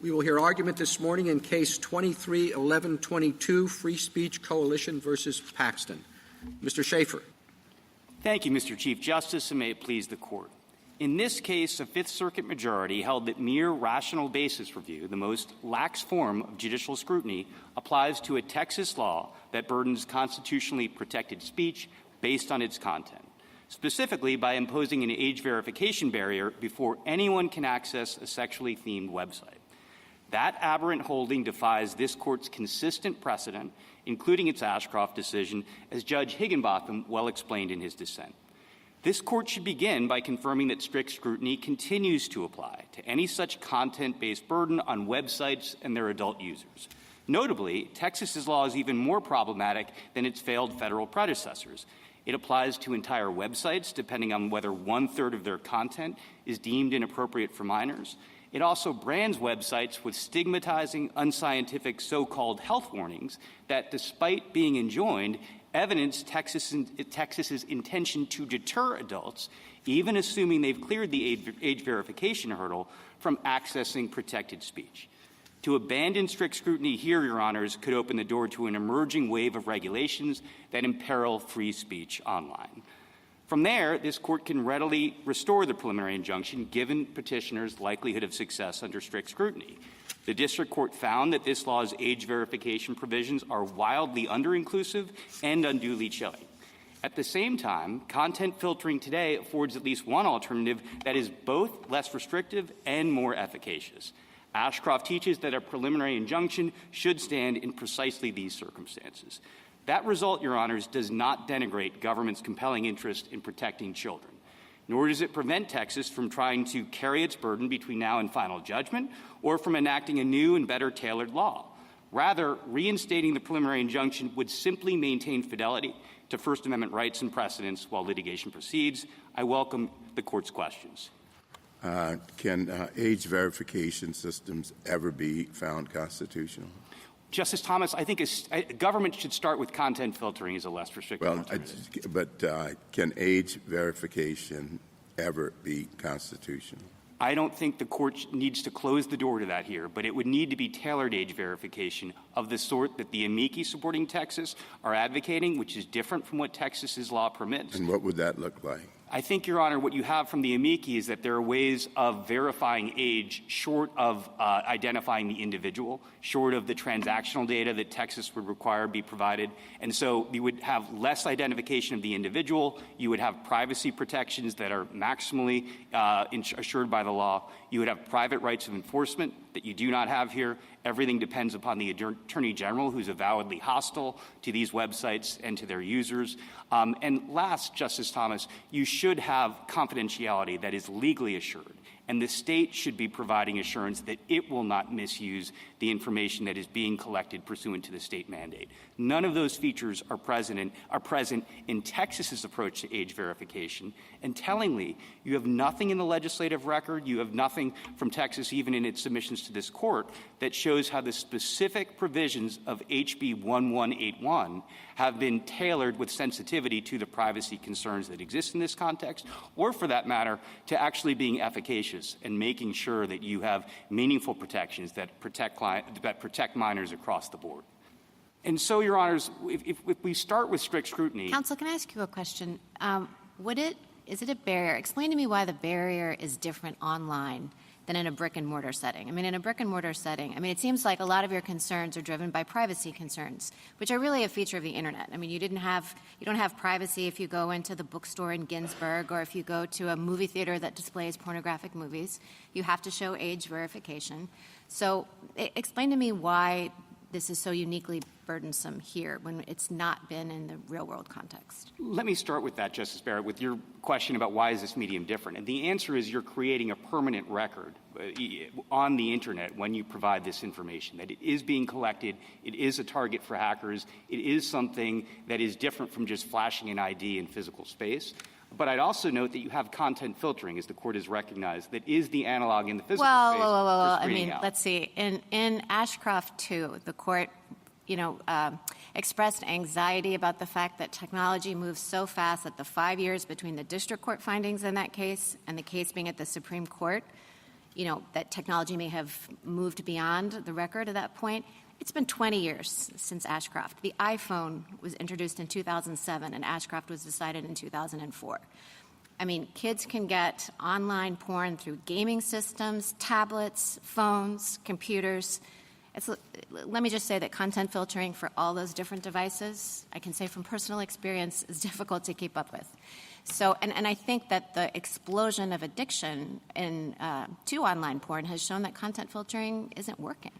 We will hear argument this morning in Case 23-1122, Free Speech Coalition versus Paxton. Mr. Schaefer. Thank you, Mr. Chief Justice, and may it please the Court. In this case, a Fifth Circuit majority held that mere rational basis review, the most lax form of judicial scrutiny, applies to a Texas law that burdens constitutionally protected speech based on its content, specifically by imposing an age verification barrier before anyone can access a sexually themed website. That aberrant holding defies this Court's consistent precedent, including its Ashcroft decision, as Judge Higginbotham well explained in his dissent. This Court should begin by confirming that strict scrutiny continues to apply to any such content-based burden on websites and their adult users. Notably, Texas's law is even more problematic than its failed federal predecessors. It applies to entire websites, depending on whether one-third of their content is deemed inappropriate for minors. It also brands websites with stigmatizing, unscientific so-called health warnings that, despite being enjoined, evidence Texas's intention to deter adults, even assuming they've cleared the age verification hurdle, from accessing protected speech. To abandon strict scrutiny here, Your Honors, could open the door to an emerging wave of regulations that imperil free speech online. From there, this Court can readily restore the preliminary injunction given petitioners' likelihood of success under strict scrutiny. The District Court found that this law's age verification provisions are wildly under-inclusive and unduly chilling. At the same time, content filtering today affords at least one alternative that is both less restrictive and more efficacious. Ashcroft teaches that a preliminary injunction should stand in precisely these circumstances. That result, Your Honors, does not denigrate government's compelling interest in protecting children, nor does it prevent Texas from trying to carry its burden between now and final judgment or from enacting a new and better tailored law. Rather, reinstating the preliminary injunction would simply maintain fidelity to First Amendment rights and precedents while litigation proceeds. I welcome the Court's questions. Can age verification systems ever be found constitutional? Justice Thomas, I think government should start with content filtering as a less restrictive alternative. But can age verification ever be constitutional? I don't think the Court needs to close the door to that here, but it would need to be tailored age verification of the sort that the amici supporting Texas are advocating, which is different from what Texas's law permits. And what would that look like? I think, Your Honor, what you have from the amici is that there are ways of verifying age short of identifying the individual, short of the transactional data that Texas would require be provided. And so you would have less identification of the individual. You would have privacy protections that are maximally assured by the law. You would have private rights of enforcement that you do not have here. Everything depends upon the Attorney General, who's avowedly hostile to these websites and to their users. And last, Justice Thomas, you should have confidentiality that is legally assured. And the state should be providing assurance that it will not misuse the information that is being collected pursuant to the state mandate. None of those features are present in Texas's approach to age verification. And tellingly, you have nothing in the legislative record, you have nothing from Texas, even in its submissions to this Court, that shows how the specific provisions of HB 1181 have been tailored with sensitivity to the privacy concerns that exist in this context, or for that matter, to actually being efficacious and making sure that you have meaningful protections that protect minors across the board. And so, Your Honors, if we start with strict scrutiny— Counsel, can I ask you a question? Is it a barrier? Explain to me why the barrier is different online than in a brick-and-mortar setting. I mean, in a brick-and-mortar setting, it seems like a lot of your concerns are driven by privacy concerns, which are really a feature of the Internet. I mean, you don't have privacy if you go into the bookstore in Ginsburg or if you go to a movie theater that displays pornographic movies. You have to show age verification. So explain to me why this is so uniquely burdensome here when it's not been in the real-world context. Let me start with that, Justice Barrett, with your question about why is this medium different. And the answer is you're creating a permanent record on the Internet when you provide this information, that it is being collected, it is a target for hackers, it is something that is different from just flashing an ID in physical space. But I'd also note that you have content filtering, as the Court has recognized, that is the analog in the physical space. Well, let's see. In Ashcroft 2, the Court expressed anxiety about the fact that technology moves so fast that the 5 years between the district court findings in that case and the case being at the Supreme Court, that technology may have moved beyond the record at that point. It's been 20 years since Ashcroft. The iPhone was introduced in 2007, and Ashcroft was decided in 2004. I mean, kids can get online porn through gaming systems, tablets, phones, computers. Let me just say that content filtering for all those different devices, I can say from personal experience, is difficult to keep up with. So, and I think that the explosion of addiction to online porn has shown that content filtering isn't working.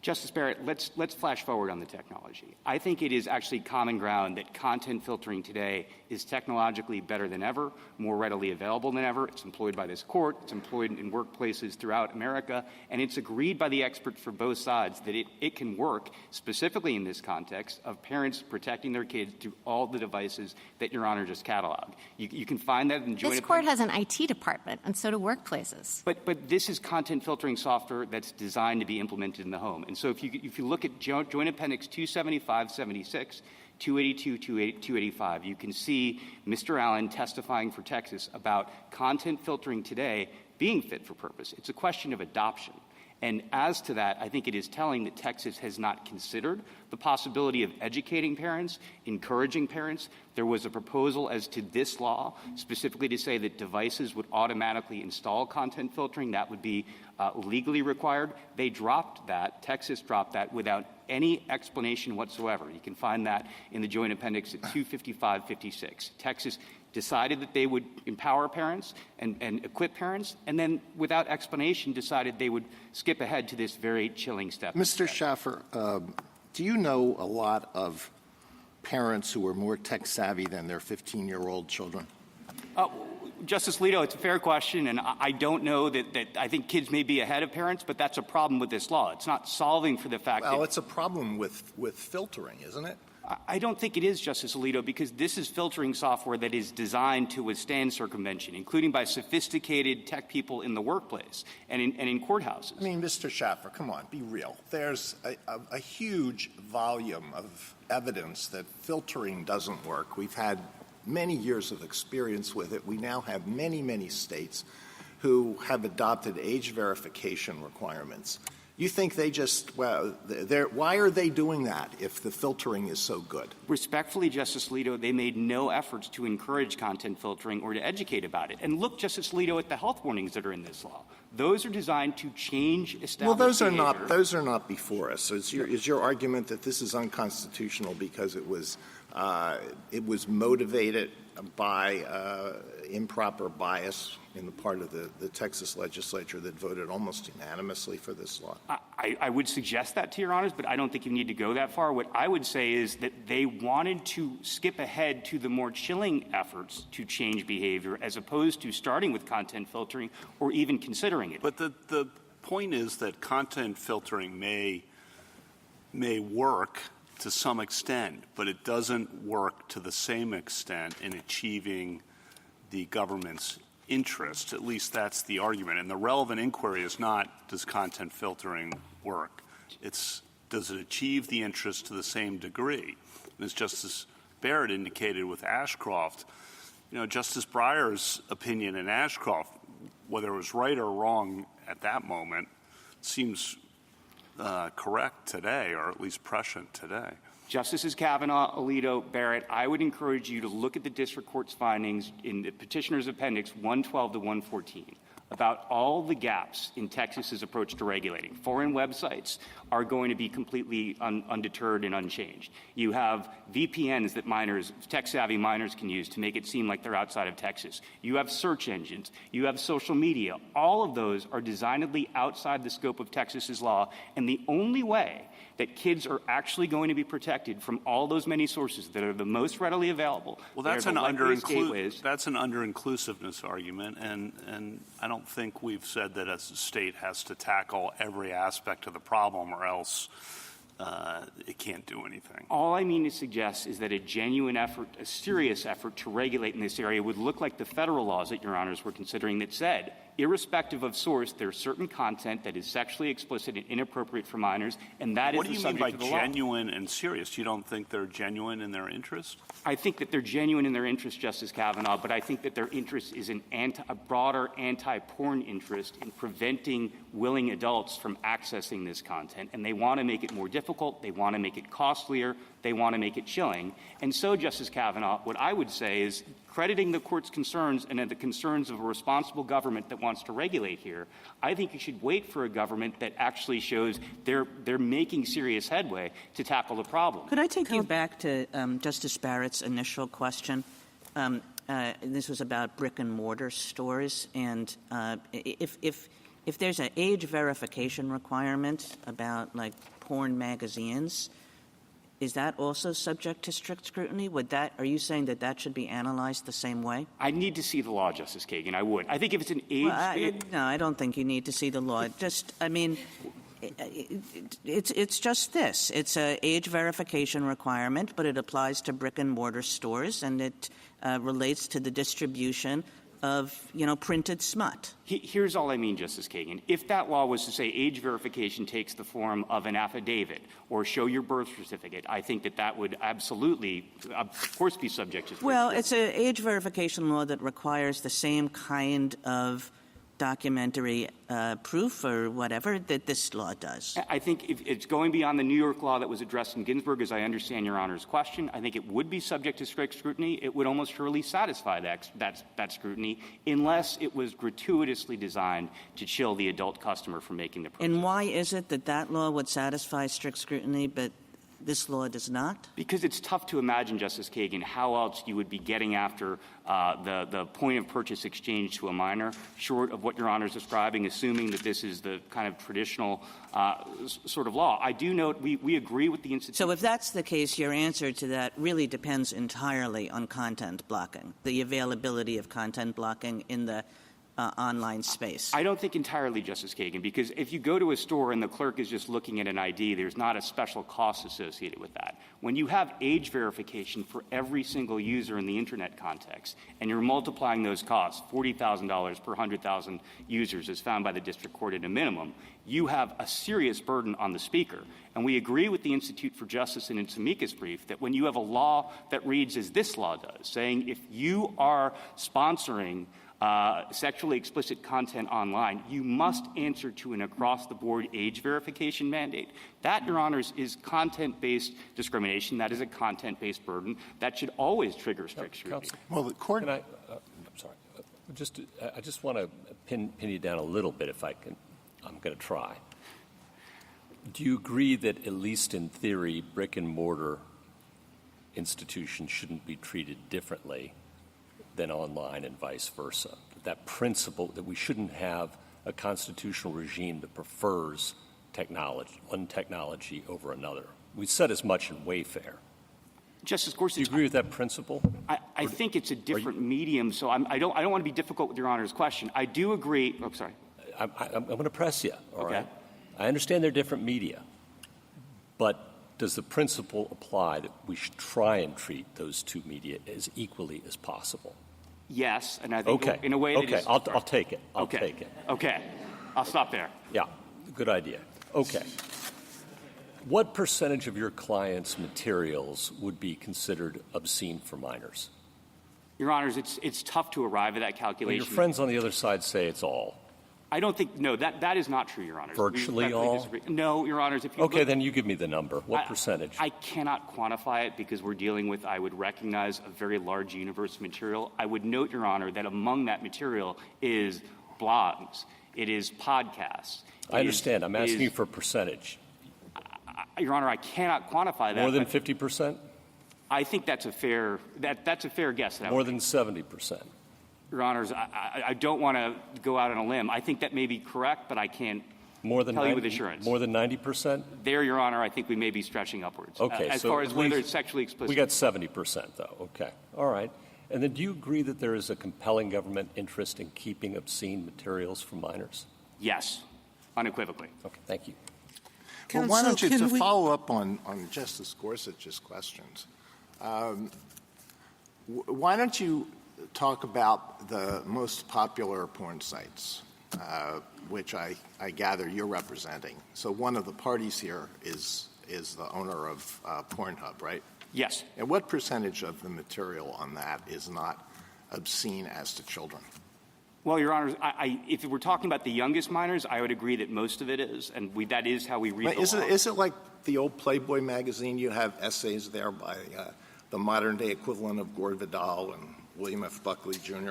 Justice Barrett, let's flash forward on the technology. I think it is actually common ground that content filtering today is technologically better than ever, more readily available than ever. It's employed by this court. It's employed in workplaces throughout America. And it's agreed by the experts for both sides that it can work, specifically in this context, of parents protecting their kids through all the devices that Your Honor just cataloged. You can find that in joint This court has an IT department, and so do workplaces. But this is content filtering software that's designed to be implemented in the home. And so if you look at Joint Appendix 275-76, 282, 285, you can see Mr. Allen testifying for Texas about content filtering today being fit for purpose. It's a question of adoption. And as to that, I think it is telling that Texas has not considered the possibility of educating parents, encouraging parents. There was a proposal as to this law, specifically to say that devices would automatically install content filtering. That would be legally required. They dropped that. Texas dropped that without any explanation whatsoever. You can find that in the Joint Appendix at 255-56. Texas decided that they would empower parents and equip parents, and then without explanation decided they would skip ahead to this very chilling step. Mr. Schaffer, do you know a lot of parents who are more tech savvy than their 15-year-old children? Justice Alito, it's a fair question, and I don't know that I think kids may be ahead of parents, but that's a problem with this law. It's not solving for the fact that— Well, it's a problem with filtering, isn't it? I don't think it is, Justice Alito, because this is filtering software that is designed to withstand circumvention, including by sophisticated tech people in the workplace and in courthouses. I mean, Mr. Schaffer, come on, be real. There's a huge volume of evidence that filtering doesn't work. We've had many years of experience with it. We now have many, many states who have adopted age verification requirements. You think they just, why are they doing that if the filtering is so good? Respectfully, Justice Alito, they made no efforts to encourage content filtering or to educate about it. And look, Justice Alito, at the health warnings that are in this law. Those are designed to change established behavior. Those are not before us. So is your argument that this is unconstitutional because it was motivated by improper bias in the part of the Texas legislature that voted almost unanimously for this law? I would suggest that to Your Honors, but I don't think you need to go that far. What I would say is that they wanted to skip ahead to the more chilling efforts to change behavior as opposed to starting with content filtering or even considering it. But the point is that content filtering may work to some extent, but it doesn't work to the same extent in achieving the government's interest. At least that's the argument. And the relevant inquiry is not, does content filtering work? It's, does it achieve the interest to the same degree? And as Justice Barrett indicated with Ashcroft, Justice Breyer's opinion in Ashcroft, whether it was right or wrong at that moment, seems correct today, or at least prescient today. Justices Kavanaugh, Alito, Barrett, I would encourage you to look at the district court's findings in the petitioner's appendix 112 to 114 about all the gaps in Texas's approach to regulating. Foreign websites are going to be completely undeterred and unchanged. You have VPNs that tech-savvy minors can use to make it seem like they're outside of Texas. You have search engines. You have social media. All of those are designedly outside the scope of Texas's law, and the only way that kids are actually going to be protected from all those many sources that are the most readily available. Well, that's an under-inclusiveness argument, and I don't think we've said that as a state has to tackle every aspect of the problem or else it can't do anything. All I mean to suggest is that a genuine effort, a serious effort to regulate in this area would look like the federal laws that Your Honors were considering that said irrespective of source, there's certain content that is sexually explicit and inappropriate for minors, and that What is do the you mean by subject of the law. genuine and serious? You don't think they're genuine in their interest? I think that they're genuine in their interest, Justice Kavanaugh, but I think that their interest is a broader anti-porn interest in preventing willing adults from accessing this content. And they want to make it more difficult. They want to make it costlier. They want to make it chilling. And so, Justice Kavanaugh, what I would say is, crediting the Court's concerns and the concerns of a responsible government that wants to regulate here, I think you should wait for a government that actually shows they're making serious headway to tackle the problem. Could I take you back to Justice Barrett's initial question? This was about brick-and-mortar stores. And if there's an age verification requirement about, like, porn magazines, is that also subject to strict scrutiny? Are you saying that should be analyzed the same way? I need to see the law, Justice Kagan. I would. I think if it's an age... No, I don't think you need to see the law. It's just this. It's an age verification requirement, but it applies to brick-and-mortar stores, and it relates to the distribution of, printed smut. Here's all I mean, Justice Kagan. If that law was to say age verification takes the form of an affidavit or show your birth certificate, I think that would absolutely, of course, be subject to... Well, it's an age verification law that requires the same kind of documentary proof or whatever that this law does. I think if it's going beyond the New York law that was addressed in Ginsburg, as I understand Your Honor's question, I think it would be subject to strict scrutiny. It would almost surely satisfy that scrutiny unless it was gratuitously designed to chill the adult customer from making the purchase. And why is it that law would satisfy strict scrutiny, but this law does not? Because it's tough to imagine, Justice Kagan, how else you would be getting after the point of purchase exchange to a minor, short of what Your Honor is describing, assuming that this is the kind of traditional sort of law. I do note we agree with the institution. So if that's the case, your answer to that really depends entirely on content blocking, the availability of content blocking in the online space. I don't think entirely, Justice Kagan, because if you go to a store and the clerk is just looking at an ID, there's not a special cost associated with that. When you have age verification for every single user in the Internet context, and you're multiplying those costs, $40,000 per 100,000 users as found by the district court at a minimum, you have a serious burden on the speaker. And we agree with the Institute for Justice in its amicus brief that when you have a law that reads as this law does, saying if you are sponsoring sexually explicit content online, you must answer to an across-the-board age verification mandate. That, Your Honors, is content-based discrimination. That is a content-based burden. That should always trigger strict scrutiny. Well, the court... I'm sorry. I just want to pin you down a little bit, if I can. I'm going to try. Do you agree that, at least in theory, brick-and-mortar institutions shouldn't be treated differently than online and vice versa? That principle that we shouldn't have a constitutional regime that prefers one technology over another. We said as much in Wayfair. Justice Gorsuch, do you agree with that principle? I think it's a different medium, so I don't want to be difficult with Your Honor's question. I do agree. Oh, sorry. I'm going to press you. All okay. Right? I understand they're different media, but does the principle apply that we should try and treat those two media as equally as possible? Yes, and I think okay. in a way that is... I'll take it. I'll take it. Okay. I'll stop there. Yeah, good idea. Okay. What percentage of your clients' materials would be considered obscene for minors? Your Honors, it's tough to arrive at that calculation. Well, your friends on the other side say it's all. I don't think, no, that is not true, Your Honors. Virtually all? Disagree. No, Your Honors. If you okay, then you give me the number. What percentage? I cannot quantify it because we're dealing with, I would recognize, a very large universe of material. I would note, Your Honor, that among that material is blogs. It is podcasts. I understand. I'm asking you for a percentage. Your Honor, I cannot quantify that. More than 50%? I think that's a fair guess. More than 70%? Your Honors, I don't want to go out on a limb. I think that may be correct, but I can't tell you with assurance. More than 90%? There, Your Honor, I think we may be stretching upwards. Okay. As far as whether it's sexually explicit. We got 70%, though. Okay. All right. And then do you agree that there is a compelling government interest in keeping obscene materials from minors? Yes, unequivocally. Okay. Thank you. Well, why don't you, to follow up on Justice Gorsuch's questions, why don't you talk about the most popular porn sites, which I gather you're representing. So one of the parties here is the owner of Pornhub, right? Yes. And what percentage of the material on that is not obscene as to children? Well, Your Honor, if we're talking about the youngest minors, I would agree that most of it is, and that is how we read the law. Is it like the old Playboy magazine? You have essays there by the modern-day equivalent of Gore Vidal and William F. Buckley, Jr.?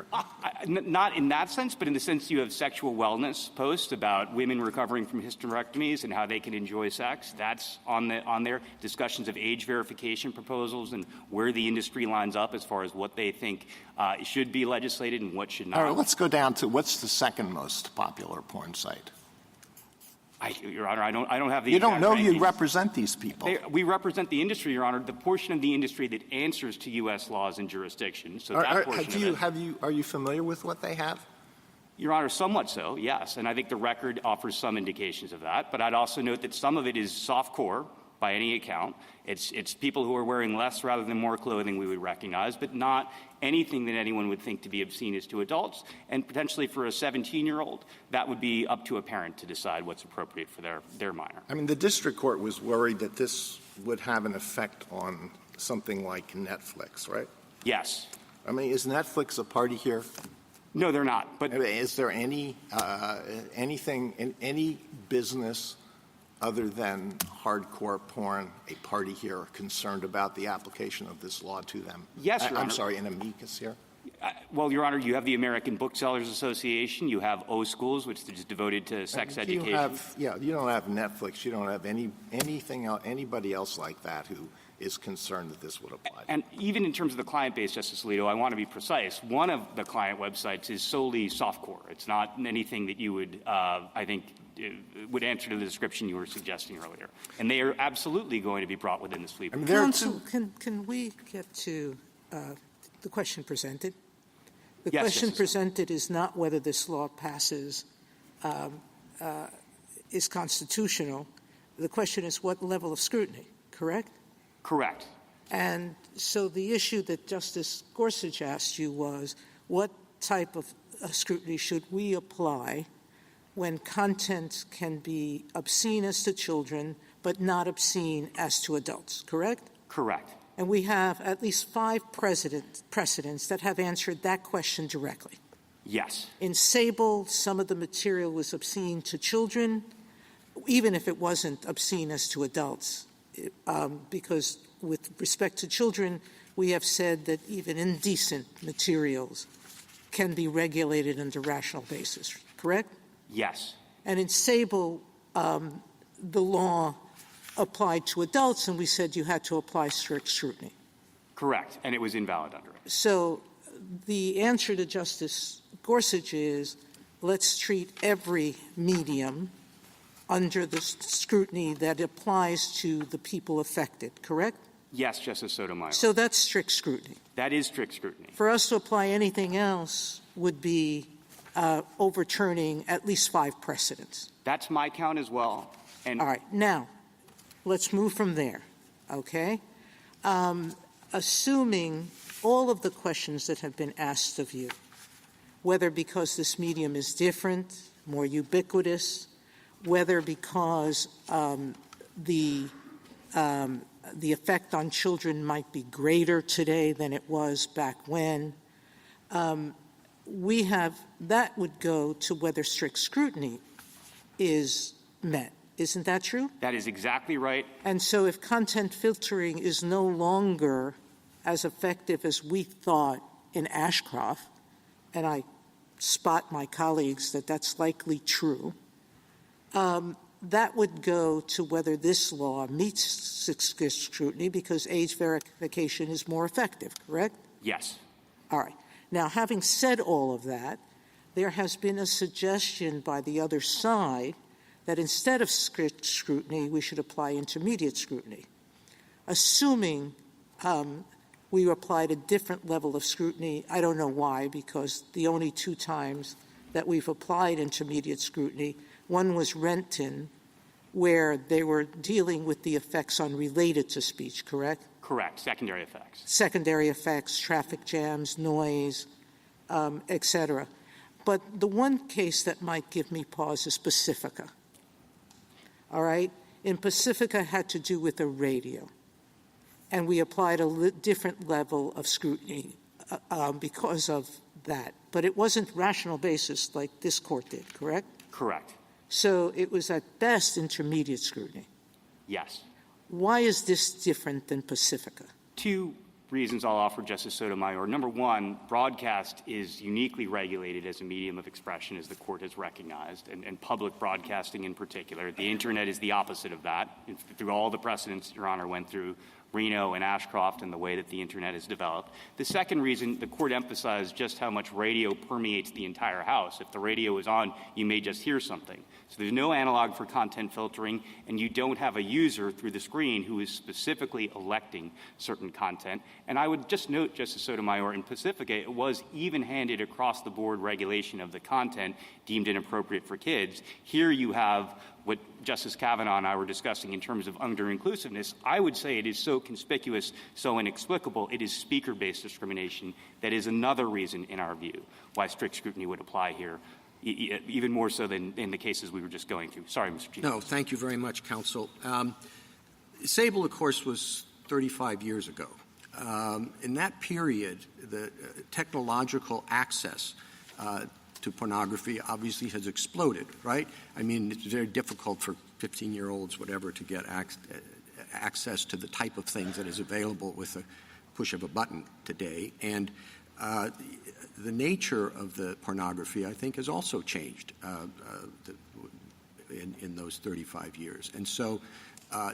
Not in that sense, but in the sense you have sexual wellness posts about women recovering from hysterectomies and how they can enjoy sex. That's on there. Discussions of age verification proposals and where the industry lines up as far as what they think should be legislated and what should not. All right, let's go down to what's the second most popular porn site? Your Honor, I don't have the. You don't know. rankings. You represent these people. We represent the industry, Your Honor, the portion of the industry that answers to U.S. laws and jurisdictions. So that portion of it. Are you familiar with what they have? Your Honor, somewhat so, yes. And I think the record offers some indications of that. But I'd also note that some of it is softcore by any account. It's people who are wearing less rather than more clothing we would recognize, but not anything that anyone would think to be obscene as to adults. And potentially for a 17-year-old, that would be up to a parent to decide what's appropriate for their minor. I mean, the district court was worried that this would have an effect on something like Netflix, right? Yes. I mean, is Netflix a party here? No, they're not. But is there anything in any business other than hardcore porn a party here concerned about the application of this law to them? Yes, Your Honor. I'm sorry, an amicus here? Well, Your Honor, you have the American Booksellers Association. You have O-Schools, which is devoted to sex education. You don't have Netflix. You don't have anybody else like that who is concerned that this would apply. And even in terms of the client base, Justice Alito, I want to be precise. One of the client websites is solely softcore. It's not anything that you would, I think, would answer to the description you were suggesting earlier. And they are absolutely going to be brought within the sweep. Counsel, can we get to the question presented? The Yes, question Justice. presented is not whether this law passes is constitutional. The question is what level of scrutiny, correct? Correct. And so the issue that Justice Gorsuch asked you was what type of scrutiny should we apply when content can be obscene as to children but not obscene as to adults, correct? Correct. And we have at least 5 precedents that have answered that question directly. Yes. In Sable, some of the material was obscene to children, even if it wasn't obscene as to adults, because with respect to children, we have said that even indecent materials can be regulated under rational basis, correct? Yes. And in Sable, the law applied to adults, and we said you had to apply strict scrutiny. Correct. And it was invalid under it. So the answer to Justice Gorsuch is let's treat every medium under the scrutiny that applies to the people affected, correct? Yes, Justice Sotomayor. So that's strict scrutiny. That is strict scrutiny. For us to apply anything else would be overturning at least 5 precedents. That's my count as well. And All right. Now, let's move from there, okay? Assuming all of the questions that have been asked of you, whether because this medium is different, more ubiquitous, whether because the effect on children might be greater today than it was back when, that would go to whether strict scrutiny is met. Isn't that true? that is exactly right. And so if content filtering is no longer as effective as we thought in Ashcroft, and I spot my colleagues that that's likely true, that would go to whether this law meets strict scrutiny because age verification is more effective, correct? Yes. All right. Now, having said all of that, there has been a suggestion by the other side that instead of strict scrutiny, we should apply intermediate scrutiny. Assuming we applied a different level of scrutiny, I don't know why, because the only 2 times that we've applied intermediate scrutiny, one was Renton, where they were dealing with the effects unrelated to speech, correct? Correct. Secondary effects. Secondary effects, traffic jams, noise, et cetera. But the one case that might give me pause is Pacifica. All right? In Pacifica, had to do with a radio. And we applied a different level of scrutiny because of that. But it wasn't rational basis like this court did, correct? Correct. So it was at best intermediate scrutiny. Yes. Why is this different than Pacifica? Two reasons I'll offer, Justice Sotomayor. Number one, broadcast is uniquely regulated as a medium of expression, as the court has recognized, and public broadcasting in particular. The Internet is the opposite of that. Through all the precedents Your Honor went through, Reno and Ashcroft, and the way that the Internet is developed. The second reason, the court emphasized just how much radio permeates the entire house. If the radio is on, you may just hear something. So there's no analog for content filtering, and you don't have a user through the screen who is specifically electing certain content. And I would just note, Justice Sotomayor, in Pacifica, it was even-handed across-the-board regulation of the content deemed inappropriate for kids. Here you have what Justice Kavanaugh and I were discussing in terms of under-inclusiveness. I would say it is so conspicuous, so inexplicable, it is speaker-based discrimination. That is another reason, in our view, why strict scrutiny would apply here, even more so than in the cases we were just going through. Sorry, Mr. Chief. No, thank you very much, counsel. Sable, of course, was 35 years ago. In that period, the technological access to pornography obviously has exploded, right? I mean, it's very difficult for 15-year-olds, whatever, to get access to the type of things that is available with a push of a button today. And the nature of the pornography, I think, has also changed in those 35 years. And so are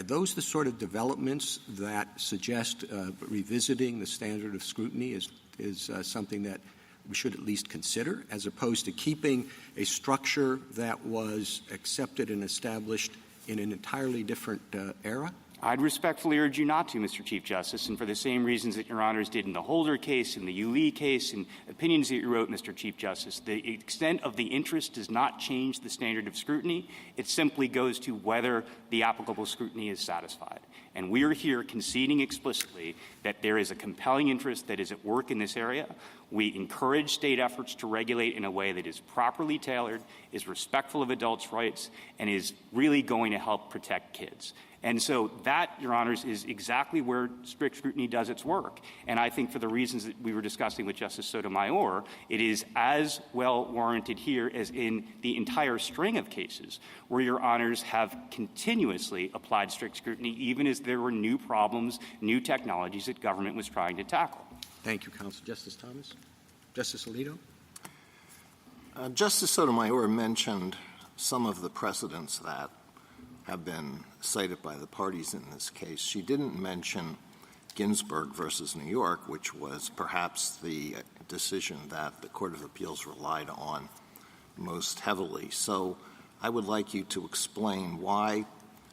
those the sort of developments that suggest revisiting the standard of scrutiny is something that we should at least consider, as opposed to keeping a structure that was accepted and established in an entirely different era? I'd respectfully urge you not to, Mr. Chief Justice, and for the same reasons that Your Honors did in the Holder case, in the Yulee case, and opinions that you wrote, Mr. Chief Justice. The extent of the interest does not change the standard of scrutiny. It simply goes to whether the applicable scrutiny is satisfied. And we are here conceding explicitly that there is a compelling interest that is at work in this area. We encourage state efforts to regulate in a way that is properly tailored, is respectful of adults' rights, and is really going to help protect kids. And so that, Your Honors, is exactly where strict scrutiny does its work. And I think for the reasons that we were discussing with Justice Sotomayor, it is as well warranted here as in the entire string of cases where Your Honors have continuously applied strict scrutiny, even as there were new problems, new technologies that government was trying to tackle. Thank you, counsel. Justice Thomas? Justice Alito? Justice Sotomayor mentioned some of the precedents that have been cited by the parties in this case. She didn't mention Ginsburg versus New York, which was perhaps the decision that the Court of Appeals relied on most heavily. So I would like you to explain why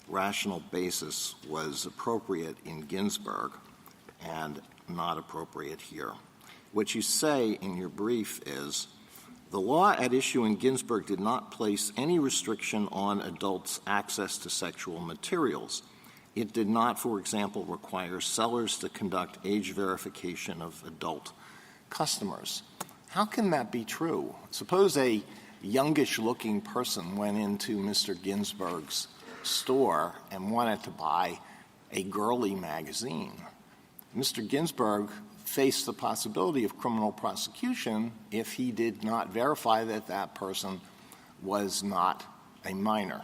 rational basis was appropriate in Ginsburg and not appropriate here. What you say in your brief is, the law at issue in Ginsburg did not place any restriction on adults' access to sexual materials. It did not, for example, require sellers to conduct age verification of adult customers. How can that be true? Suppose a youngish-looking person went into Mr. Ginsburg's store and wanted to buy a girly magazine. Mr. Ginsburg faced the possibility of criminal prosecution if he did not verify that that person was not a minor.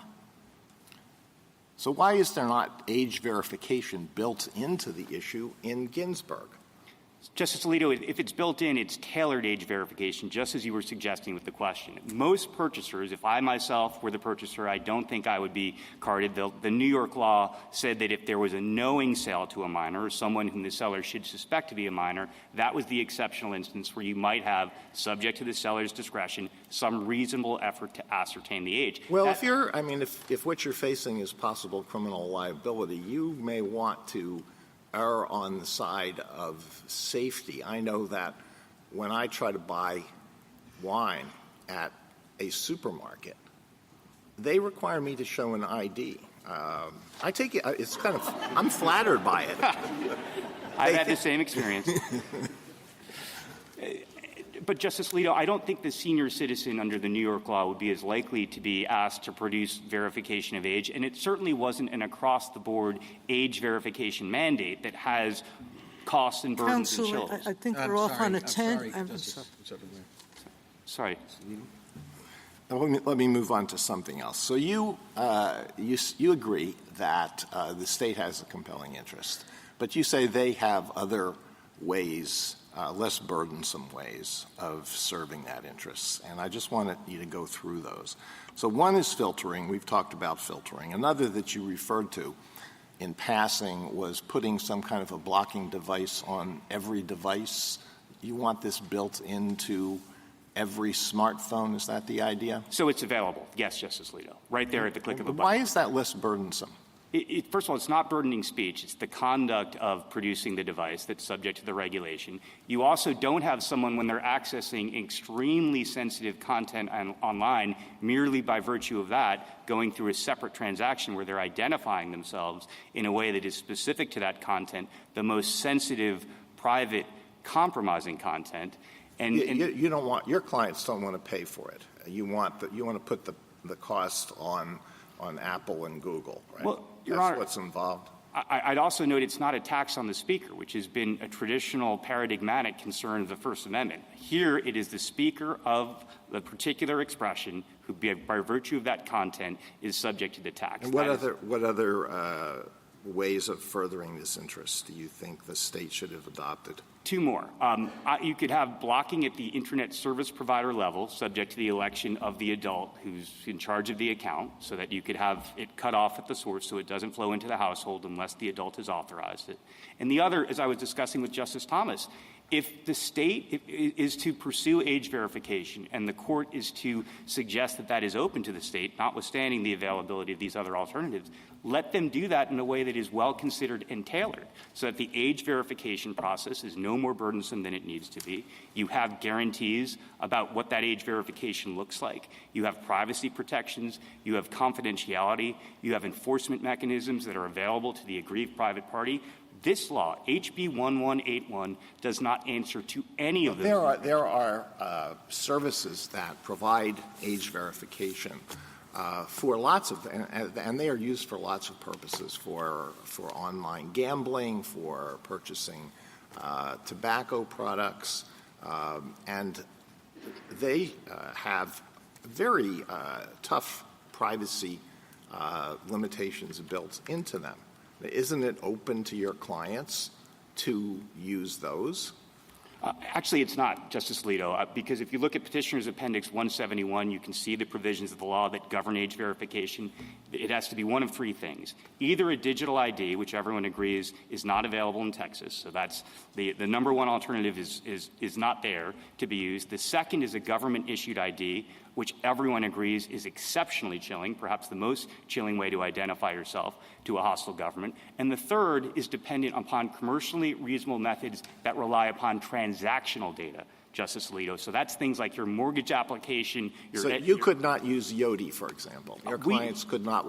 So why is there not age verification built into the issue in Ginsburg? Justice Alito, if it's built in, it's tailored age verification, just as you were suggesting with the question. Most purchasers, if I myself were the purchaser, I don't think I would be carded. The New York law said that if there was a knowing sale to a minor, or someone whom the seller should suspect to be a minor, that was the exceptional instance where you might have, subject to the seller's discretion, some reasonable effort to ascertain the age. Well, if what you're facing is possible criminal liability, you may want to err on the side of safety. I know that when I try to buy wine at a supermarket, they require me to show an ID. I take it, I'm flattered by it. I've had the same experience. But Justice Alito, I don't think the senior citizen under the New York law would be as likely to be asked to produce verification of age, and it certainly wasn't an across-the-board age verification mandate that has costs and burdens and Counsel, chills. I think we're off on a tangent. I'm sorry. Sorry. Let me move on to something else. So you agree that the state has a compelling interest, but you say they have other ways, less burdensome ways of serving that interest. And I just wanted you to go through those. So one is filtering. We've talked about filtering. Another that you referred to in passing was putting some kind of a blocking device on every device. You want this built into every smartphone. Is that the idea? So it's available. Yes, Justice Alito. Right there at the click of a button. Why is that less burdensome? First of all, it's not burdening speech. It's the conduct of producing the device that's subject to the regulation. You also don't have someone, when they're accessing extremely sensitive content online, merely by virtue of that, going through a separate transaction where they're identifying themselves in a way that is specific to that content, the most sensitive, private, compromising content. And you don't want, your clients don't want to pay for it. You want to put the cost on Apple and Google, right? Well, Your That's Honor, what's involved. I'd also note it's not a tax on the speaker, which has been a traditional paradigmatic concern of the First Amendment. Here, it is the speaker of the particular expression who, by virtue of that content, is subject to the tax. And what other ways of furthering this interest do you think the state should have adopted? Two more. You could have blocking at the Internet service provider level, subject to the election of the adult who's in charge of the account, so that you could have it cut off at the source so it doesn't flow into the household unless the adult has authorized it. And the other, as I was discussing with Justice Thomas, if the state is to pursue age verification and the court is to suggest that that is open to the state, notwithstanding the availability of these other alternatives, let them do that in a way that is well considered and tailored so that the age verification process is no more burdensome than it needs to be. You have guarantees about what that age verification looks like. You have privacy protections. You have confidentiality. You have enforcement mechanisms that are available to the aggrieved private party. This law, HB 1181, does not answer to any of those. There are services that provide age verification for lots of, and they are used for lots of purposes, for online gambling, for purchasing tobacco products, and they have very tough privacy limitations built into them. Isn't it open to your clients to use those? Actually, it's not, Justice Alito, because if you look at Petitioner's Appendix 171, you can see the provisions of the law that govern age verification. It has to be one of three things. Either a digital ID, which everyone agrees is not available in Texas, so that's the number one alternative is not there to be used. The second is a government-issued ID, which everyone agrees is exceptionally chilling, perhaps the most chilling way to identify yourself to a hostile government. And the third is dependent upon commercially reasonable methods that rely upon transactional data, Justice Alito. So that's things like your mortgage application. So you could not use Yoti, for example. Your clients could not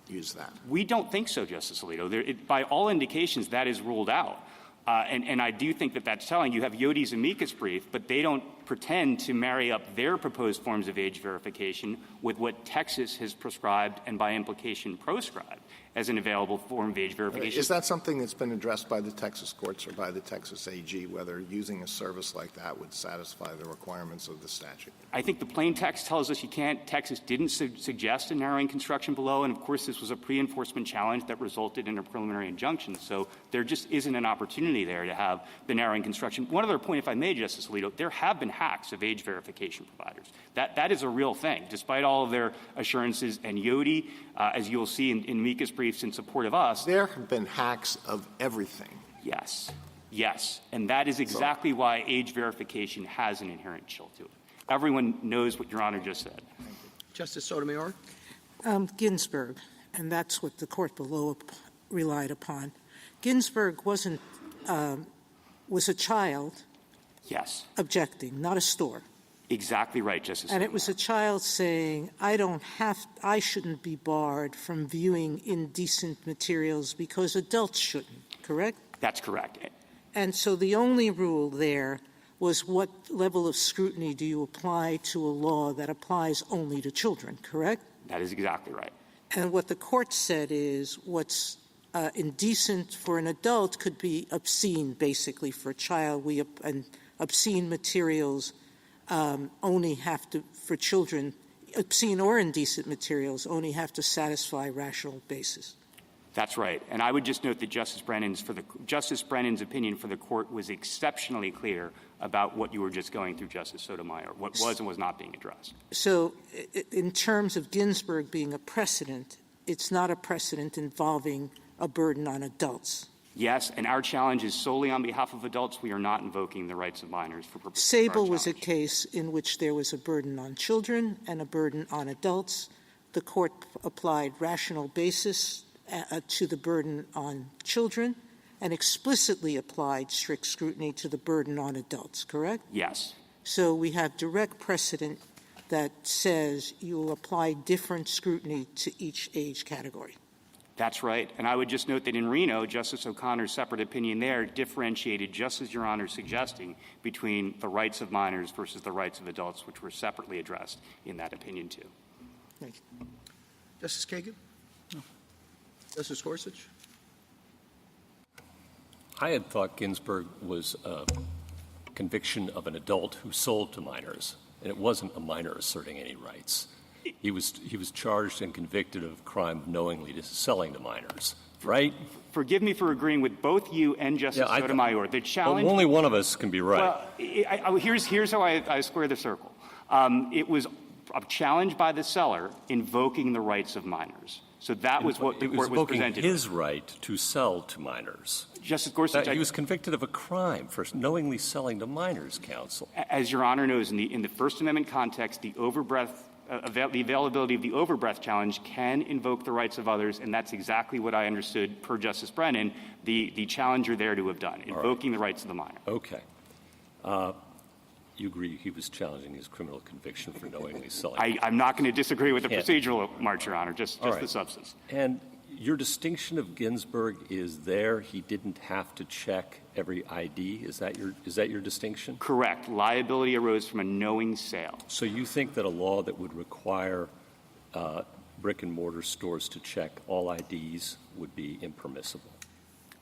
use that. We don't think so, Justice Alito. By all indications, that is ruled out. And I do think that that's telling. You have Yoti's amicus brief, but they don't pretend to marry up their proposed forms of age verification with what Texas has prescribed and by implication proscribed as an available form of age verification. Is that something that's been addressed by the Texas courts or by the Texas AG, whether using a service like that would satisfy the requirements of the statute? I think the plain text tells us you can't. Texas didn't suggest a narrowing construction below, and of course this was a pre-enforcement challenge that resulted in a preliminary injunction. So there just isn't an opportunity there to have the narrowing construction. One other point, if I may, Justice Alito, there have been hacks of age verification providers. That is a real thing, despite all of their assurances. And Yoti, as you'll see in amicus briefs in support of us. There have been hacks of everything. Yes. Yes. And that is exactly why age verification has an inherent chill to it. Everyone knows what Your Honor just said. Justice Sotomayor? Ginsburg, and that's what the court below relied upon. Ginsburg was a child objecting, not a store. Exactly right, Justice. And it was a child saying, I shouldn't be barred from viewing indecent materials because adults shouldn't, correct? That's correct. And so the only rule there was what level of scrutiny do you apply to a law that applies only to children, correct? That is exactly right. And what the court said is what's indecent for an adult could be obscene, basically, for a child. And obscene materials only have to, for children, obscene or indecent materials only have to satisfy rational basis. That's right. And I would just note that Justice Brennan's opinion for the court was exceptionally clear about what you were just going through, Justice Sotomayor, what was and was not being addressed. So in terms of Ginsburg being a precedent, it's not a precedent involving a burden on adults. Yes, and our challenge is solely on behalf of adults. We are not invoking the rights of minors for purposes Sable of our was a challenge. case in which there was a burden on children and a burden on adults. The court applied rational basis to the burden on children and explicitly applied strict scrutiny to the burden on adults, correct? Yes. So we have direct precedent that says you will apply different scrutiny to each age category. That's right. And I would just note that in Reno, Justice O'Connor's separate opinion there differentiated, just as Your Honor is suggesting, between the rights of minors versus the rights of adults, which were separately addressed in that opinion, too. Thank you. Justice Kagan? No. Justice Gorsuch? I had thought Ginsburg was a conviction of an adult who sold to minors, and it wasn't a minor asserting any rights. He was charged and convicted of crime of knowingly selling to minors, right? Forgive me for agreeing with both you and Justice Sotomayor. The challenge. Well, only one of us can be right. Well, here's how I square the circle. It was a challenge by the seller invoking the rights of minors. So that was what the court was presented. It was his right to sell to minors. Justice Gorsuch, he was convicted of a crime for knowingly selling to minors, counsel. As Your Honor knows, in the First Amendment context, the availability of the overbreath challenge can invoke the rights of others, and that's exactly what I understood, per Justice Brennan, the challenger there to have done, invoking the rights of the minor. Okay. You agree he was challenging his criminal conviction for knowingly selling? I'm not going to disagree with the procedural march, Your Honor, just the substance. And your distinction of Ginsburg is there he didn't have to check every ID? Is that your distinction? Correct. Liability arose from a knowing sale. So you think that a law that would require brick-and-mortar stores to check all IDs would be impermissible?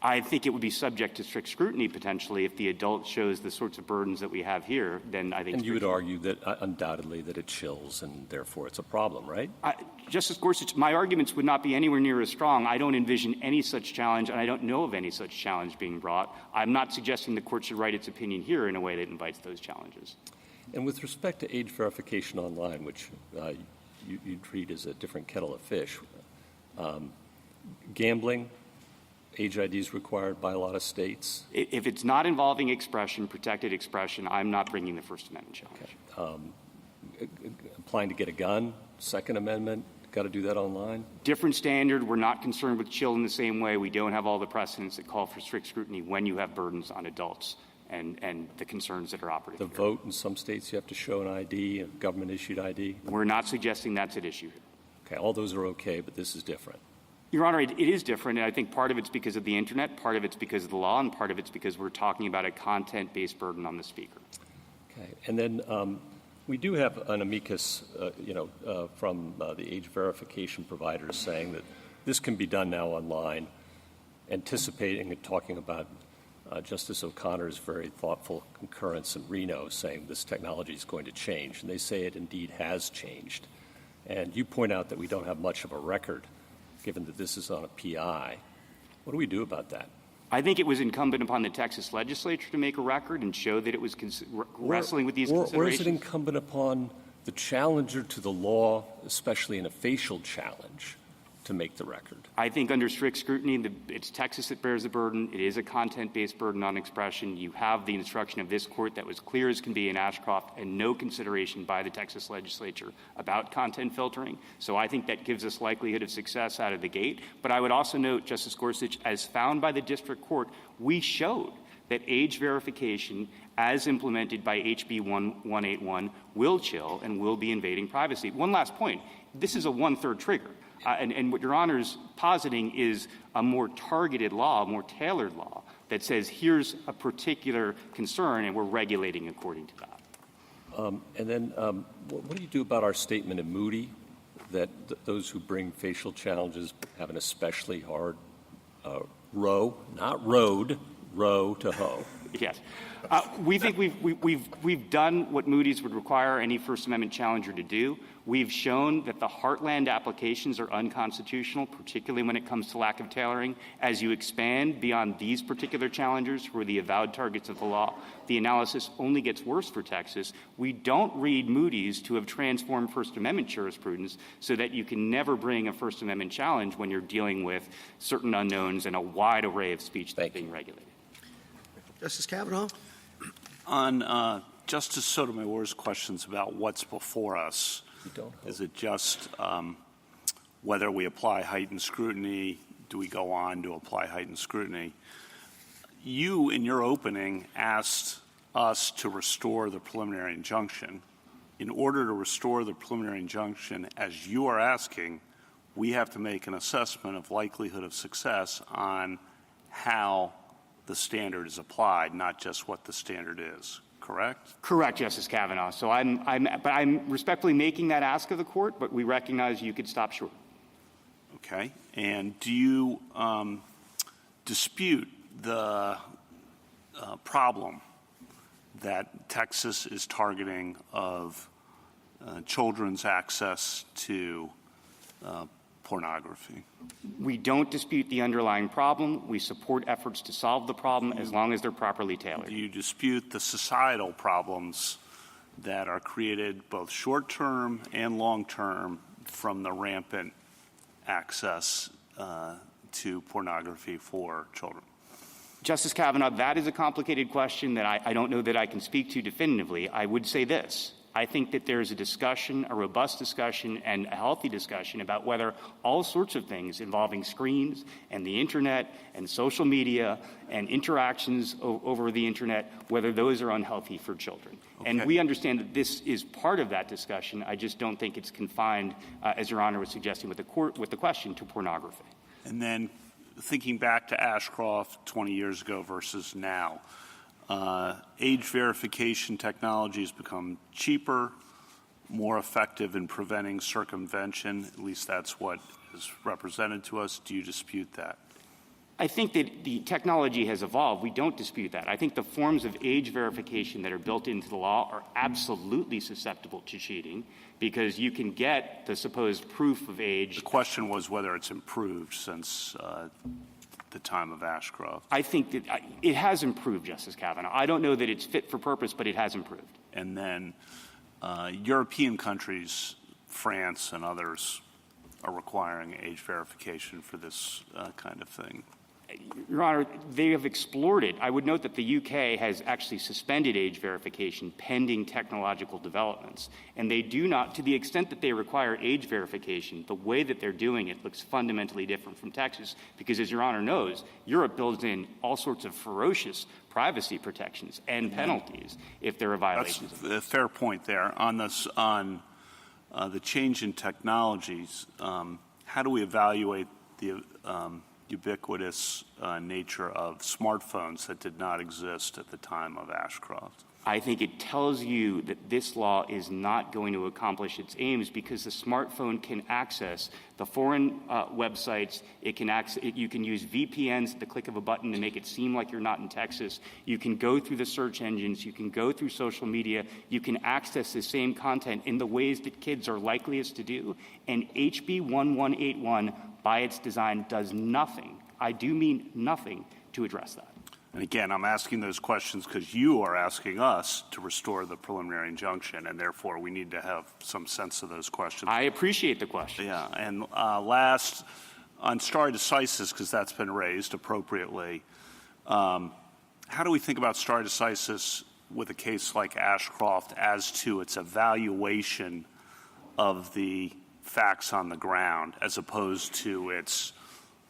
I think it would be subject to strict scrutiny, potentially, if the adult shows the sorts of burdens that we have here. Then I think. And you would argue that undoubtedly that it chills, and therefore it's a problem, right? Justice Gorsuch, my arguments would not be anywhere near as strong. I don't envision any such challenge, and I don't know of any such challenge being brought. I'm not suggesting the court should write its opinion here in a way that invites those challenges. And with respect to age verification online, which you treat as a different kettle of fish, gambling, age IDs required by a lot of states? If it's not involving expression, protected expression, I'm not bringing the First Amendment challenge. Okay. Applying to get a gun, Second Amendment, got to do that online? Different standard. We're not concerned with chill in the same way. We don't have all the precedents that call for strict scrutiny when you have burdens on adults and the concerns that are operative. The vote in some states, you have to show an ID, a government-issued ID? We're not suggesting that's at issue here. Okay, all those are okay, but this is different. Your Honor, it is different, and I think part of it's because of the Internet, part of it's because of the law, and part of it's because we're talking about a content-based burden on the speaker. Okay. And then we do have an amicus, from the age verification providers saying that this can be done now online, anticipating and talking about Justice O'Connor's very thoughtful concurrence in Reno saying this technology is going to change, and they say it indeed has changed. And you point out that we don't have much of a record given that this is on a PI. What do we do about that? I think it was incumbent upon the Texas legislature to make a record and show that it was wrestling with these considerations. Or is it incumbent upon the challenger to the law, especially in a facial challenge, to make the record? I think under strict scrutiny, it's Texas that bears the burden. It is a content-based burden on expression. You have the instruction of this court that was clear as can be in Ashcroft and no consideration by the Texas legislature about content filtering. So I think that gives us likelihood of success out of the gate. But I would also note, Justice Gorsuch, as found by the district court, we showed that age verification as implemented by HB 1181 will chill and will be invading privacy. One last point. This is a one-third trigger. And what Your Honor's positing is a more targeted law, a more tailored law, that says here's a particular concern and we're regulating according to that. And then what do you do about our statement in Moody that those who bring facial challenges have an especially hard row, not road, row to hoe? Yes. We think we've done what Moody's would require any First Amendment challenger to do. We've shown that the heartland applications are unconstitutional, particularly when it comes to lack of tailoring. As you expand beyond these particular challengers who are the avowed targets of the law, the analysis only gets worse for Texas. We don't read Moody's to have transformed First Amendment jurisprudence so that you can never bring a First Amendment challenge when you're dealing with certain unknowns and a wide array of speech that's being regulated. Justice Kavanaugh? On Justice Sotomayor's questions about what's before us, is it just whether we apply heightened scrutiny? Do we go on to apply heightened scrutiny? You, in your opening, asked us to restore the preliminary injunction. In order to restore the preliminary injunction, as you are asking, we have to make an assessment of likelihood of success on how the standard is applied, not just what the standard is. Correct? Correct, Justice Kavanaugh. So I'm respectfully making that ask of the court, but we recognize you could stop short. Okay. And do you dispute the problem that Texas is targeting of children's access to pornography? We don't dispute the underlying problem. We support efforts to solve the problem as long as they're properly tailored. Do you dispute the societal problems that are created both short-term and long-term from the rampant access to pornography for children? Justice Kavanaugh, that is a complicated question that I don't know that I can speak to definitively. I would say this. I think that there is a discussion, a robust discussion, and a healthy discussion about whether all sorts of things involving screens and the Internet and social media and interactions over the Internet, whether those are unhealthy for children. Okay. And we understand that this is part of that discussion. I just don't think it's confined, as Your Honor was suggesting with the question, to pornography. And then thinking back to Ashcroft 20 years ago versus now, age verification technology has become cheaper, more effective in preventing circumvention. At least that's what is represented to us. Do you dispute that? I think that the technology has evolved. We don't dispute that. I think the forms of age verification that are built into the law are absolutely susceptible to cheating because you can get the supposed proof of age. The question was whether it's improved since the time of Ashcroft. I think that it has improved, Justice Kavanaugh. I don't know that it's fit for purpose, but it has improved. And then European countries, France and others, are requiring age verification for this kind of thing. Your Honor, they have explored it. I would note that the UK has actually suspended age verification pending technological developments. And they do not, to the extent that they require age verification, the way that they're doing it looks fundamentally different from Texas because, as Your Honor knows, Europe builds in all sorts of ferocious privacy protections and penalties if there are violations. That's a fair point there. On this, on the change in technologies, how do we evaluate the ubiquitous nature of smartphones that did not exist at the time of Ashcroft? I think it tells you that this law is not going to accomplish its aims because the smartphone can access the foreign websites. It can you can use VPNs at the click of a button to make it seem like you're not in Texas. You can go through the search engines. You can go through social media. You can access the same content in the ways that kids are likeliest to do. And HB 1181, by its design, does nothing. I do mean nothing to address that. And again, I'm asking those questions because you are asking us to restore the preliminary injunction, and therefore we need to have some sense of those questions. I appreciate the question. Yeah, and last, on stare decisis, because that's been raised appropriately, how do we think about stare decisis with a case like Ashcroft as to its evaluation of the facts on the ground as opposed to its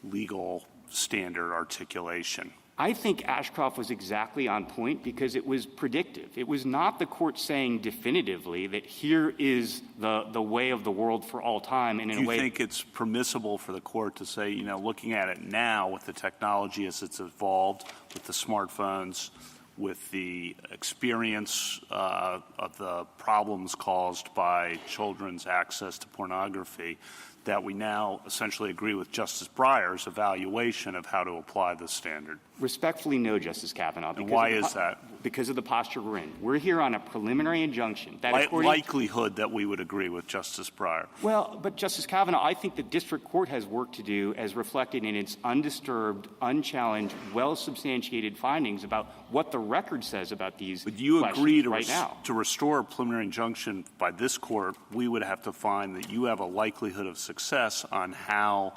legal standard articulation? I think Ashcroft was exactly on point because it was predictive. It was not the court saying definitively that here is the way of the world for all time. And in Do you a way, think it's permissible for the court to say, looking at it now with the technology as it's evolved, with the smartphones, with the experience of the problems caused by children's access to pornography, that we now essentially agree with Justice Breyer's evaluation of how to apply this standard? Respectfully, no, Justice Kavanaugh. And why is that? Because of the posture we're in. We're here on a preliminary injunction. That likelihood that we would agree with Justice Breyer. Well, but Justice Kavanaugh, I think the district court has work to do as reflected in its undisturbed, unchallenged, well-substantiated findings about what the record says about these Would you agree to, right now. To restore a preliminary injunction by this court, we would have to find that you have a likelihood of success on how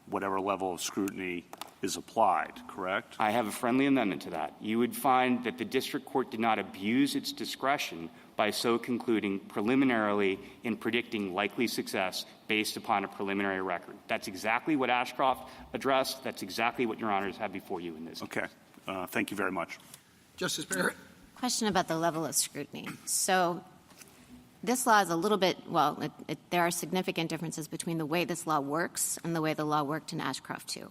whatever level of scrutiny is applied, correct? I have a friendly amendment to that. You would find that the district court did not abuse its discretion by so concluding preliminarily in predicting likely success based upon a preliminary record. That's exactly what Ashcroft addressed. That's exactly what Your Honors have before you in this case. Okay. Thank you very much. Justice Barrett? Question about the level of scrutiny. So this law is a little bit, there are significant differences between the way this law works and the way the law worked in Ashcroft 2.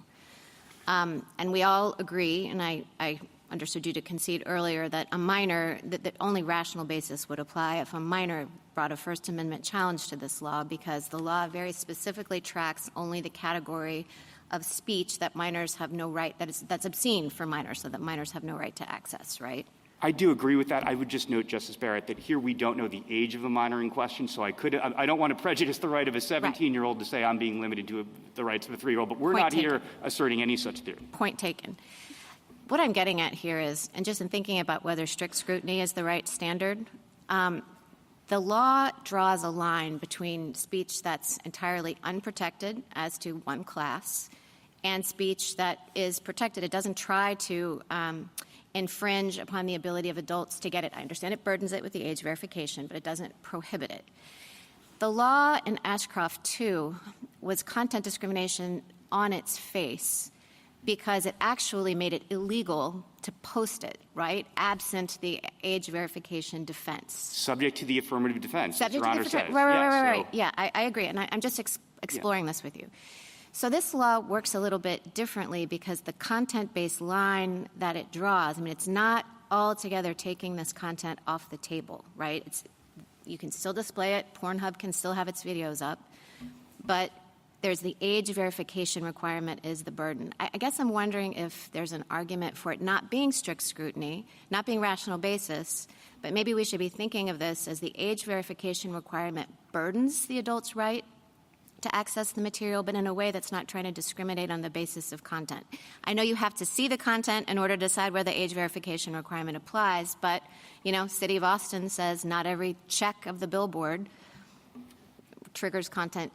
And we all agree, and I understood you to concede earlier, that a minor, that only rational basis would apply if a minor brought a First Amendment challenge to this law, because the law very specifically tracks only the category of speech that minors have no right, that's obscene for minors, so that minors have no right to access, right? I do agree with that. I would just note, Justice Barrett, that here we don't know the age of the minor in question, so I don't want to prejudice the right of a 17-year-old to say I'm being limited to the rights of a 3-year-old, but we're not here asserting any such theory. Point taken. What I'm getting at here is, and just in thinking about whether strict scrutiny is the right standard, the law draws a line between speech that's entirely unprotected as to one class and speech that is protected. It doesn't try to infringe upon the ability of adults to get it. I understand it burdens it with the age verification, but it doesn't prohibit it. The law in Ashcroft 2 was content discrimination on its face because it actually made it illegal to post it, right, absent the age verification defense. Subject to the affirmative defense, Subject as Your to Honor the says. Right. Yeah, I agree, and I'm just exploring this with you. So this law works a little bit differently because the content-based line that it draws, it's not altogether taking this content off the table, right? You can still display it. Pornhub can still have its videos up. But there's the age verification requirement is the burden. I guess I'm wondering if there's an argument for it not being strict scrutiny, not being rational basis, but maybe we should be thinking of this as the age verification requirement burdens the adult's right to access the material, but in a way that's not trying to discriminate on the basis of content. I know you have to see the content in order to decide where the age verification requirement applies, but, City of Austin says not every check of the billboard triggers strict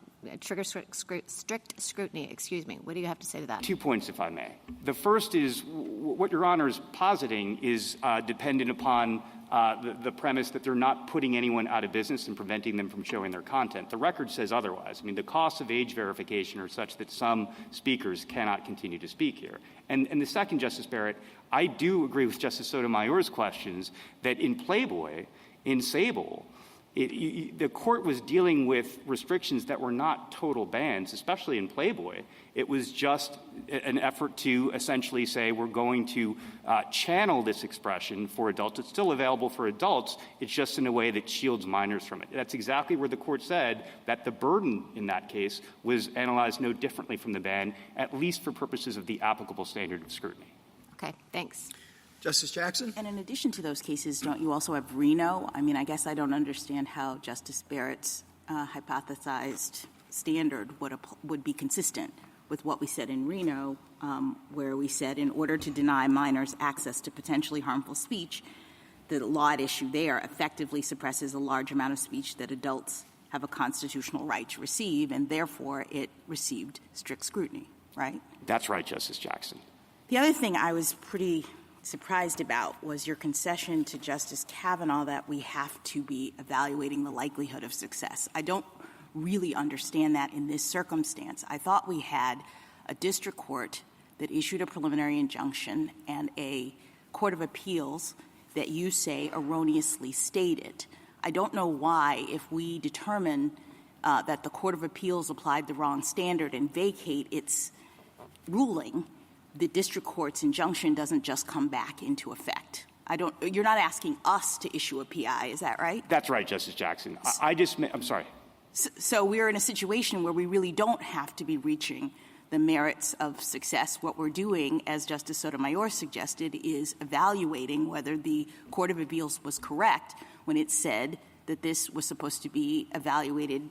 scrutiny. What do you have to say to that? 2 points, if I may. The first is what Your Honor is positing is dependent upon the premise that they're not putting anyone out of business and preventing them from showing their content. The record says otherwise. The costs of age verification are such that some speakers cannot continue to speak here. And the second, Justice Barrett, I do agree with Justice Sotomayor's questions that in Playboy, in Sable, the court was dealing with restrictions that were not total bans, especially in Playboy. It was just an effort to essentially say we're going to channel this expression for adults. It's still available for adults. It's just in a way that shields minors from it. That's exactly where the court said that the burden in that case was analyzed no differently from the ban, at least for purposes of the applicable standard of scrutiny. Okay, thanks. Justice Jackson? And in addition to those cases, don't you also have Reno? I guess I don't understand how Justice Barrett's hypothesized standard would be consistent with what we said in Reno, where we said in order to deny minors access to potentially harmful speech, the law at issue there effectively suppresses a large amount of speech that adults have a constitutional right to receive, and therefore it received strict scrutiny, right? That's right, Justice Jackson. The other thing I was pretty surprised about was your concession to Justice Kavanaugh that we have to be evaluating the likelihood of success. I don't really understand that in this circumstance. I thought we had a district court that issued a preliminary injunction and a court of appeals that you say erroneously stated. I don't know why, if we determine that the court of appeals applied the wrong standard and vacate its ruling, the district court's injunction doesn't just come back into effect. You're not asking us to issue a PI, is that right? That's right, Justice Jackson. I'm sorry. So we're in a situation where we really don't have to be reaching the merits of success. What we're doing, as Justice Sotomayor suggested, is evaluating whether the Court of Appeals was correct when it said that this was supposed to be evaluated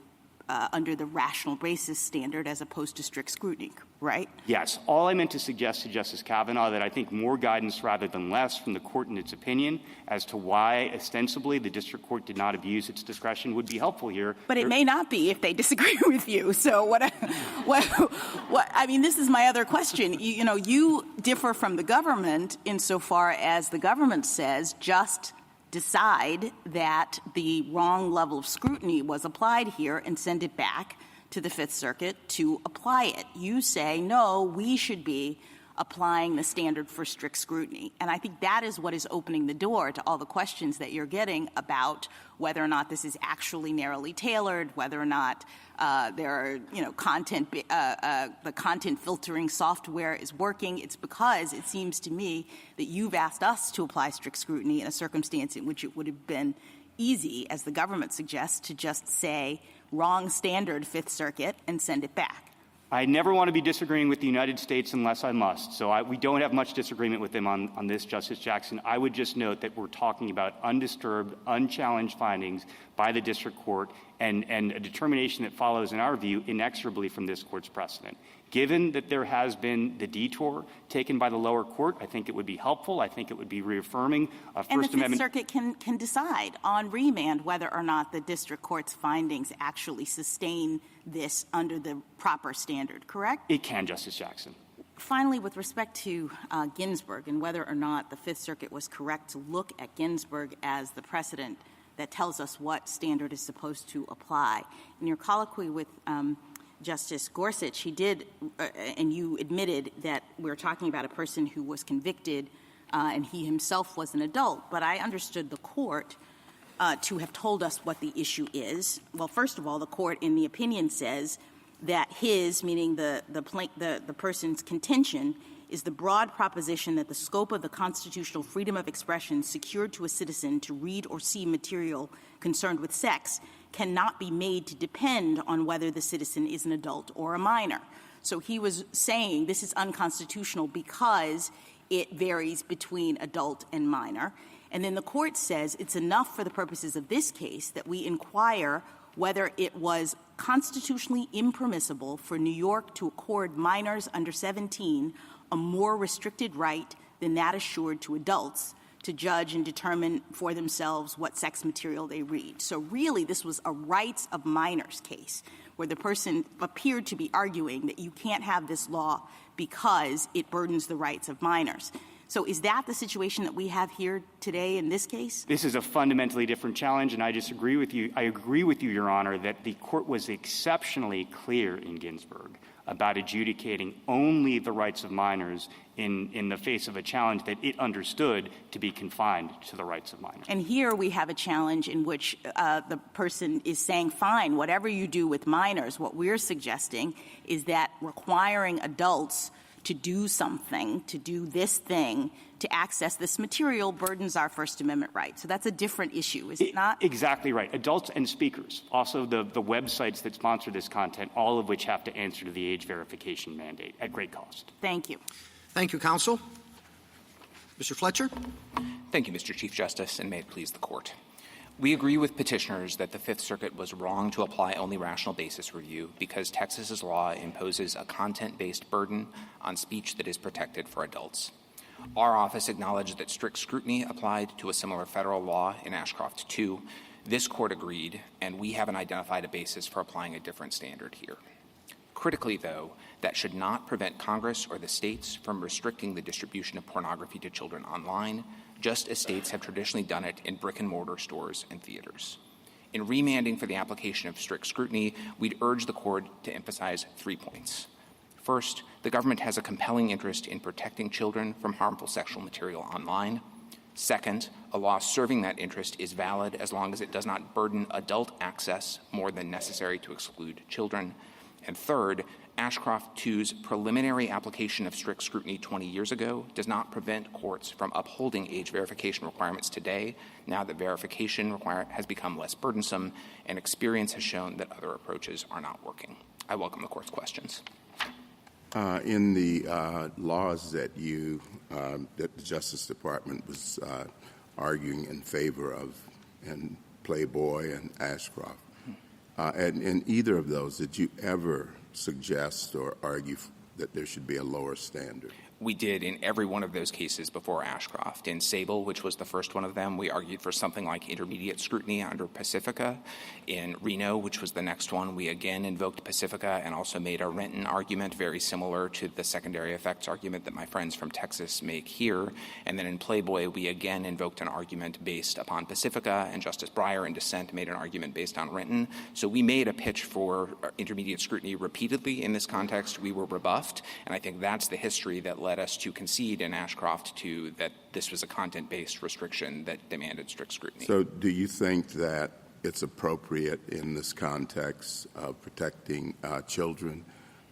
under the rational basis standard as opposed to strict scrutiny, right? Yes. All I meant to suggest to Justice Kavanaugh that I think more guidance rather than less from the court in its opinion as to why ostensibly the district court did not abuse its discretion would be helpful here. But it may not be if they disagree with you. So I mean, this is my other question. You differ from the government insofar as the government says just decide that the wrong level of scrutiny was applied here and send it back to the Fifth Circuit to apply it. You say, no, we should be applying the standard for strict scrutiny. And I think that is what is opening the door to all the questions that you're getting about whether or not this is actually narrowly tailored, whether or not there are, the content filtering software is working. It's because it seems to me that you've asked us to apply strict scrutiny in a circumstance in which it would have been easy, as the government suggests, to just say wrong standard, Fifth Circuit, and send it back. I never want to be disagreeing with the United States unless I must. So we don't have much disagreement with them on this, Justice Jackson. I would just note that we're talking about undisturbed, unchallenged findings by the district court and a determination that follows, in our view, inexorably from this court's precedent. Given that there has been the detour taken by the lower court, I think it would be helpful. I think it would be reaffirming of First Amendment. And the Fifth Circuit can decide on remand whether or not the district court's findings actually sustain this under the proper standard, correct? It can, Justice Jackson. Finally, with respect to Ginsburg and whether or not the Fifth Circuit was correct to look at Ginsburg as the precedent that tells us what standard is supposed to apply. In your colloquy with Justice Gorsuch, he did, and you admitted that we're talking about a person who was convicted and he himself was an adult, but I understood the court to have told us what the issue is. Well, first of all, the court in the opinion says that his, meaning the person's contention, is the broad proposition that the scope of the constitutional freedom of expression secured to a citizen to read or see material concerned with sex cannot be made to depend on whether the citizen is an adult or a minor. So he was saying this is unconstitutional because it varies between adult and minor. And then the court says it's enough for the purposes of this case that we inquire whether it was constitutionally impermissible for New York to accord minors under 17 a more restricted right than that assured to adults to judge and determine for themselves what sex material they read. So really, this was a rights of minors case where the person appeared to be arguing that you can't have this law because it burdens the rights of minors. So is that the situation that we have here today in this case? This is a fundamentally different challenge, and I disagree with you. I agree with you, Your Honor, that the court was exceptionally clear in Ginsburg about adjudicating only the rights of minors in the face of a challenge that it understood to be confined to the rights of minors. And here we have a challenge in which the person is saying, fine, whatever you do with minors, what we're suggesting is that requiring adults to do something, to do this thing, to access this material burdens our First Amendment rights. So that's a different issue, is it not? Exactly right. Adults and speakers, also the websites that sponsor this content, all of which have to answer to the age verification mandate at great cost. Thank you. Thank you, counsel. Mr. Fletcher? Thank you, Mr. Chief Justice, and may it please the Court. We agree with petitioners that the Fifth Circuit was wrong to apply only rational basis review because Texas's law imposes a content-based burden on speech that is protected for adults. Our office acknowledged that strict scrutiny applied to a similar federal law in Ashcroft 2. This Court agreed, and we haven't identified a basis for applying a different standard here. Critically, though, that should not prevent Congress or the states from restricting the distribution of pornography to children online, just as states have traditionally done it in brick-and-mortar stores and theaters. In remanding for the application of strict scrutiny, we'd urge the Court to emphasize 3 points. First, the government has a compelling interest in protecting children from harmful sexual material online. Second, a law serving that interest is valid as long as it does not burden adult access more than necessary to exclude children. And third, Ashcroft 2's preliminary application of strict scrutiny 20 years ago does not prevent courts from upholding age verification requirements today, now that verification has become less burdensome and experience has shown that other approaches are not working. I welcome the Court's questions. In the laws that that the Justice Department was arguing in favor of in Playboy and Ashcroft, and in either of those, did you ever suggest or argue that there should be a lower standard? We did in every one of those cases before Ashcroft. In Sable, which was the first one of them, we argued for something like intermediate scrutiny under Pacifica. In Reno, which was the next one, we again invoked Pacifica and also made a Renton argument very similar to the secondary effects argument that my friends from Texas make here. And then in Playboy, we again invoked an argument based upon Pacifica, and Justice Breyer in dissent made an argument based on Renton. So we made a pitch for intermediate scrutiny repeatedly in this context. We were rebuffed, and I think that's the history that led us to concede in Ashcroft 2 that this was a content-based restriction that demanded strict scrutiny. So do you think that it's appropriate in this context of protecting children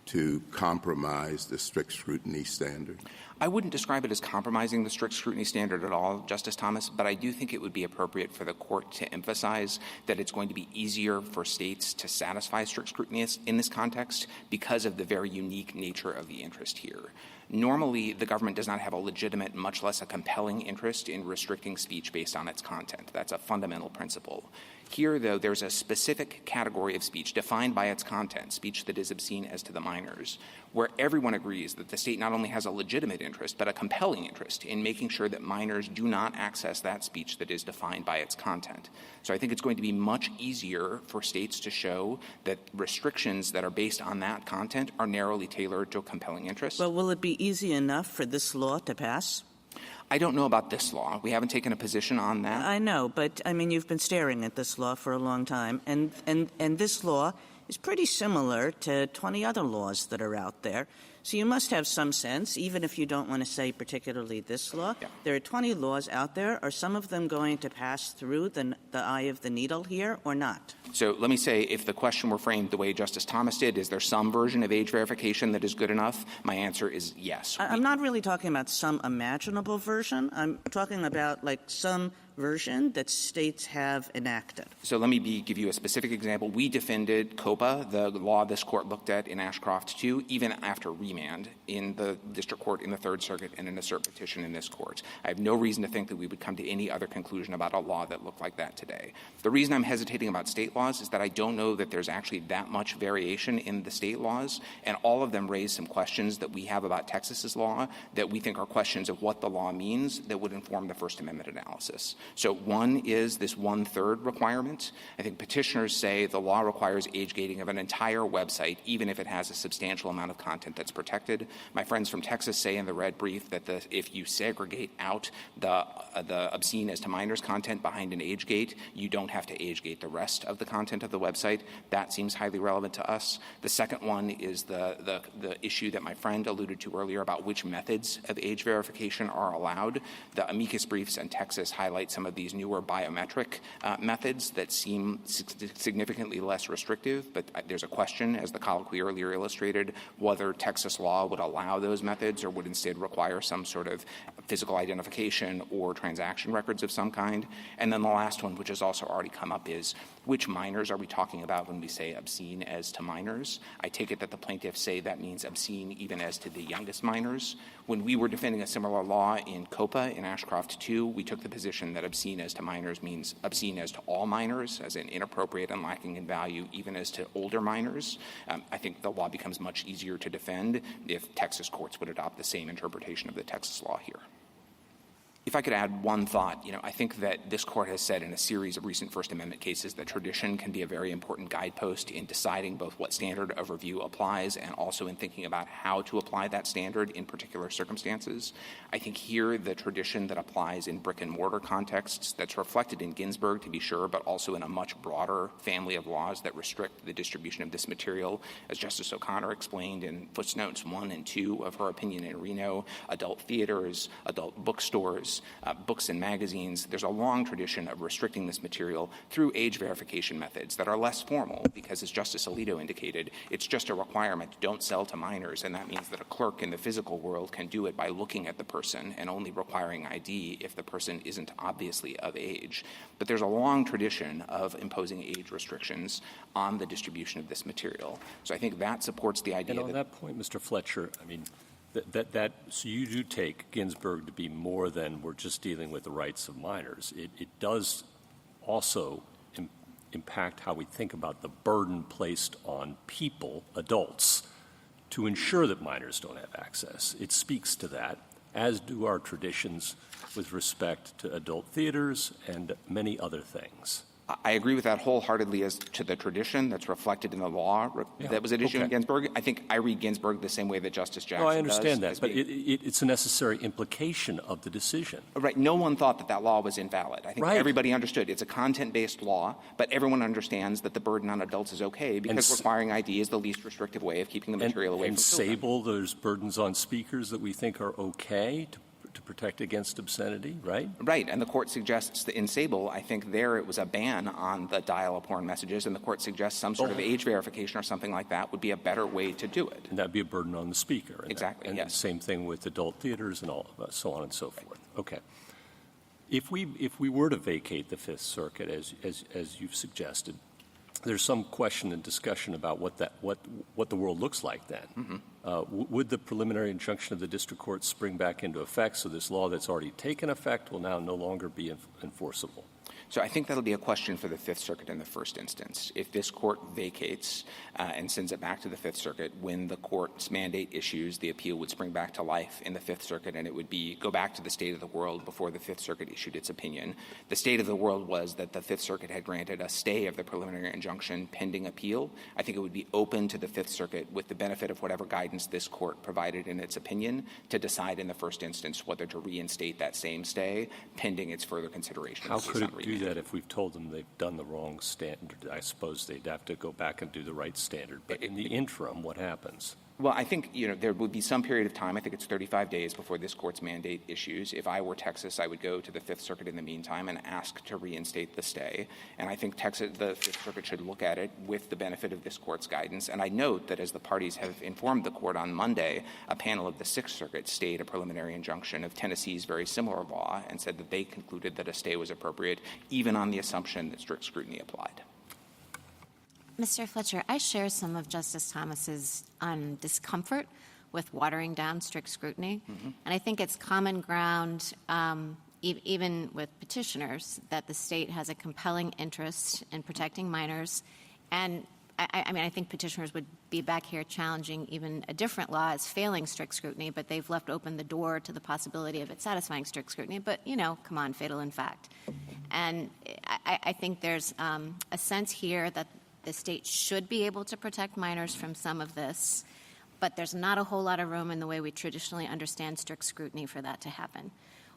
to compromise the strict scrutiny standard? I wouldn't describe it as compromising the strict scrutiny standard at all, Justice Thomas, but I do think it would be appropriate for the Court to emphasize that it's going to be easier for states to satisfy strict scrutiny in this context because of the very unique nature of the interest here. Normally, the government does not have a legitimate, much less a compelling interest in restricting speech based on its content. That's a fundamental principle. Here, though, there's a specific category of speech defined by its content, speech that is obscene as to the minors, where everyone agrees that the state not only has a legitimate interest, but a compelling interest in making sure that minors do not access that speech that is defined by its content. So I think it's going to be much easier for states to show that restrictions that are based on that content are narrowly tailored to a compelling interest. Well, will it be easy enough for this law to pass? I don't know about this law. We haven't taken a position on that. I know, but, I mean, you've been staring at this law for a long time, and this law is pretty similar to 20 other laws that are out there. So you must have some sense, even if you don't want to say particularly this law. Yeah. There are 20 laws out there. Are some of them going to pass through the eye of the needle here or not? So let me say, if the question were framed the way Justice Thomas did, is there some version of age verification that is good enough? My answer is yes. I'm not really talking about some imaginable version. I'm talking about, like, some version that states have enacted. So let me give you a specific example. We defended COPA, the law this Court looked at in Ashcroft 2, even after remand in the District Court in the Third Circuit and in a cert petition in this Court. I have no reason to think that we would come to any other conclusion about a law that looked like that today. The reason I'm hesitating about state laws is that I don't know that there's actually that much variation in the state laws, and all of them raise some questions that we have about Texas's law that we think are questions of what the law means that would inform the First Amendment analysis. So one is this 1/3 requirement. I think petitioners say the law requires age gating of an entire website, even if it has a substantial amount of content that's protected. My friends from Texas say in the red brief that if you segregate out the obscene as to minors content behind an age gate, you don't have to age gate the rest of the content of the website. That seems highly relevant to us. The second one is the issue that my friend alluded to earlier about which methods of age verification are allowed. The amicus briefs in Texas highlight some of these newer biometric methods that seem significantly less restrictive, but there's a question, as the colloquy earlier illustrated, whether Texas law would allow those methods or would instead require some sort of physical identification or transaction records of some kind. And then the last one, which has also already come up, is which minors are we talking about when we say obscene as to minors? I take it that the plaintiffs say that means obscene even as to the youngest minors. When we were defending a similar law in COPA in Ashcroft 2, we took the position that obscene as to minors means obscene as to all minors, as in inappropriate and lacking in value, even as to older minors. I think the law becomes much easier to defend if Texas courts would adopt the same interpretation of the Texas law here. If I could add one thought, I think that this court has said in a series of recent First Amendment cases that tradition can be a very important guidepost in deciding both what standard of review applies and also in thinking about how to apply that standard in particular circumstances. I think here the tradition that applies in brick-and-mortar contexts that's reflected in Ginsburg, to be sure, but also in a much broader family of laws that restrict the distribution of this material, as Justice O'Connor explained in footnotes 1 and 2 of her opinion in Reno, adult theaters, adult bookstores, books and magazines. There's a long tradition of restricting this material through age verification methods that are less formal because, as Justice Alito indicated, it's just a requirement, don't sell to minors, and that means that a clerk in the physical world can do it by looking at the person and only requiring ID if the person isn't obviously of age. But there's a long tradition of imposing age restrictions on the distribution of this material. So I think that supports the idea and on that point, Mr. Fletcher, so you do take Ginsburg to be more than we're just dealing with the rights of minors. It does also impact how we think about the burden placed on people, adults, to ensure that minors don't have access. It speaks to that, as do our traditions with respect to adult theaters and many other things. I agree with that wholeheartedly as to the tradition that's reflected in the law that was at issue in Ginsburg. I think I read Ginsburg the same way that Justice Jackson does. I understand that, but it's a necessary implication of the decision. Right. No one thought that law was invalid. I think everybody understood it's a content-based law, but everyone understands that the burden on adults is okay because requiring ID is the least restrictive way of keeping the material away from children. And Sable, there's burdens on speakers that we think are okay to protect against obscenity, right? Right, and the court suggests that in Sable, I think there it was a ban on the dial-a-porn messages, and the court suggests some sort of age verification or something like that would be a better way to do it. And that would be a burden on the speaker. Exactly, and the same thing with adult theaters and so on and so forth. Okay. If we were to vacate the Fifth Circuit, as you've suggested, there's some question and discussion about what the world looks like then. Mm-hmm. Would the preliminary injunction of the district court spring back into effect so this law that's already taken effect will now no longer be enforceable? So I think that'll be a question for the Fifth Circuit in the first instance. If this court vacates and sends it back to the Fifth Circuit, when the court's mandate issues, the appeal would spring back to life in the Fifth Circuit, and it would go back to the state of the world before the Fifth Circuit issued its opinion. The state of the world was that the Fifth Circuit had granted a stay of the preliminary injunction pending appeal. I think it would be open to the Fifth Circuit, with the benefit of whatever guidance this court provided in its opinion, to decide in the first instance whether to reinstate that same stay pending its further consideration. How could it do that if we've told them they've done the wrong standard? I suppose they'd have to go back and do the right standard. But in the interim, what happens? Well, I think, there would be some period of time. I think it's 35 days before this court's mandate issues. If I were Texas, I would go to the Fifth Circuit in the meantime and ask to reinstate the stay. And I think the Fifth Circuit should look at it with the benefit of this court's guidance. And I note that as the parties have informed the court on Monday, a panel of the Sixth Circuit stayed a preliminary injunction of Tennessee's very similar law and said that they concluded that a stay was appropriate, even on the assumption that strict scrutiny applied. Mr. Fletcher, I share some of Justice Thomas's discomfort with watering down strict scrutiny. Mm-hmm. And I think it's common ground, even with petitioners, that the state has a compelling interest in protecting minors. And I think petitioners would be back here challenging even a different law as failing strict scrutiny, but they've left open the door to the possibility of it satisfying strict scrutiny. But, come on, fatal in fact. And I think there's a sense here that the state should be able to protect minors from some of this, but there's not a whole lot of room in the way we traditionally understand strict scrutiny for that to happen.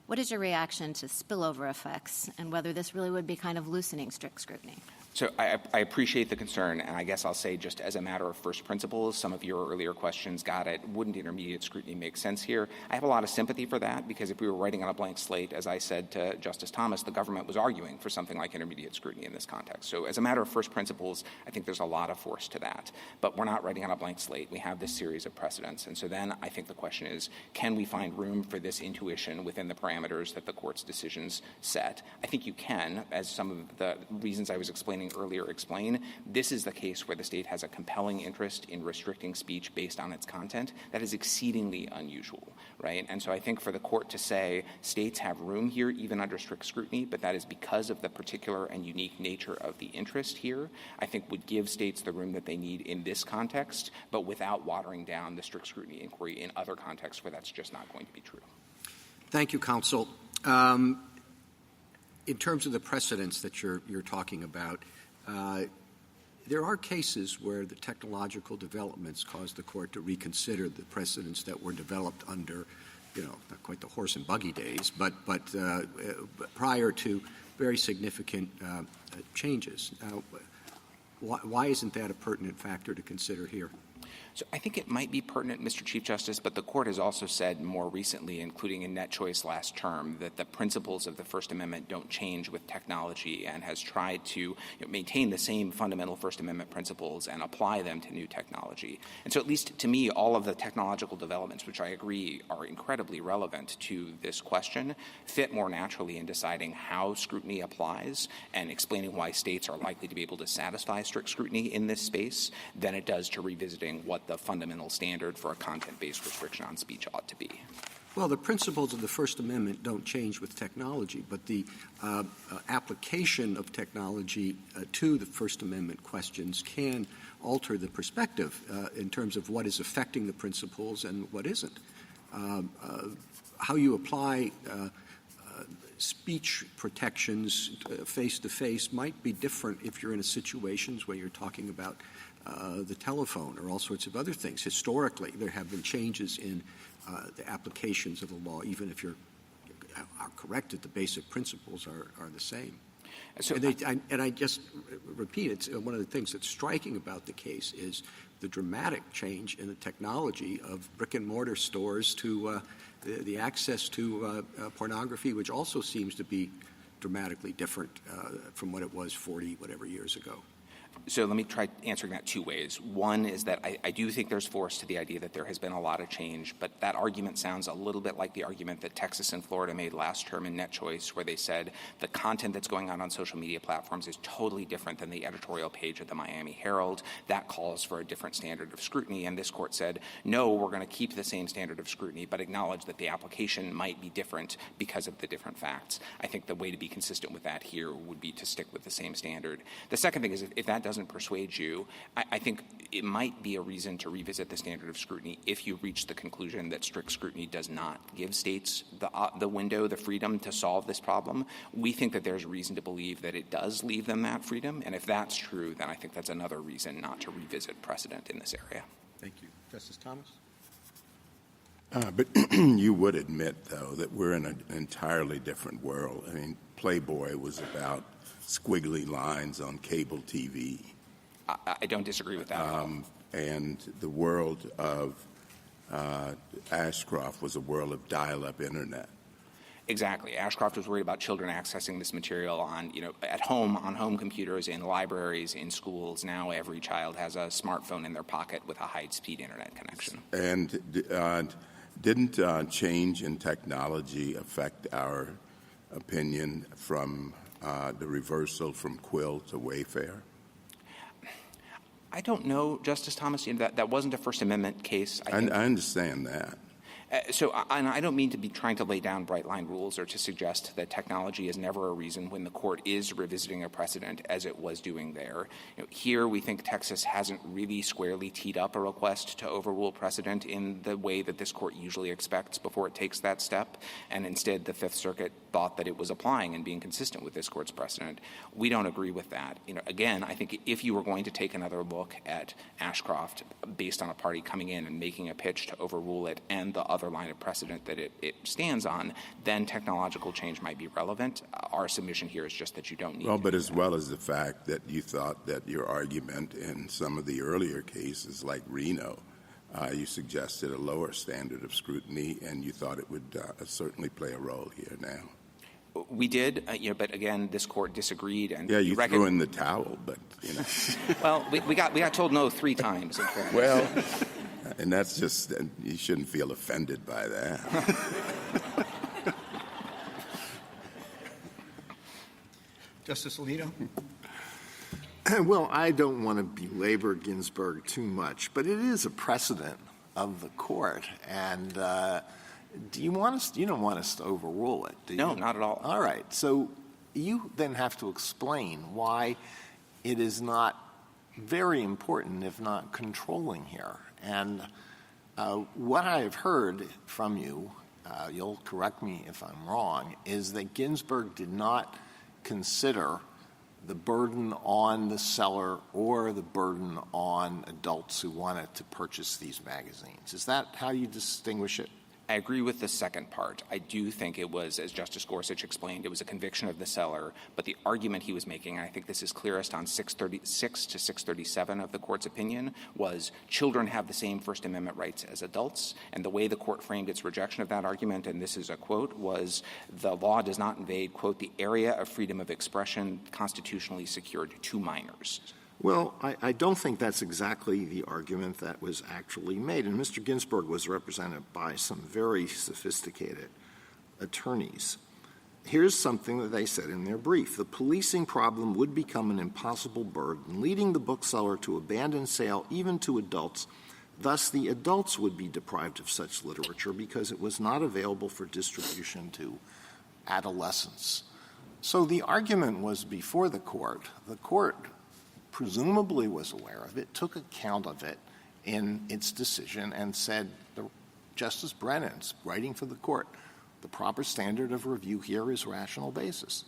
What is your reaction to spillover effects and whether this really would be kind of loosening strict scrutiny? So I appreciate the concern, and I guess I'll say just as a matter of first principles, some of your earlier questions got it. Wouldn't intermediate scrutiny make sense here? I have a lot of sympathy for that because if we were writing on a blank slate, as I said to Justice Thomas, the government was arguing for something like intermediate scrutiny in this context. So as a matter of first principles, I think there's a lot of force to that. But we're not writing on a blank slate. We have this series of precedents. And so then I think the question is, can we find room for this intuition within the parameters that the court's decisions set? I think you can, as some of the reasons I was explaining earlier explain. This is the case where the state has a compelling interest in restricting speech based on its content. That is exceedingly unusual, right? And so I think for the court to say states have room here even under strict scrutiny, but that is because of the particular and unique nature of the interest here, I think would give states the room that they need in this context, but without watering down the strict scrutiny inquiry in other contexts where that's just not going to be true. Thank you, counsel. In terms of the precedents that you're talking about, there are cases where the technological developments caused the court to reconsider the precedents that were developed under, not quite the horse and buggy days, but prior to very significant changes. Now, why isn't that a pertinent factor to consider here? So I think it might be pertinent, Mr. Chief Justice, but the Court has also said more recently, including in Net Choice last term, that the principles of the First Amendment don't change with technology and has tried to maintain the same fundamental First Amendment principles and apply them to new technology. And so at least to me, all of the technological developments, which I agree are incredibly relevant to this question, fit more naturally in deciding how scrutiny applies and explaining why states are likely to be able to satisfy strict scrutiny in this space than it does to revisiting what the fundamental standard for a content-based restriction on speech ought to be. Well, the principles of the First Amendment don't change with technology, but the application of technology to the First Amendment questions can alter the perspective in terms of what is affecting the principles and what isn't. How you apply speech protections face-to-face might be different if you're in a situations where you're talking about the telephone or all sorts of other things. Historically, there have been changes in the applications of the law, even if are correct that the basic principles are the same. So and I just repeat, it's one of the things that's striking about the case is the dramatic change in the technology of brick-and-mortar stores to the access to pornography, which also seems to be dramatically different from what it was 40 whatever years ago. So let me try answering that two ways. One is that I do think there's force to the idea that there has been a lot of change, but that argument sounds a little bit like the argument that Texas and Florida made last term in Net Choice, where they said the content that's going on social media platforms is totally different than the editorial page of the Miami Herald. That calls for a different standard of scrutiny, and this court said, no, we're going to keep the same standard of scrutiny, but acknowledge that the application might be different because of the different facts. I think the way to be consistent with that here would be to stick with the same standard. The second thing is if that doesn't persuade you, I think it might be a reason to revisit the standard of scrutiny if you reach the conclusion that strict scrutiny does not give states the window, the freedom to solve this problem. We think that there's reason to believe that it does leave them that freedom, and if that's true, then I think that's another reason not to revisit precedent in this area. Thank you. Justice Thomas? But you would admit, though, that we're in an entirely different world. I mean, Playboy was about squiggly lines on cable TV. I don't disagree with that. And the world of Ashcroft was a world of dial-up internet. Exactly. Ashcroft was worried about children accessing this material on, at home, on home computers, in libraries, in schools. Now every child has a smartphone in their pocket with a high-speed internet connection. And didn't change in technology affect our opinion from the reversal from Quill to Wayfair? I don't know, Justice Thomas. That wasn't a First Amendment case. I understand that. And I don't mean to be trying to lay down bright-line rules or to suggest that technology is never a reason when the court is revisiting a precedent as it was doing there. Here we think Texas hasn't really squarely teed up a request to overrule precedent in the way that this court usually expects before it takes that step, and instead the Fifth Circuit thought that it was applying and being consistent with this court's precedent. We don't agree with that. Again, I think if you were going to take another look at Ashcroft based on a party coming in and making a pitch to overrule it and the other line of precedent that it stands on, then technological change might be relevant. Our submission here is just that you don't need to. But as well as the fact that you thought that your argument in some of the earlier cases like Reno, you suggested a lower standard of scrutiny, and you thought it would certainly play a role here now. We did, but again, this court disagreed. And you threw in the towel, but Well, we got told no 3 times. In fact. Well, and that's just you shouldn't feel offended by that. Justice Alito? Well, I don't want to belabor Ginsburg too much, but it is a precedent of the court, and you don't want us to overrule it, do you? No, not at all. All right. So you then have to explain why it is not very important, if not controlling here. And what I have heard from you you'll correct me if I'm wrong, is that Ginsburg did not consider the burden on the seller or the burden on adults who wanted to purchase these magazines. Is that how you distinguish it? I agree with the second part. I do think it was, as Justice Gorsuch explained, it was a conviction of the seller, but the argument he was making, and I think this is clearest on 636 to 637 of the Court's opinion, was children have the same First Amendment rights as adults, and the way the Court framed its rejection of that argument, and this is a quote, was the law does not invade, quote, the area of freedom of expression constitutionally secured to minors. Well, I don't think that's exactly the argument that was actually made. And Mr. Ginsburg was represented by some very sophisticated attorneys. Here's something that they said in their brief. The policing problem would become an impossible burden, leading the bookseller to abandon sale even to adults. Thus, the adults would be deprived of such literature because it was not available for distribution to adolescents. So the argument was before the Court. The Court presumably was aware of it, took account of it in its decision, and said, Justice Brennan's writing for the Court, the proper standard of review here is rational basis.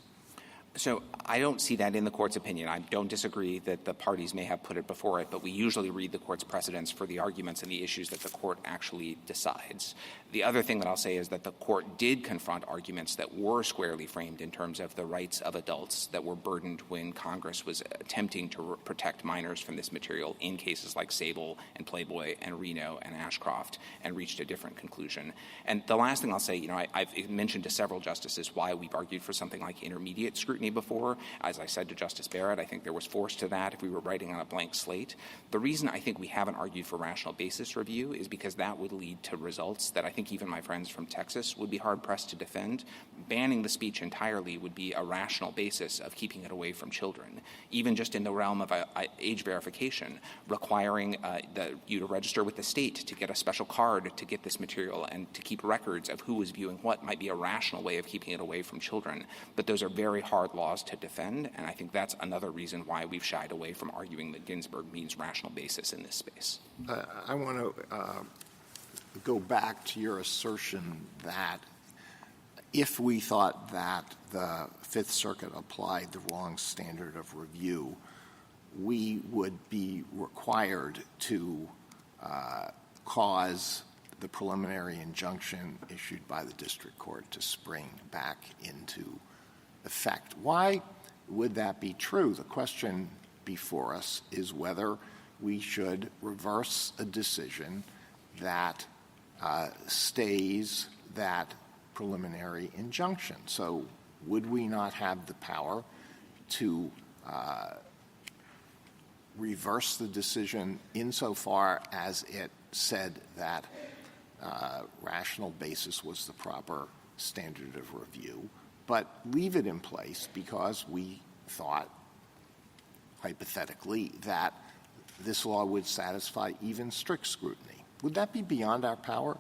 So I don't see that in the Court's opinion. I don't disagree that the parties may have put it before it, but we usually read the Court's precedents for the arguments and the issues that the Court actually decides. The other thing that I'll say is that the Court did confront arguments that were squarely framed in terms of the rights of adults that were burdened when Congress was attempting to protect minors from this material in cases like Sable and Playboy and Reno and Ashcroft, and reached a different conclusion. And the last thing I'll say, I've mentioned to several justices why we've argued for something like intermediate scrutiny before. As I said to Justice Barrett, I think there was force to that if we were writing on a blank slate. The reason I think we haven't argued for rational basis review is because that would lead to results that I think even my friends from Texas would be hard-pressed to defend. Banning the speech entirely would be a rational basis of keeping it away from children. Even just in the realm of age verification, requiring you to register with the state to get a special card to get this material and to keep records of who was viewing what might be a rational way of keeping it away from children. But those are very hard laws to defend, and I think that's another reason why we've shied away from arguing that Ginsburg means rational basis in this space. I want to go back to your assertion that if we thought that the Fifth Circuit applied the wrong standard of review, we would be required to cause the preliminary injunction issued by the district court to spring back into effect. Why would that be true? The question before us is whether we should reverse a decision that stays that preliminary injunction. So would we not have the power to reverse the decision insofar as it said that rational basis was the proper standard of review, but leave it in place because we thought, hypothetically, that this law would satisfy even strict scrutiny? Would that be beyond our power?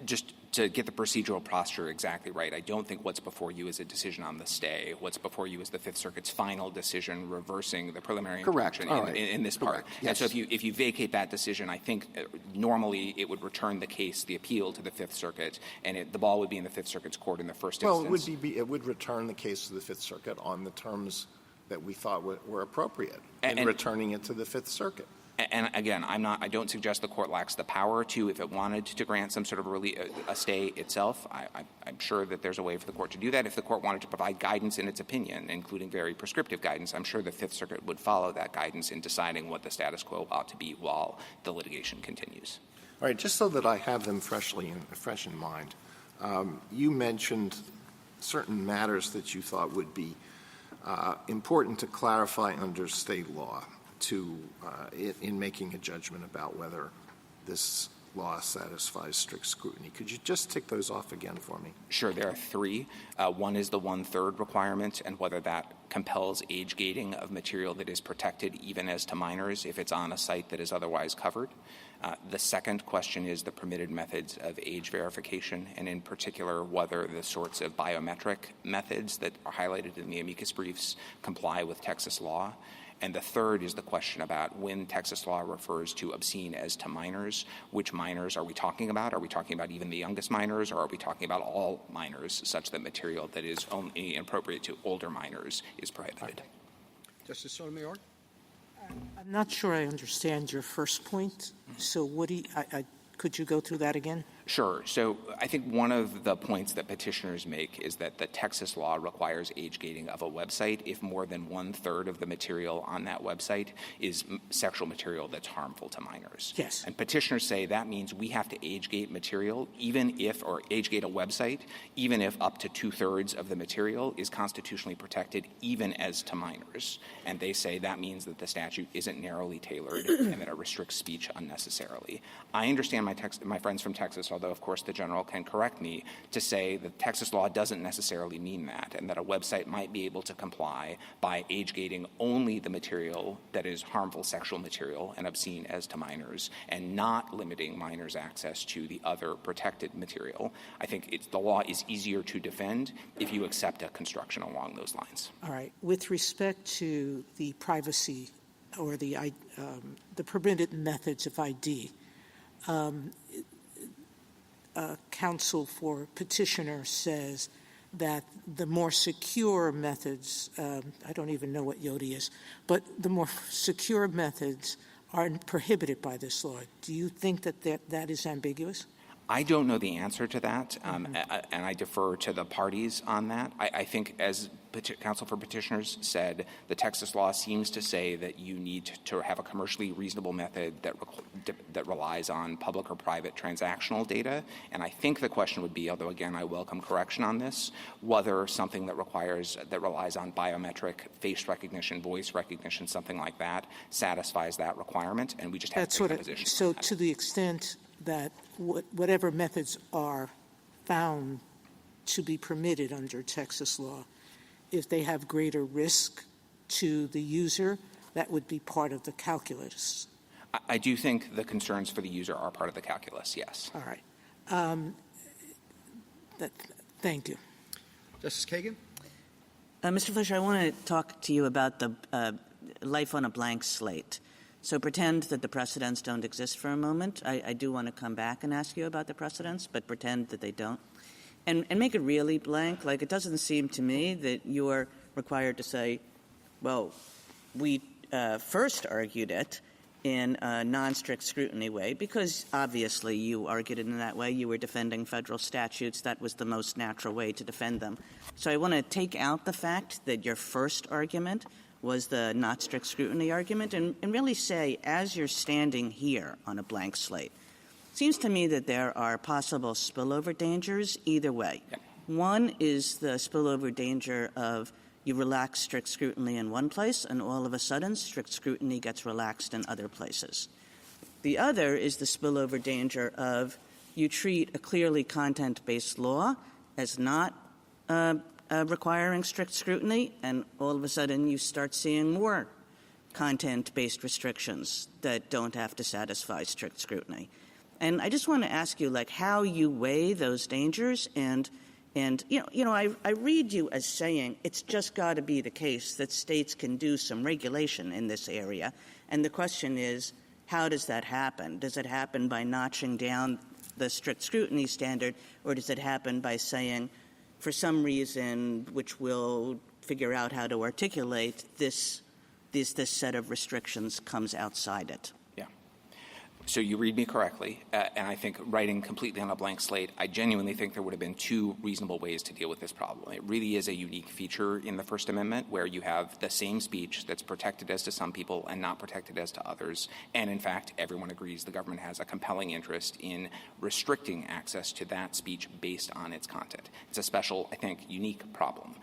Just to get the procedural posture exactly right, I don't think what's before you is a decision on the stay. What's before you is the Fifth Circuit's final decision reversing the preliminary injunction in this part. Yes. And so if you vacate that decision, I think normally it would return the case, the appeal, to the Fifth Circuit, and the ball would be in the Fifth Circuit's court in the first instance. Well, it would return the case to the Fifth Circuit on the terms that we thought were appropriate in returning it to the Fifth Circuit. And again, I don't suggest the court lacks the power to, if it wanted to grant some sort of a stay itself. I'm sure that there's a way for the court to do that. If the court wanted to provide guidance in its opinion, including very prescriptive guidance, I'm sure the Fifth Circuit would follow that guidance in deciding what the status quo ought to be while the litigation continues. All right, just so that I have them fresh in mind, you mentioned certain matters that you thought would be important to clarify under state law in making a judgment about whether this law satisfies strict scrutiny. Could you just tick those off again for me? Sure. There are three. One is the 1/3 requirement and whether that compels age gating of material that is protected even as to minors if it's on a site that is otherwise covered. The second question is the permitted methods of age verification, and in particular whether the sorts of biometric methods that are highlighted in the amicus briefs comply with Texas law. And the third is the question about when Texas law refers to obscene as to minors, which minors are we talking about? Are we talking about even the youngest minors, or are we talking about all minors, such that material that is only appropriate to older minors is prohibited? Justice Sotomayor? I'm not sure I understand your first point. So what do you, could you go through that again? Sure. So I think one of the points that petitioners make is that the Texas law requires age gating of a website if more than 1/3 of the material on that website is sexual material that's harmful to minors. Yes. And petitioners say that means we have to age gate material even if, or age gate a website, even if up to 2/3 of the material is constitutionally protected even as to minors. And they say that means that the statute isn't narrowly tailored and that it restricts speech unnecessarily. I understand my friends from Texas, although of course the general can correct me, to say that Texas law doesn't necessarily mean that, and that a website might be able to comply by age gating only the material that is harmful sexual material and obscene as to minors, and not limiting minors' access to the other protected material. I think the law is easier to defend if you accept a construction along those lines. All right. With respect to the privacy or the permitted methods of ID, counsel for petitioner says that the more secure methods, I don't even know what YODI is, but the more secure methods aren't prohibited by this law. Do you think that is ambiguous? I don't know the answer to that, and I defer to the parties on that. I think, as counsel for petitioners said, the Texas law seems to say that you need to have a commercially reasonable method that relies on public or private transactional data. And I think the question would be, although again I welcome correction on this, whether something that relies on biometric face recognition, voice recognition, something like that, satisfies that requirement. And we just have to take a position. So to the extent that whatever methods are found to be permitted under Texas law, if they have greater risk to the user, that would be part of the calculus. I do think the concerns for the user are part of the calculus, yes. All right. Thank you. Justice Kagan? Mr. Fisher, I want to talk to you about the life on a blank slate. So pretend that the precedents don't exist for a moment. I do want to come back and ask you about the precedents, but pretend that they don't. And make it really blank. Like, it doesn't seem to me that you're required to say, well, we first argued it in a non-strict scrutiny way, because obviously you argued it in that way. You were defending federal statutes. That was the most natural way to defend them. So I want to take out the fact that your first argument was the not strict scrutiny argument and really say, as you're standing here on a blank slate, it seems to me that there are possible spillover dangers either way. Yeah. One is the spillover danger of you relax strict scrutiny in one place and all of a sudden strict scrutiny gets relaxed in other places. The other is the spillover danger of you treat a clearly content-based law as not requiring strict scrutiny, and all of a sudden you start seeing more content-based restrictions that don't have to satisfy strict scrutiny. And I just want to ask you, like, how you weigh those dangers. And I read you as saying it's just got to be the case that states can do some regulation in this area. And the question is, how does that happen? Does it happen by notching down the strict scrutiny standard, or does it happen by saying, for some reason, which we'll figure out how to articulate, this set of restrictions comes outside it? Yeah. So you read me correctly, and I think writing completely on a blank slate, I genuinely think there would have been two reasonable ways to deal with this problem. It really is a unique feature in the First Amendment where you have the same speech that's protected as to some people and not protected as to others. And in fact, everyone agrees the government has a compelling interest in restricting access to that speech based on its content. It's a special, I think, unique problem.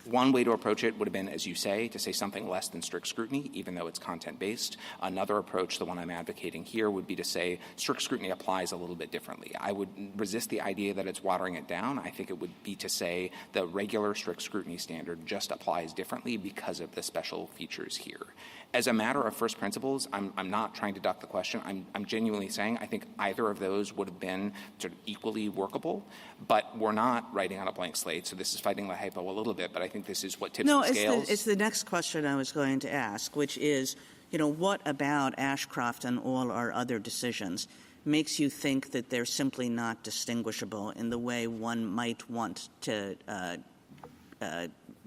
One way to approach it would have been, as you say, to say something less than strict scrutiny, even though it's content-based. Another approach, the one I'm advocating here, would be to say strict scrutiny applies a little bit differently. I would resist the idea that it's watering it down. I think it would be to say the regular strict scrutiny standard just applies differently because of the special features here. As a matter of first principles, I'm not trying to duck the question. I'm genuinely saying I think either of those would have been sort of equally workable, but we're not writing on a blank slate, so this is fighting the hypo a little bit, but I think this is what tips No, the scales. it's the next question I was going to ask, which is, what about Ashcroft and all our other decisions makes you think that they're simply not distinguishable in the way one might want to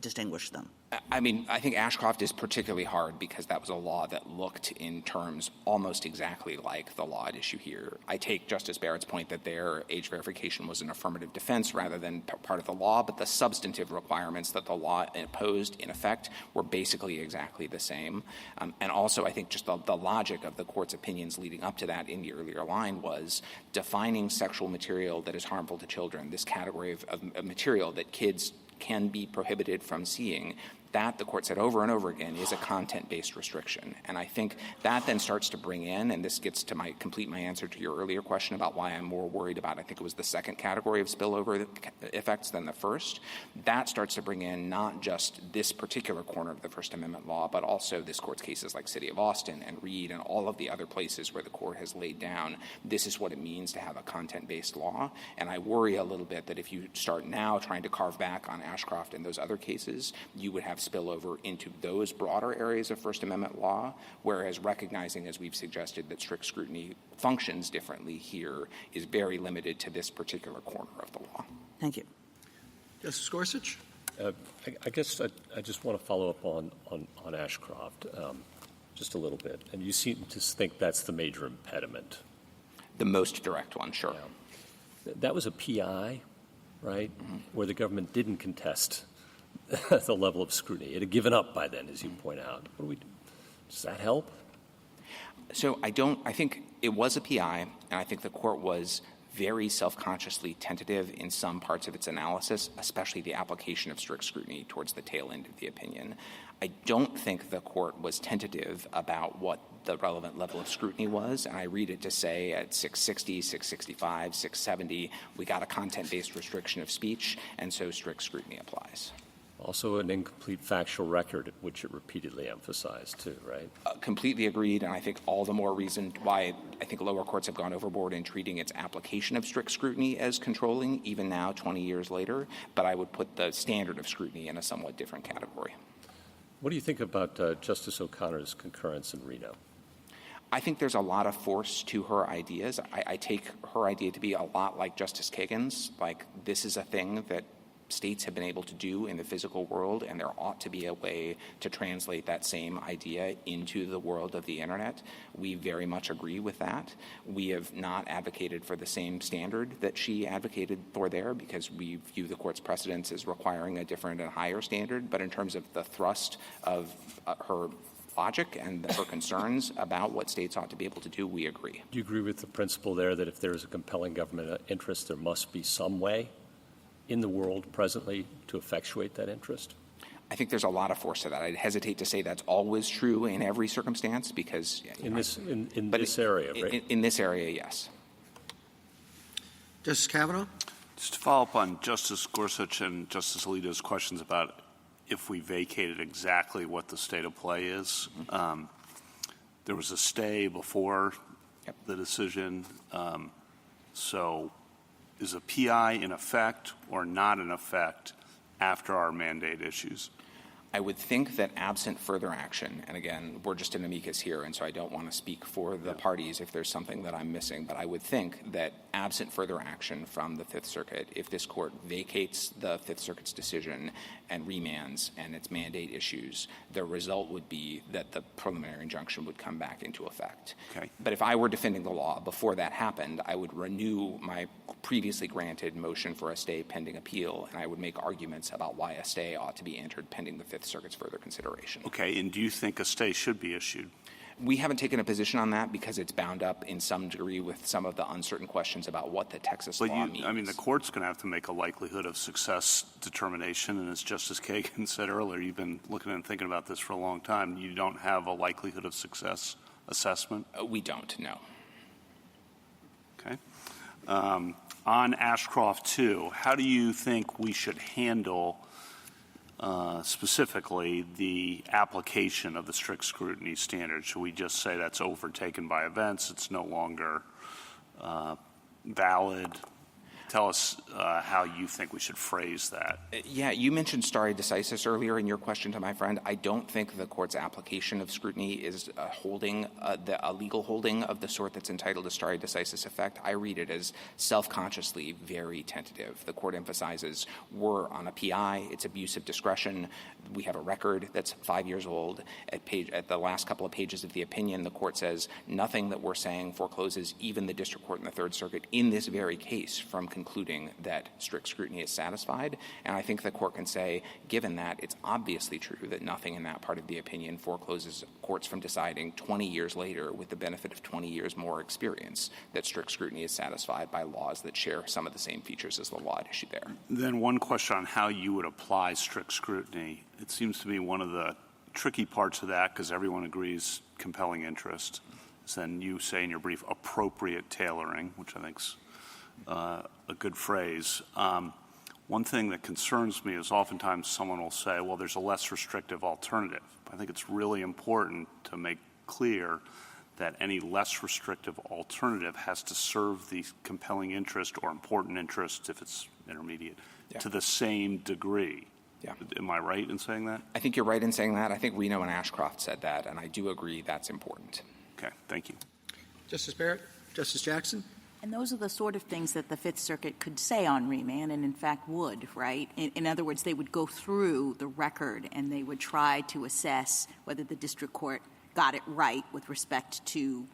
distinguish them? I mean, I think Ashcroft is particularly hard because that was a law that looked in terms almost exactly like the law at issue here. I take Justice Barrett's point that their age verification was an affirmative defense rather than part of the law, but the substantive requirements that the law imposed, in effect, were basically exactly the same. And also, I think just the logic of the court's opinions leading up to that in the earlier line was defining sexual material that is harmful to children, this category of material that kids can be prohibited from seeing. That, the court said over and over again, is a content-based restriction. And I think that then starts to bring in, and this gets to complete my answer to your earlier question about why I'm more worried about, I think it was the second category of spillover effects than the first. That starts to bring in not just this particular corner of the First Amendment law, but also this court's cases like City of Austin and Reed and all of the other places where the court has laid down this is what it means to have a content-based law. And I worry a little bit that if you start now trying to carve back on Ashcroft and those other cases, you would have spillover into those broader areas of First Amendment law, whereas recognizing, as we've suggested, that strict scrutiny functions differently here is very limited to this particular corner of the law. Thank you. Justice Gorsuch? I guess I just want to follow up on Ashcroft just a little bit. And you seem to think that's the major impediment. The most direct one, sure. Yeah. That was a PI, right, where the government didn't contest the level of scrutiny. It had given up by then, as you point out. Does that help? So I think it was a PI, and I think the court was very self-consciously tentative in some parts of its analysis, especially the application of strict scrutiny towards the tail end of the opinion. I don't think the court was tentative about what the relevant level of scrutiny was, and I read it to say at 660, 665, 670, we got a content-based restriction of speech, and so strict scrutiny applies. Also an incomplete factual record, which it repeatedly emphasized, too, right? Completely agreed, and I think all the more reason why I think lower courts have gone overboard in treating its application of strict scrutiny as controlling, even now, 20 years later. But I would put the standard of scrutiny in a somewhat different category. What do you think about Justice O'Connor's concurrence in Reno? I think there's a lot of force to her ideas. I take her idea to be a lot like Justice Kagan's, like this is a thing that states have been able to do in the physical world, and there ought to be a way to translate that same idea into the world of the Internet. We very much agree with that. We have not advocated for the same standard that she advocated for there because we view the court's precedents as requiring a different and higher standard. But in terms of the thrust of her logic and her concerns about what states ought to be able to do, we agree. Do you agree with the principle there that if there is a compelling government interest, there must be some way in the world presently to effectuate that interest? I think there's a lot of force to that. I'd hesitate to say that's always true in every circumstance because in this area, right? In this area, yes. Justice Kavanaugh? Just to follow up on Justice Gorsuch and Justice Alito's questions about if we vacated exactly what the state of play is. There was a stay before the decision. So is a PI in effect or not in effect after our mandate issues? I would think that absent further action, and again, we're just an amicus here, and so I don't want to speak for the parties if there's something that I'm missing, but I would think that absent further action from the Fifth Circuit, if this court vacates the Fifth Circuit's decision and remands and its mandate issues, the result would be that the preliminary injunction would come back into effect. Okay. But if I were defending the law before that happened, I would renew my previously granted motion for a stay pending appeal, and I would make arguments about why a stay ought to be entered pending the Fifth Circuit's further consideration. Okay, and do you think a stay should be issued? We haven't taken a position on that because it's bound up in some degree with some of the uncertain questions about what the Texas law means. I mean, the court's going to have to make a likelihood of success determination, and as Justice Kagan said earlier, you've been looking and thinking about this for a long time. You don't have a likelihood of success assessment? We don't, no. Okay. On Ashcroft 2, how do you think we should handle specifically the application of the strict scrutiny standard? Should we just say that's overtaken by events, it's no longer valid? tell us how you think we should phrase that. Yeah, you mentioned stare decisis earlier in your question to my friend. I don't think the court's application of scrutiny is a legal holding of the sort that's entitled to stare decisis effect. I read it as self-consciously very tentative. The court emphasizes we're on a PI, it's abuse of discretion. We have a record that's 5 years old. At the last couple of pages of the opinion, the court says nothing that we're saying forecloses even the district court in the Third Circuit in this very case from concluding that strict scrutiny is satisfied. And I think the court can say, given that, it's obviously true that nothing in that part of the opinion forecloses courts from deciding 20 years later, with the benefit of 20 years more experience, that strict scrutiny is satisfied by laws that share some of the same features as the law at issue there. Then one question on how you would apply strict scrutiny. It seems to me one of the tricky parts of that, because everyone agrees compelling interest, is then you say in your brief appropriate tailoring, which I think's a good phrase. One thing that concerns me is oftentimes someone will say, well, there's a less restrictive alternative. I think it's really important to make clear that any less restrictive alternative has to serve the compelling interest or important interest, if it's intermediate, to the same degree. Yeah. Am I right in saying that? I think you're right in saying that. I think Reno and Ashcroft said that, and I do agree that's important. Okay, thank you. Justice Barrett? Justice Jackson? And those are the sort of things that the Fifth Circuit could say on remand and, in fact, would, right? In other words, they would go through the record and they would try to assess whether the district court got it right with respect to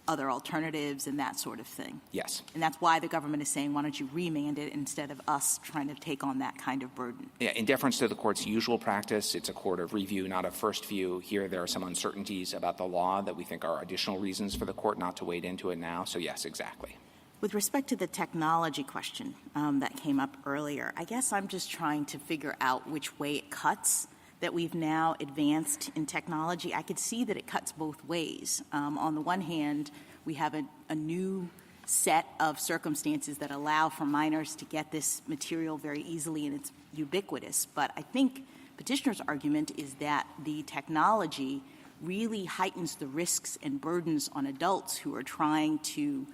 other alternatives and that sort of thing. Yes. And that's why the government is saying, why don't you remand it instead of us trying to take on that kind of burden? Yeah, in deference to the court's usual practice, it's a court of review, not a first view. Here there are some uncertainties about the law that we think are additional reasons for the court not to wade into it now. So, yes, exactly. With respect to the technology question that came up earlier, I guess I'm just trying to figure out which way it cuts, that we've now advanced in technology. I could see that it cuts both ways. On the one hand, we have a new set of circumstances that allow for minors to get this material very easily, and it's ubiquitous. But I think petitioner's argument is that the technology really heightens the risks and burdens on adults who are trying to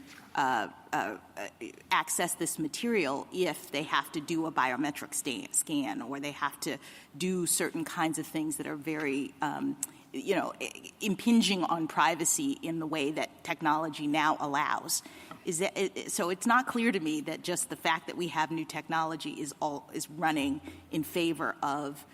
access this material if they have to do a biometric scan or they have to do certain kinds of things that are very, impinging on privacy in the way that technology now allows. So it's not clear to me that just the fact that we have new technology is running in favor of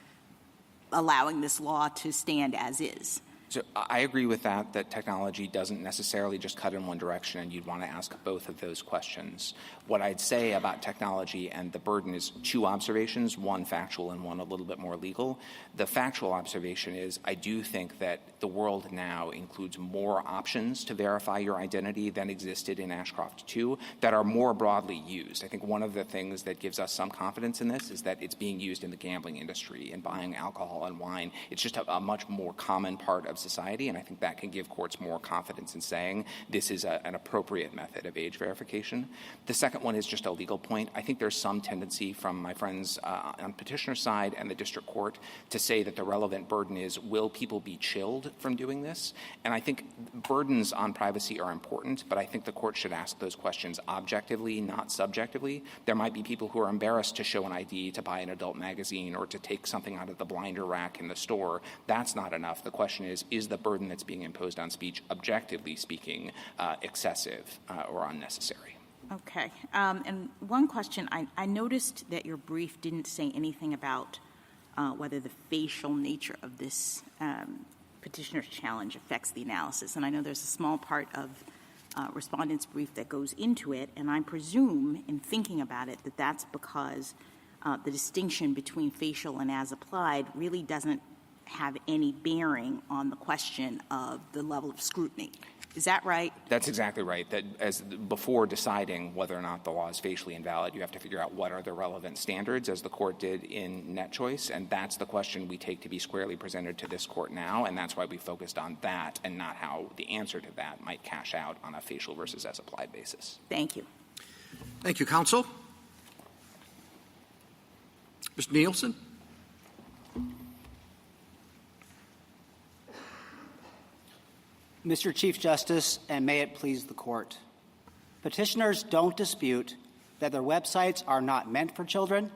allowing this law to stand as is. So I agree with that technology doesn't necessarily just cut in one direction, and you'd want to ask both of those questions. What I'd say about technology and the burden is two observations, one factual and one a little bit more legal. The factual observation is I do think that the world now includes more options to verify your identity than existed in Ashcroft 2 that are more broadly used. I think one of the things that gives us some confidence in this is that it's being used in the gambling industry and buying alcohol and wine. It's just a much more common part of society, and I think that can give courts more confidence in saying this is an appropriate method of age verification. The second one is just a legal point. I think there's some tendency from my friends on petitioner's side and the district court to say that the relevant burden is, will people be chilled from doing this? And I think burdens on privacy are important, but I think the court should ask those questions objectively, not subjectively. There might be people who are embarrassed to show an ID, to buy an adult magazine, or to take something out of the blinder rack in the store. That's not enough. The question is the burden that's being imposed on speech, objectively speaking, excessive or unnecessary? Okay. And one question, I noticed that your brief didn't say anything about whether the facial nature of this petitioner's challenge affects the analysis. And I know there's a small part of respondent's brief that goes into it, and I presume in thinking about it that that's because the distinction between facial and as applied really doesn't have any bearing on the question of the level of scrutiny. Is that right? That's exactly right. That as before deciding whether or not the law is facially invalid, you have to figure out what are the relevant standards, as the court did in Net Choice, and that's the question we take to be squarely presented to this court now, and that's why we focused on that and not how the answer to that might cash out on a facial versus as applied basis. Thank you. Thank you, counsel. Mr. Nielsen. Mr. Chief Justice, and may it please the Court. Petitioners don't dispute that their websites are not meant for children,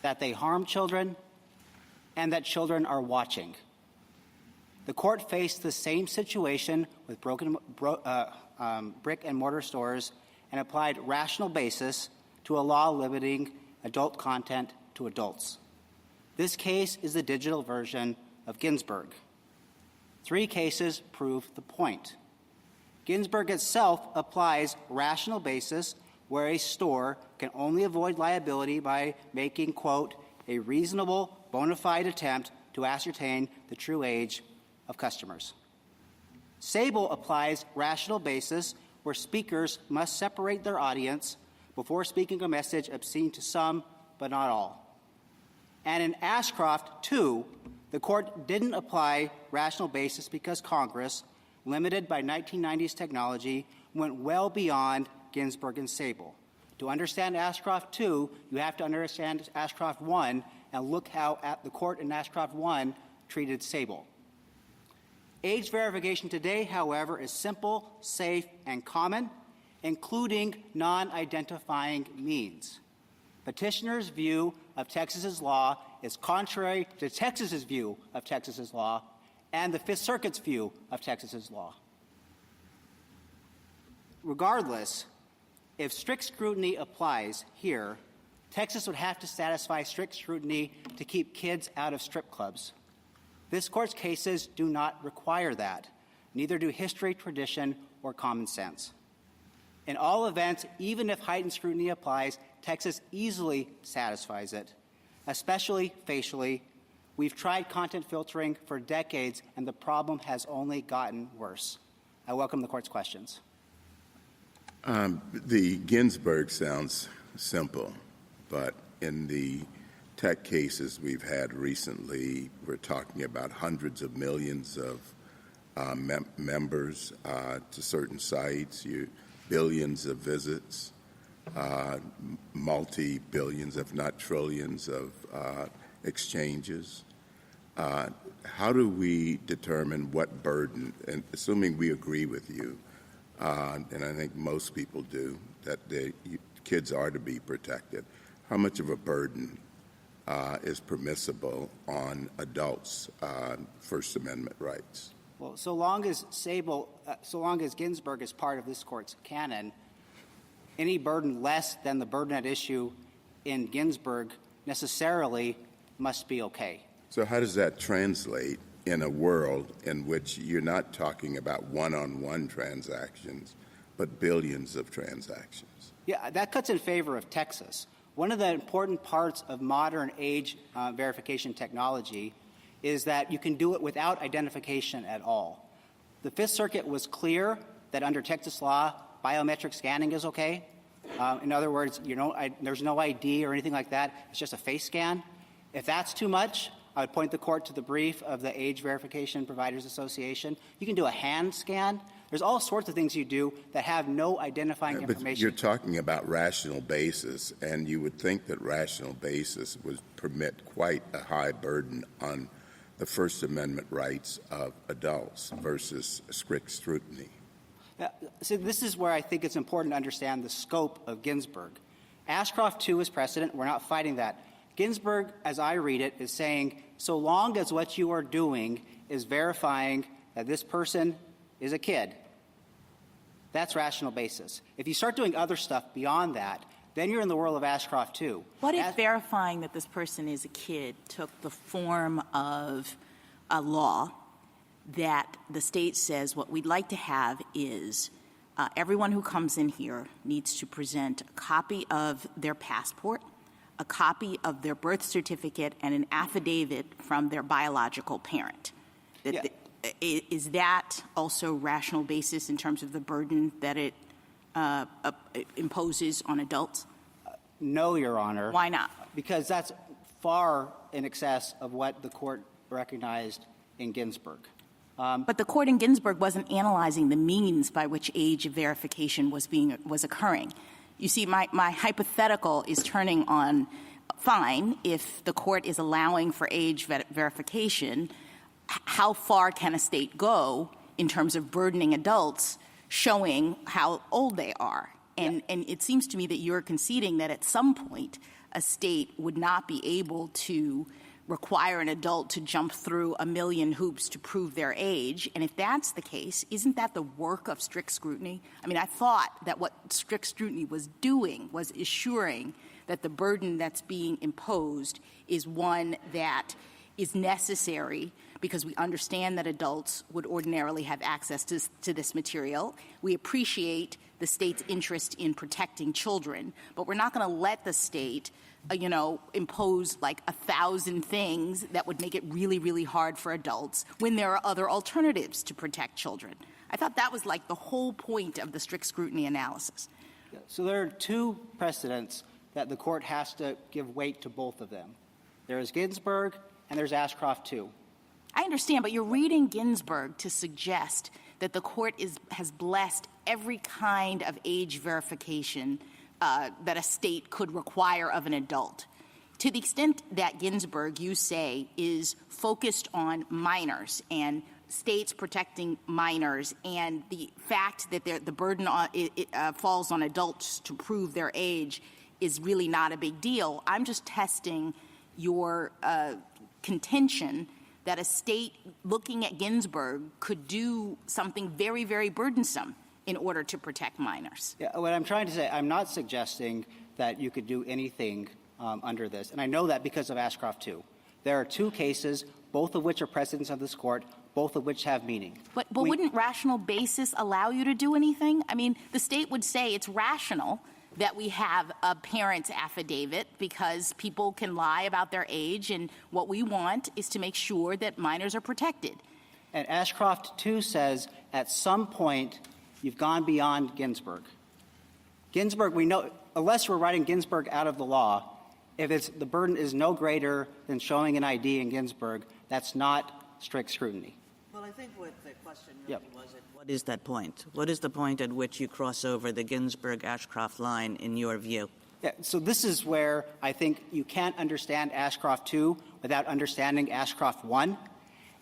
that they harm children, and that children are watching. The court faced the same situation with brick and mortar stores and applied rational basis to a law limiting adult content to adults. This case is the digital version of Ginsburg. 3 cases prove the point. Ginsburg itself applies rational basis where a store can only avoid liability by making, quote, a reasonable, bona fide attempt to ascertain the true age of customers. Sable applies rational basis where speakers must separate their audience before speaking a message obscene to some but not all. And in Ashcroft, too, the court didn't apply rational basis because Congress, limited by 1990s technology, went well beyond Ginsburg and Sable. To understand Ashcroft 2, you have to understand Ashcroft 1 and look how the court in Ashcroft 1 treated Sable. Age verification today, however, is simple, safe, and common, including non-identifying means. Petitioner's view of Texas's law is contrary to Texas's view of Texas's law and the Fifth Circuit's view of Texas's law. Regardless, if strict scrutiny applies here, Texas would have to satisfy strict scrutiny to keep kids out of strip clubs. This court's cases do not require that. Neither do history, tradition, or common sense. In all events, even if heightened scrutiny applies, Texas easily satisfies it, especially facially. We've tried content filtering for decades, and the problem has only gotten worse. I welcome the court's questions. The Ginsburg sounds simple, but in the tech cases we've had recently, we're talking about hundreds of millions of members to certain sites, billions of visits, multi-billions, if not trillions, of exchanges. How do we determine what burden, and assuming we agree with you, and I think most people do, that kids are to be protected, how much of a burden is permissible on adults' First Amendment rights? Well, so long as Ginsburg is part of this court's canon, any burden less than the burden at issue in Ginsburg necessarily must be okay. So how does that translate in a world in which you're not talking about one-on-one transactions, but billions of transactions? Yeah, that cuts in favor of Texas. One of the important parts of modern age verification technology is that you can do it without identification at all. The Fifth Circuit was clear that under Texas law, biometric scanning is okay. In other words, there's no ID or anything like that. It's just a face scan. If that's too much, I would point the court to the brief of the Age Verification Providers Association. You can do a hand scan. There's all sorts of things you do that have no identifying information. But you're talking about rational basis, and you would think that rational basis would permit quite a high burden on the First Amendment rights of adults versus strict scrutiny. So this is where I think it's important to understand the scope of Ginsburg. Ashcroft 2 is precedent. We're not fighting that. Ginsburg, as I read it, is saying so long as what you are doing is verifying that this person is a kid, that's rational basis. If you start doing other stuff beyond that, then you're in the world of Ashcroft 2. What if verifying that this person is a kid took the form of a law that the state says what we'd like to have is everyone who comes in here needs to present a copy of their passport, a copy of their birth certificate, and an affidavit from their biological parent? Is that also rational basis in terms of the burden that it imposes on adults? No, Your Honor. Why not? Because that's far in excess of what the court recognized in Ginsburg. But the court in Ginsburg wasn't analyzing the means by which age verification was occurring. You see, my hypothetical is turning on fine if the court is allowing for age verification. How far can a state go in terms of burdening adults, showing how old they are? And it seems to me that you're conceding that at some point a state would not be able to require an adult to jump through a million hoops to prove their age. And if that's the case, isn't that the work of strict scrutiny? I mean, I thought that what strict scrutiny was doing was assuring that the burden that's being imposed is one that is necessary because we understand that adults would ordinarily have access to this material. We appreciate the state's interest in protecting children, but we're not going to let the state impose like 1,000 things that would make it really, really hard for adults when there are other alternatives to protect children. I thought that was like the whole point of the strict scrutiny analysis. So there are two precedents that the court has to give weight to both of them. There is Ginsburg and there's Ashcroft too. I understand, but you're reading Ginsburg to suggest that the court has blessed every kind of age verification that a state could require of an adult. To the extent that Ginsburg, you say, is focused on minors and states protecting minors and the fact that the burden falls on adults to prove their age is really not a big deal, I'm just testing your contention that a state looking at Ginsburg could do something very, very burdensome in order to protect minors. Yeah, what I'm trying to say, I'm not suggesting that you could do anything under this. And I know that because of Ashcroft too. There are two cases, both of which are precedents of this court, both of which have meaning. But wouldn't rational basis allow you to do anything? I mean, the state would say it's rational that we have a parent's affidavit because people can lie about their age, and what we want is to make sure that minors are protected. And Ashcroft too says at some point you've gone beyond Ginsburg. Ginsburg, we know, unless we're writing Ginsburg out of the law, if the burden is no greater than showing an ID in Ginsburg, that's not strict scrutiny. Well, I think what the question really was, what is that point? What is the point at which you cross over the Ginsburg-Ashcroft line in your view? Yeah, so this is where I think you can't understand Ashcroft 2 without understanding Ashcroft 1.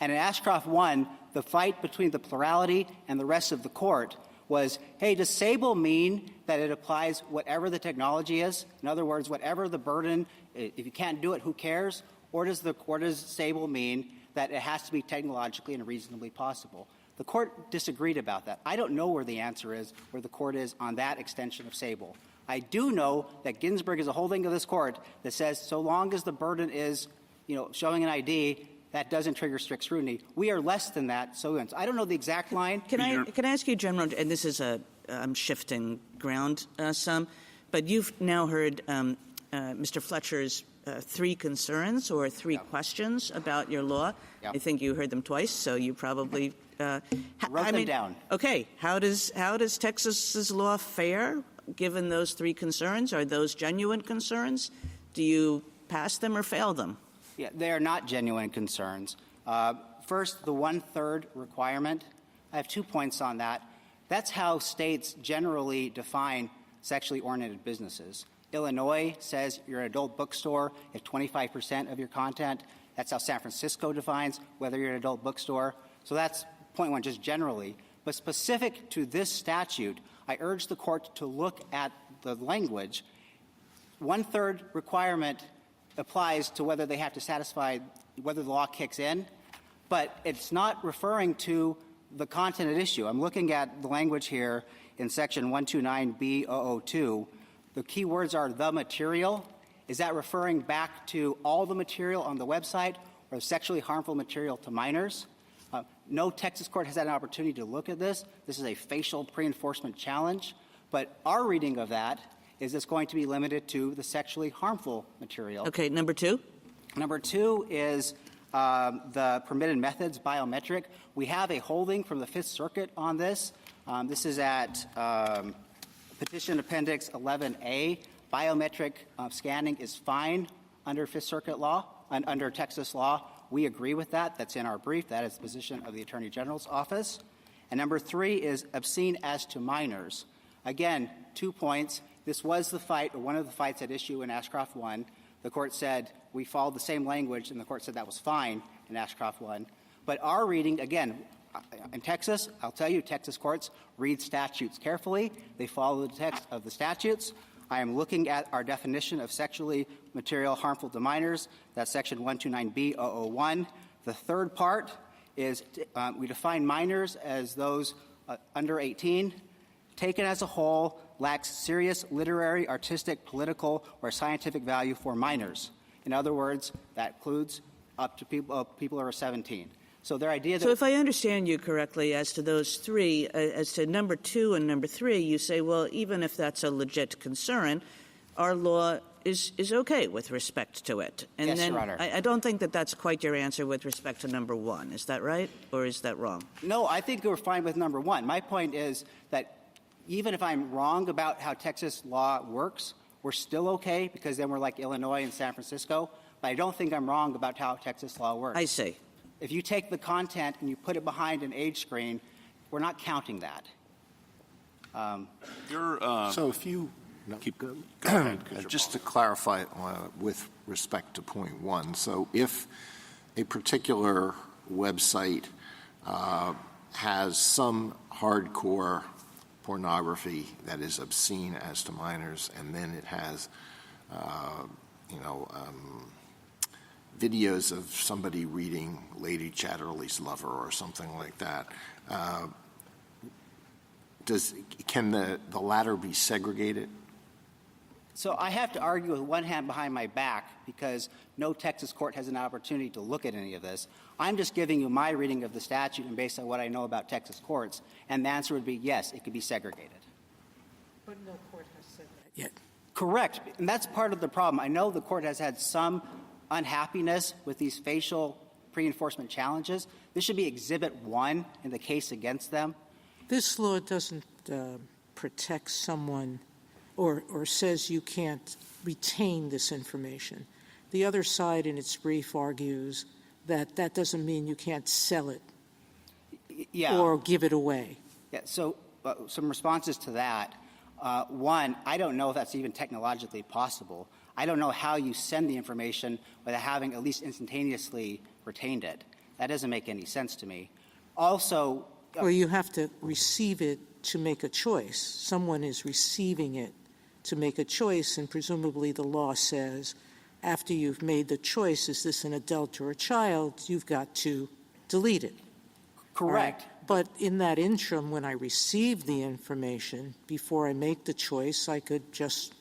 And in Ashcroft 1, the fight between the plurality and the rest of the court was, hey, does Sable mean that it applies whatever the technology is? In other words, whatever the burden, if you can't do it, who cares? Or does Sable mean that it has to be technologically and reasonably possible? The court disagreed about that. I don't know where the answer is, where the court is on that extension of Sable. I do know that Ginsburg is a holding of this court that says so long as the burden is, showing an ID, that doesn't trigger strict scrutiny. We are less than that. So I don't know the exact line. Can I ask you, General, and this is I'm shifting ground some, but you've now heard Mr. Fletcher's three concerns or three questions about your law. Yep. I think you heard them twice, so you probably wrote them down. Okay, how does Texas's law fare given those three concerns? Are those genuine concerns? Do you pass them or fail them? Yeah, they are not genuine concerns. First, the 1/3 requirement. I have 2 points on that. That's how states generally define sexually oriented businesses. Illinois says you're an adult bookstore if 25% of your content. That's how San Francisco defines whether you're an adult bookstore. So that's point one, just generally. But specific to this statute, I urge the court to look at the language. 1/3 requirement applies to whether they have to satisfy whether the law kicks in, but it's not referring to the content at issue. I'm looking at the language here in Section 129B002. The key words are the material. Is that referring back to all the material on the website or sexually harmful material to minors? No Texas court has had an opportunity to look at this. This is a facial pre-enforcement challenge. But our reading of that is it's going to be limited to the sexually harmful material. Okay, number two? Number two is the permitted methods, biometric. We have a holding from the Fifth Circuit on this. This is at Petition Appendix 11A. Biometric scanning is fine under Fifth Circuit law and under Texas law. We agree with that. That's in our brief. That is the position of the Attorney General's office. And number three is obscene as to minors. Again, 2 points. This was the fight, or one of the fights at issue in Ashcroft 1. The court said we followed the same language, and the court said that was fine in Ashcroft 1. But our reading, again, in Texas, I'll tell you, Texas courts read statutes carefully. They follow the text of the statutes. I am looking at our definition of sexually material harmful to minors. That's Section 129B001. The third part is we define minors as those under 18, taken as a whole, lacks serious literary, artistic, political, or scientific value for minors. In other words, that includes up to people who are 17. So their idea that— So if I understand you correctly, as to those three, as to number 2 and number 3, you say, well, even if that's a legit concern, our law is okay with respect to it. And yes, then Your Honor. I don't think that that's quite your answer with respect to number 1. Is that right, or is that wrong? No, I think we're fine with number 1. My point is that even if I'm wrong about how Texas law works, we're still okay because then we're like Illinois and San Francisco. But I don't think I'm wrong about how Texas law works. I see. If you take the content and you put it behind an age screen, we're not counting that. So if you Keep go ahead, just to clarify with respect to point 1, so if a particular website has some hardcore pornography that is obscene as to minors, and then it has, videos of somebody reading Lady Chatterley's Lover or something like that, can the latter be segregated? So I have to argue with one hand behind my back because no Texas court has an opportunity to look at any of this. I'm just giving you my reading of the statute and based on what I know about Texas courts, and the answer would be yes, it could be segregated. But no court has said that yet. Correct. And that's part of the problem. I know the court has had some unhappiness with these facial pre-enforcement challenges. This should be Exhibit 1 in the case against them. This law doesn't protect someone or says you can't retain this information. The other side in its brief argues that that doesn't mean you can't sell it or give it away. Yeah, so some responses to that. One, I don't know if that's even technologically possible. I don't know how you send the information without having at least instantaneously retained it. That doesn't make any sense to me. Also— Well, you have to receive it to make a choice. Someone is receiving it to make a choice, and presumably the law says after you've made the choice, is this an adult or a child, you've got to delete it. Correct. But in that interim, when I receive the information, before I make the choice, I could just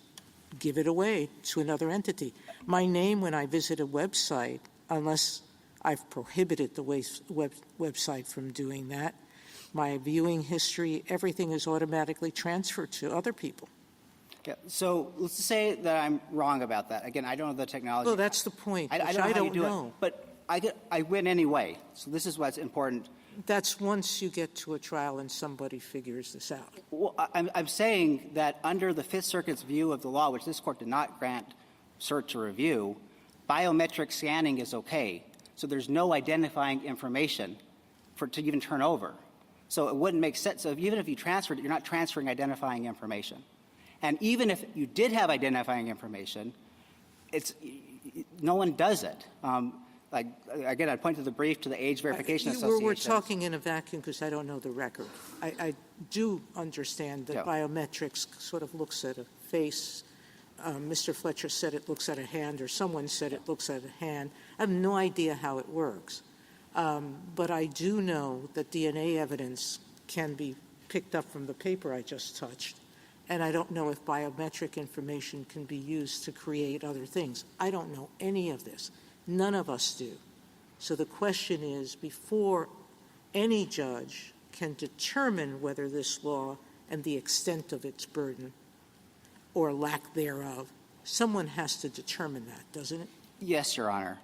give it away to another entity. My name when I visit a website, unless I've prohibited the website from doing that, my viewing history, everything is automatically transferred to other people. Yeah, so let's say that I'm wrong about that. Again, I don't know the technology. Well, that's the point. I don't know it. But I win anyway. So this is what's important. That's once you get to a trial and somebody figures this out. Well, I'm saying that under the Fifth Circuit's view of the law, which this Court did not grant cert to review, biometric scanning is okay. So there's no identifying information to even turn over. So it wouldn't make sense. So even if you transferred it, you're not transferring identifying information. And even if you did have identifying information, no one does it. Again, I'd point to the brief to the Age Verification Association. We're talking in a vacuum because I don't know the record. I do understand that biometrics sort of looks at a face. Mr. Fletcher said it looks at a hand, or someone said it looks at a hand. I have no idea how it works. But I do know that DNA evidence can be picked up from the paper I just touched. And I don't know if biometric information can be used to create other things. I don't know any of this. None of us do. So the question is, before any judge can determine whether this law and the extent of its burden or lack thereof, someone has to determine that, doesn't it? Yes, Your Honor.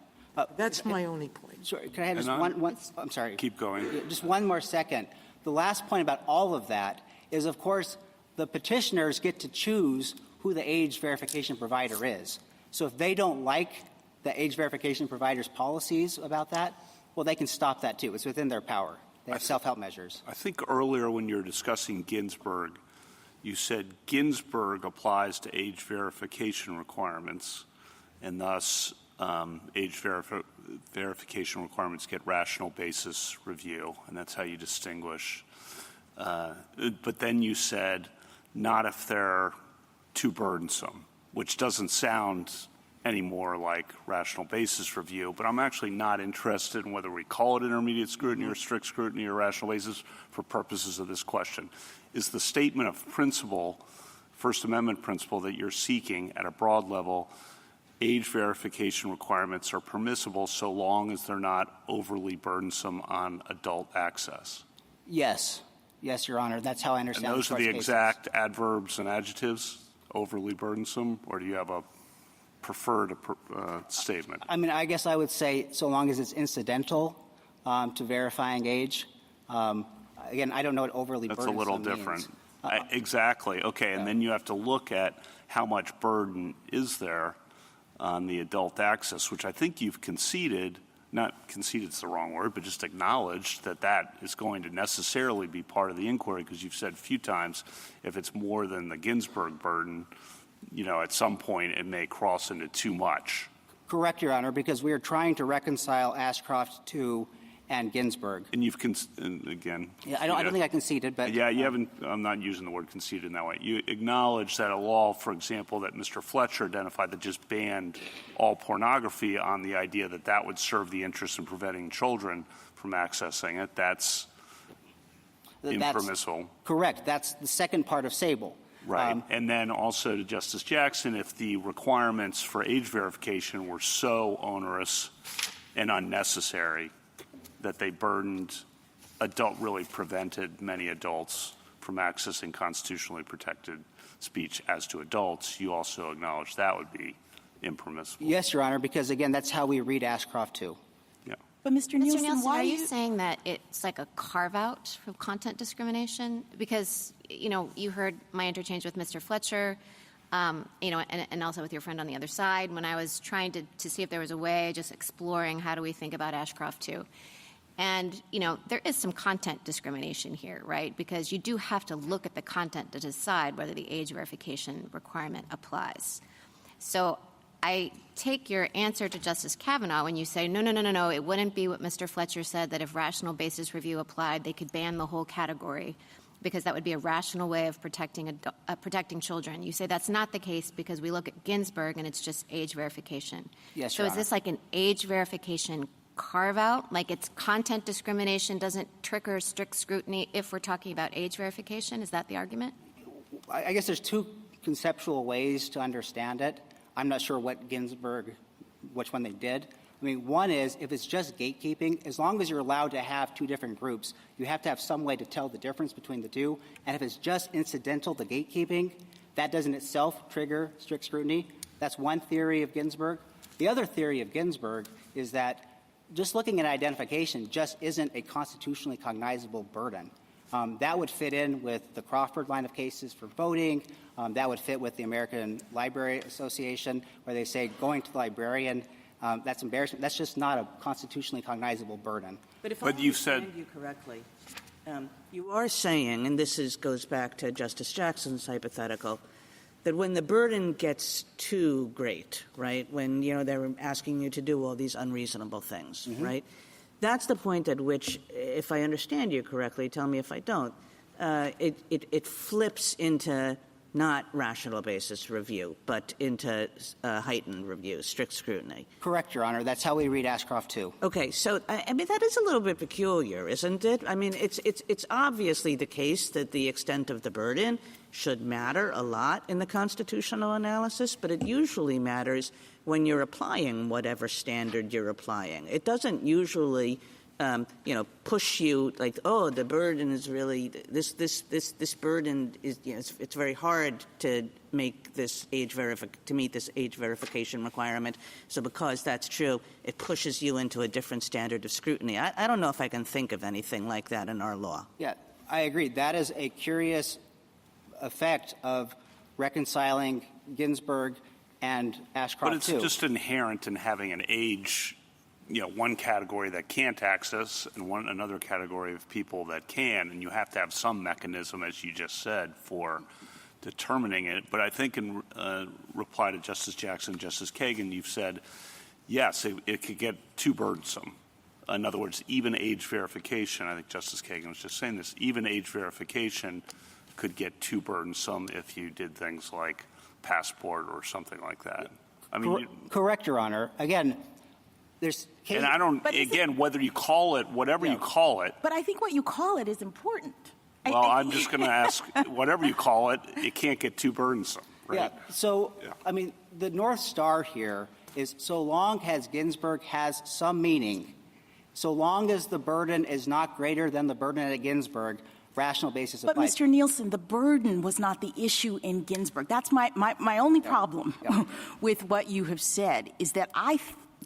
That's my only point. Sorry, can I have just one I'm sorry. Keep going. Just one more second. The last point about all of that is, of course, the petitioners get to choose who the age verification provider is. So if they don't like the age verification provider's policies about that, well, they can stop that too. It's within their power. They have self-help measures. I think earlier when you were discussing Ginsburg, you said Ginsburg applies to age verification requirements, and thus age verification requirements get rational basis review, and that's how you distinguish. But then you said not if they're too burdensome, which doesn't sound anymore like rational basis review. But I'm actually not interested in whether we call it intermediate scrutiny or strict scrutiny or rational basis for purposes of this question. Is the statement of principle, First Amendment principle, that you're seeking at a broad level, age verification requirements are permissible so long as they're not overly burdensome on adult access? Yes. Yes, Your Honor. That's how I understand And those are the exact adverbs and adjectives, overly burdensome, or do you have a preferred statement? I mean, I guess I would say so long as it's incidental to verifying age. Again, I don't know what overly burdensome means. That's a little different. Exactly. Okay, and then you have to look at how much burden is there on the adult access, which I think you've conceded. Not conceded is the wrong word, but just acknowledged that that is going to necessarily be part of the inquiry, because you've said a few times if it's more than the Ginsburg burden, at some point it may cross into too much. Correct, Your Honor, because we are trying to reconcile Ashcroft 2 and Ginsburg. And you've again. Yeah, I don't think I conceded, but yeah, you haven't. I'm not using the word conceded in that way. You acknowledge that a law, for example, that Mr. Fletcher identified that just banned all pornography on the idea that that would serve the interest in preventing children from accessing it. That's impermissible. Correct. That's the second part of Sable. Right. And then also to Justice Jackson, if the requirements for age verification were so onerous and unnecessary that they really prevented many adults from accessing constitutionally protected speech as to adults, you also acknowledge that would be impermissible. Yes, Your Honor, because, again, that's how we read Ashcroft 2. Yeah. But Mr. Nielsen, why are you saying that it's like a carve-out from content discrimination? Because, you heard my interchange with Mr. Fletcher, and also with your friend on the other side, when I was trying to see if there was a way, just exploring how do we think about Ashcroft 2. And, there is some content discrimination here, right? Because you do have to look at the content to decide whether the age verification requirement applies. So I take your answer to Justice Kavanaugh when you say, no, it wouldn't be what Mr. Fletcher said, that if rational basis review applied, they could ban the whole category, because that would be a rational way of protecting children. You say that's not the case because we look at Ginsburg and it's just age verification. Yes, so Your is Honor. this like an age verification carve-out? Like it's content discrimination doesn't trigger strict scrutiny if we're talking about age verification? Is that the argument? I guess there's two conceptual ways to understand it. I'm not sure which one they did. I mean, one is if it's just gatekeeping, as long as you're allowed to have two different groups, you have to have some way to tell the difference between the two. And if it's just incidental to gatekeeping, that doesn't itself trigger strict scrutiny. That's one theory of Ginsburg. The other theory of Ginsburg is that just looking at identification just isn't a constitutionally cognizable burden. That would fit in with the Crawford line of cases for voting. That would fit with the American Library Association, where they say going to the librarian, that's embarrassing. That's just not a constitutionally cognizable burden. But if I understand you correctly, you are saying, and this goes back to Justice Jackson's hypothetical, that when the burden gets too great, right, when, they're asking you to do all these unreasonable things, right, that's the point at which, if I understand you correctly, tell me if I don't, it flips into not rational basis review, but into heightened review, strict scrutiny. Correct, Your Honor. That's how we read Ashcroft 2. Okay, so, I mean, that is a little bit peculiar, isn't it? I mean, it's obviously the case that the extent of the burden should matter a lot in the constitutional analysis, but it usually matters when you're applying whatever standard you're applying. It doesn't usually, push you like, oh, the burden is really this burden is, it's very hard to make this to meet this age verification requirement. So because that's true, it pushes you into a different standard of scrutiny. I don't know if I can think of anything like that in our law. Yeah, I agree. That is a curious effect of reconciling Ginsburg and Ashcroft 2. But it's just inherent in having an age, one category that can't access and another category of people that can, and you have to have some mechanism, as you just said, for determining it. But I think in reply to Justice Jackson, Justice Kagan, you've said yes, it could get too burdensome. In other words, even age verification, I think Justice Kagan was just saying this, even age verification could get too burdensome if you did things like passport or something like that. I mean, correct, Your Honor. Again, there's case, and I don't, again, whether you call it, whatever you call it. But I think what you call it is important. Well, I'm just going to ask, whatever you call it, it can't get too burdensome, right? Yeah. So, I mean, the North Star here is so long as Ginsburg has some meaning, so long as the burden is not greater than the burden at Ginsburg, rational basis applies. But, Mr. Nielsen, the burden was not the issue in Ginsburg. That's my only problem with what you have said, is that I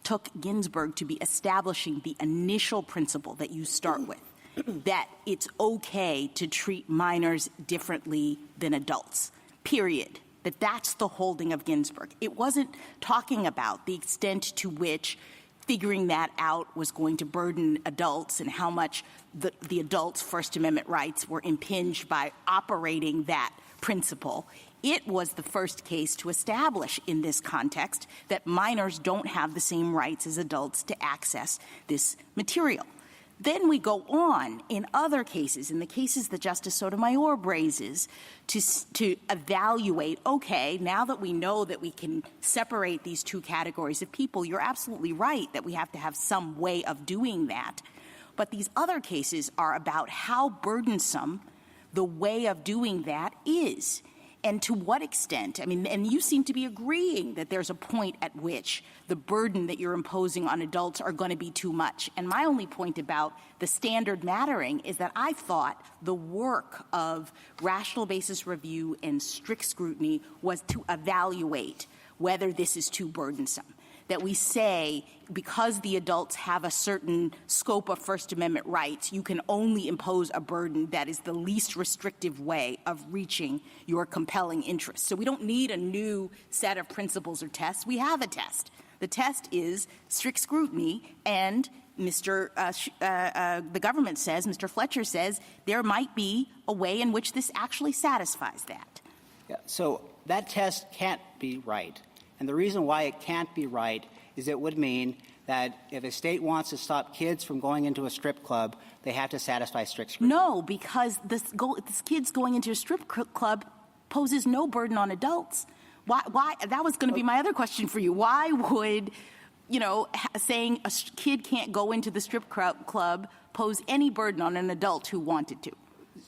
took Ginsburg to be establishing the initial principle that you start with, that it's okay to treat minors differently than adults, period. That's the holding of Ginsburg. It wasn't talking about the extent to which figuring that out was going to burden adults and how much the adults' First Amendment rights were impinged by operating that principle. It was the first case to establish in this context that minors don't have the same rights as adults to access this material. Then we go on in other cases, in the cases that Justice Sotomayor raises, to evaluate, okay, now that we know that we can separate these two categories of people, you're absolutely right that we have to have some way of doing that. But these other cases are about how burdensome the way of doing that is. And to what extent, I mean, and you seem to be agreeing that there's a point at which the burden that you're imposing on adults are going to be too much. And my only point about the standard mattering is that I thought the work of rational basis review and strict scrutiny was to evaluate whether this is too burdensome. That we say, because the adults have a certain scope of First Amendment rights, you can only impose a burden that is the least restrictive way of reaching your compelling interests. So we don't need a new set of principles or tests. We have a test. The test is strict scrutiny, and the government says, Mr. Fletcher says, there might be a way in which this actually satisfies that. Yeah, so that test can't be right. And the reason why it can't be right is it would mean that if a state wants to stop kids from going into a strip club, they have to satisfy strict scrutiny. No, because this kids going into a strip club poses no burden on adults. Why? That was going to be my other question for you. Why would, saying a kid can't go into the strip club pose any burden on an adult who wanted to?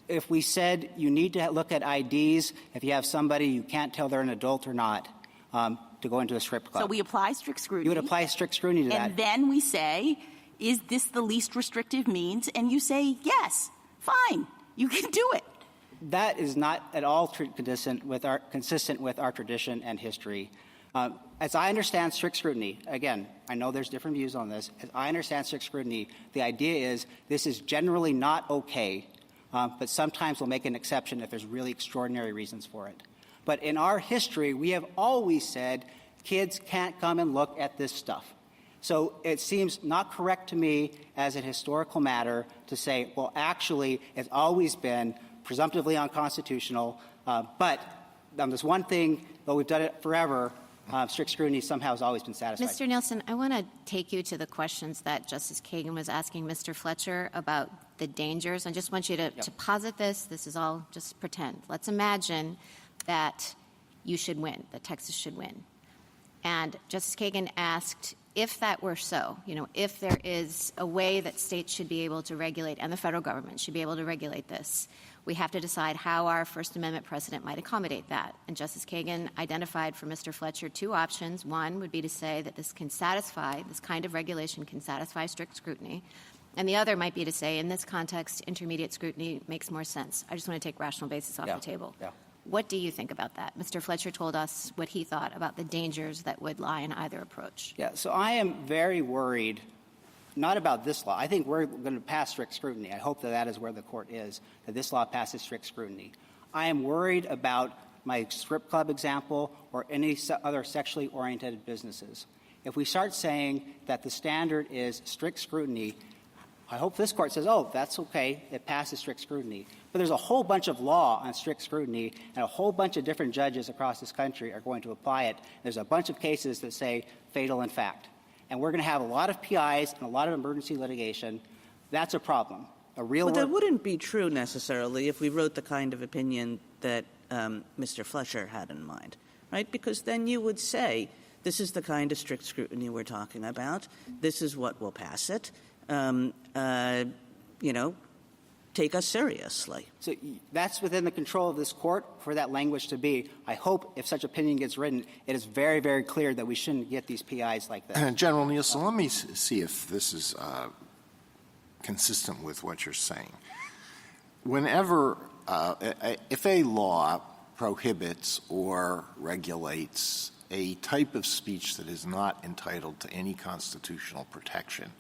If we said you need to look at IDs, if you have somebody you can't tell they're an adult or not, to go into a strip club. So we apply strict scrutiny. You would apply strict scrutiny to that. And then we say, is this the least restrictive means? And you say, yes, fine, you can do it. That is not at all consistent with our tradition and history. As I understand strict scrutiny, again, I know there's different views on this. As I understand strict scrutiny, the idea is this is generally not okay, but sometimes we'll make an exception if there's really extraordinary reasons for it. But in our history, we have always said kids can't come and look at this stuff. So it seems not correct to me as a historical matter to say, well, actually, it's always been presumptively unconstitutional. But there's one thing, though we've done it forever, strict scrutiny somehow has always been satisfied. Mr. Nielsen, I want to take you to the questions that Justice Kagan was asking Mr. Fletcher about the dangers. I just want you to posit this. This is all just pretend. Let's imagine that you should win, that Texas should win. And Justice Kagan asked, if that were so, if there is a way that states should be able to regulate and the federal government should be able to regulate this, we have to decide how our First Amendment precedent might accommodate that. And Justice Kagan identified for Mr. Fletcher two options. One would be to say that this kind of regulation can satisfy strict scrutiny. And the other might be to say, in this context, intermediate scrutiny makes more sense. I just want to take rational basis off the table. Yeah. What do you think about that? Mr. Fletcher told us what he thought about the dangers that would lie in either approach. Yeah, so I am very worried, not about this law. I think we're going to pass strict scrutiny. I hope that is where the court is, that this law passes strict scrutiny. I am worried about my strip club example or any other sexually oriented businesses. If we start saying that the standard is strict scrutiny, I hope this court says, oh, that's okay, it passes strict scrutiny. But there's a whole bunch of law on strict scrutiny, and a whole bunch of different judges across this country are going to apply it. There's a bunch of cases that say fatal in fact. and we're going to have a lot of PIs and a lot of emergency litigation, that's a problem. But that wouldn't be true necessarily if we wrote the kind of opinion that Mr. Fletcher had in mind, right? Because then you would say, this is the kind of strict scrutiny we're talking about. This is what will pass it. Take us seriously. So that's within the control of this court for that language to be. I hope if such opinion gets written, it is very, very clear that we shouldn't get these PIs like that. General Nielsen, let me see if this is consistent with what you're saying. Whenever, if a law prohibits or regulates a type of speech that is not entitled to any constitutional protection,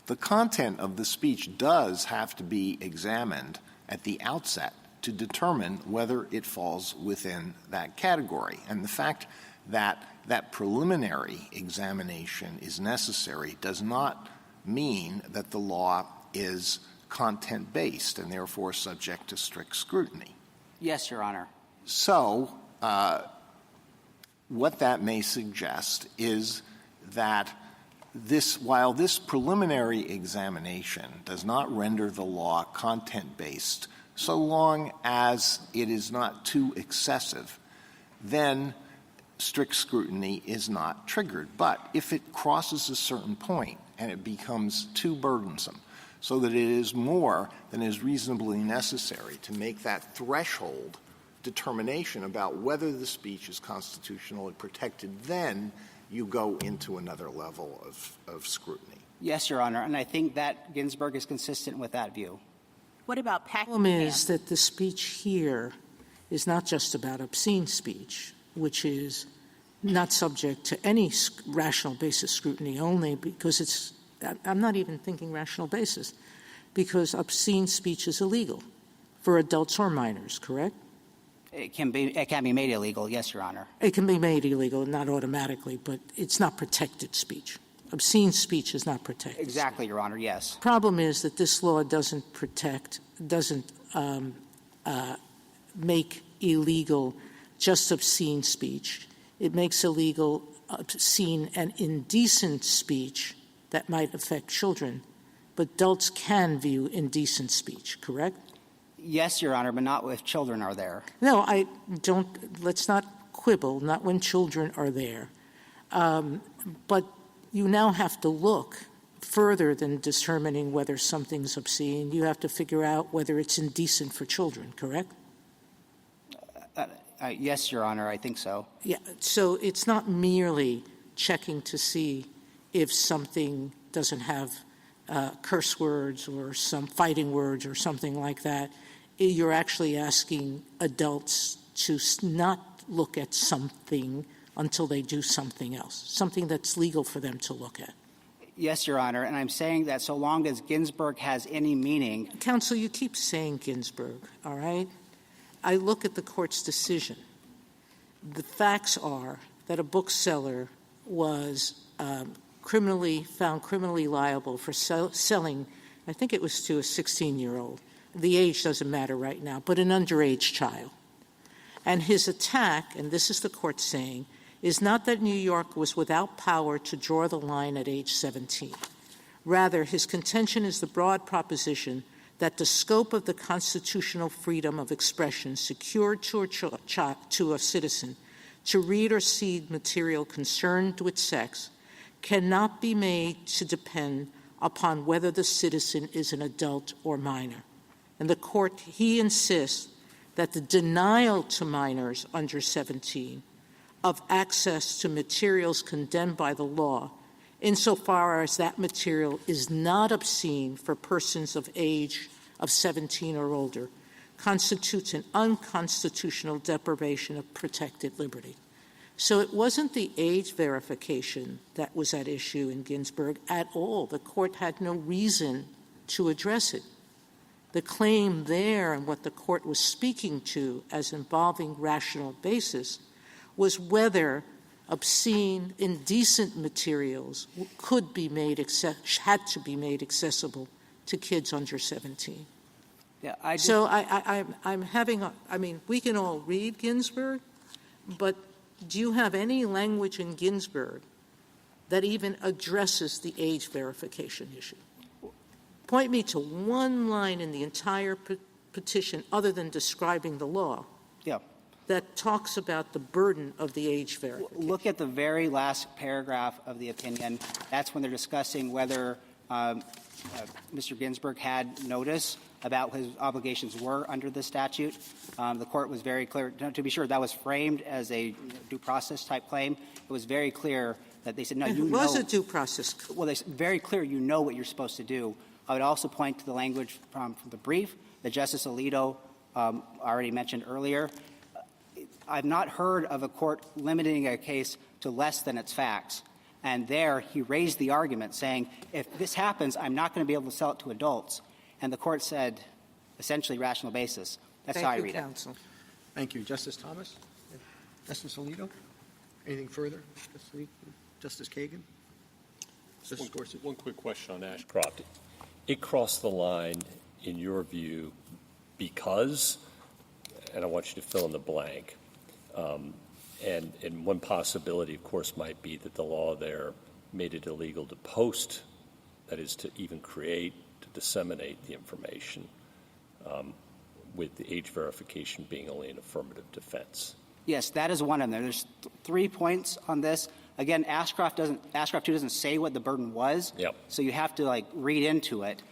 the content of the speech does have to be examined at the outset to determine whether it falls within that category. And the fact that that preliminary examination is necessary does not mean that the law is content-based and therefore subject to strict scrutiny. Yes, Your Honor. So what that may suggest is that while this preliminary examination does not render the law content-based, so long as it is not too excessive, then strict scrutiny is not triggered. But if it crosses a certain point and it becomes too burdensome, so that it is more than is reasonably necessary to make that threshold determination about whether the speech is constitutionally protected, then you go into another level of scrutiny. Yes, Your Honor, and I think that Ginsburg is consistent with that view. What about Paxton? The problem is that the speech here is not just about obscene speech, which is not subject to any rational basis scrutiny only because it's – I'm not even thinking rational basis, because obscene speech is illegal for adults or minors, correct? It can be made illegal, yes, Your Honor. It can be made illegal, not automatically, but it's not protected speech. Obscene speech is not protected. Exactly, Your Honor, yes. The problem is that this law doesn't make illegal just obscene speech. It makes illegal obscene and indecent speech that might affect children. But adults can view indecent speech, correct? Yes, Your Honor, but not if children are there. No, I don't – let's not quibble, not when children are there. But you now have to look further than determining whether something's obscene. You have to figure out whether it's indecent for children, correct? Yes, Your Honor, I think so. Yeah, so it's not merely checking to see if something doesn't have curse words or some fighting words or something like that. You're actually asking adults to not look at something until they do something else, something that's legal for them to look at. Yes, Your Honor, and I'm saying that so long as Ginsburg has any meaning. Counsel, you keep saying Ginsburg, all right? I look at the court's decision. The facts are that a bookseller was found criminally liable for selling, I think it was to a 16-year-old. The age doesn't matter right now, but an underage child. And his attack, and this is the court saying, is not that New York was without power to draw the line at age 17. Rather, his contention is the broad proposition that the scope of the constitutional freedom of expression secured to a citizen to read or see material concerned with sex cannot be made to depend upon whether the citizen is an adult or minor. And the court, he insists that the denial to minors under 17 of access to materials condemned by the law, insofar as that material is not obscene for persons of age of 17 or older, constitutes an unconstitutional deprivation of protected liberty. So it wasn't the age verification that was at issue in Ginsburg at all. The court had no reason to address it. The claim there and what the court was speaking to as involving rational basis was whether obscene, indecent materials could be made had to be made accessible to kids under 17. Yeah, I'm having I mean, we can all read Ginsburg, but do you have any language in Ginsburg that even addresses the age verification issue? Point me to one line in the entire petition other than describing the law that talks about the burden of the age verification. Look at the very last paragraph of the opinion. That's when they're discussing whether Mr. Ginsburg had notice about what his obligations were under the statute. The court was very clear. To be sure, that was framed as a due process type claim. It was very clear that they said, no, and you know. It was a due process. Well, it's very clear you know what you're supposed to do. I would also point to the language from the brief that Justice Alito already mentioned earlier. I've not heard of a court limiting a case to less than its facts. And there he raised the argument saying, if this happens, I'm not going to be able to sell it to adults. And the court said, essentially, rational basis. That's how I read counsel. it. Thank you. Justice Thomas? Justice Alito? Anything further? Justice Kagan? Justice Gorsuch? One quick question on Ashcroft. It crossed the line, in your view, because, and I want you to fill in the blank, and one possibility, of course, might be that the law there made it illegal to post, that is, to even create, to disseminate the information, with the age verification being only an affirmative defense. Yes, that is one of them. There's 3 points on this. Again, Ashcroft 2 doesn't say what the burden was, so you have to read into it.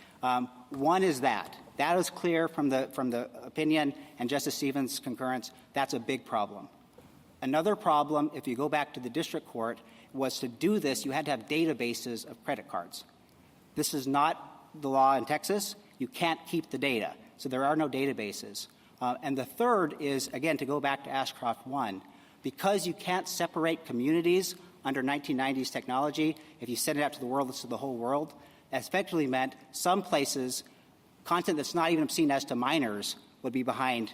One is that is clear from the opinion and Justice Stevens' concurrence. That's a big problem. Another problem, if you go back to the district court, was to do this, you had to have databases of credit cards. This is not the law in Texas. You can't keep the data, so there are no databases. And the third is, again, to go back to Ashcroft 1, because you can't separate communities under 1990s technology, if you send it out to the world, it's to the whole world, that effectively meant some places, content that's not even obscene as to minors would be behind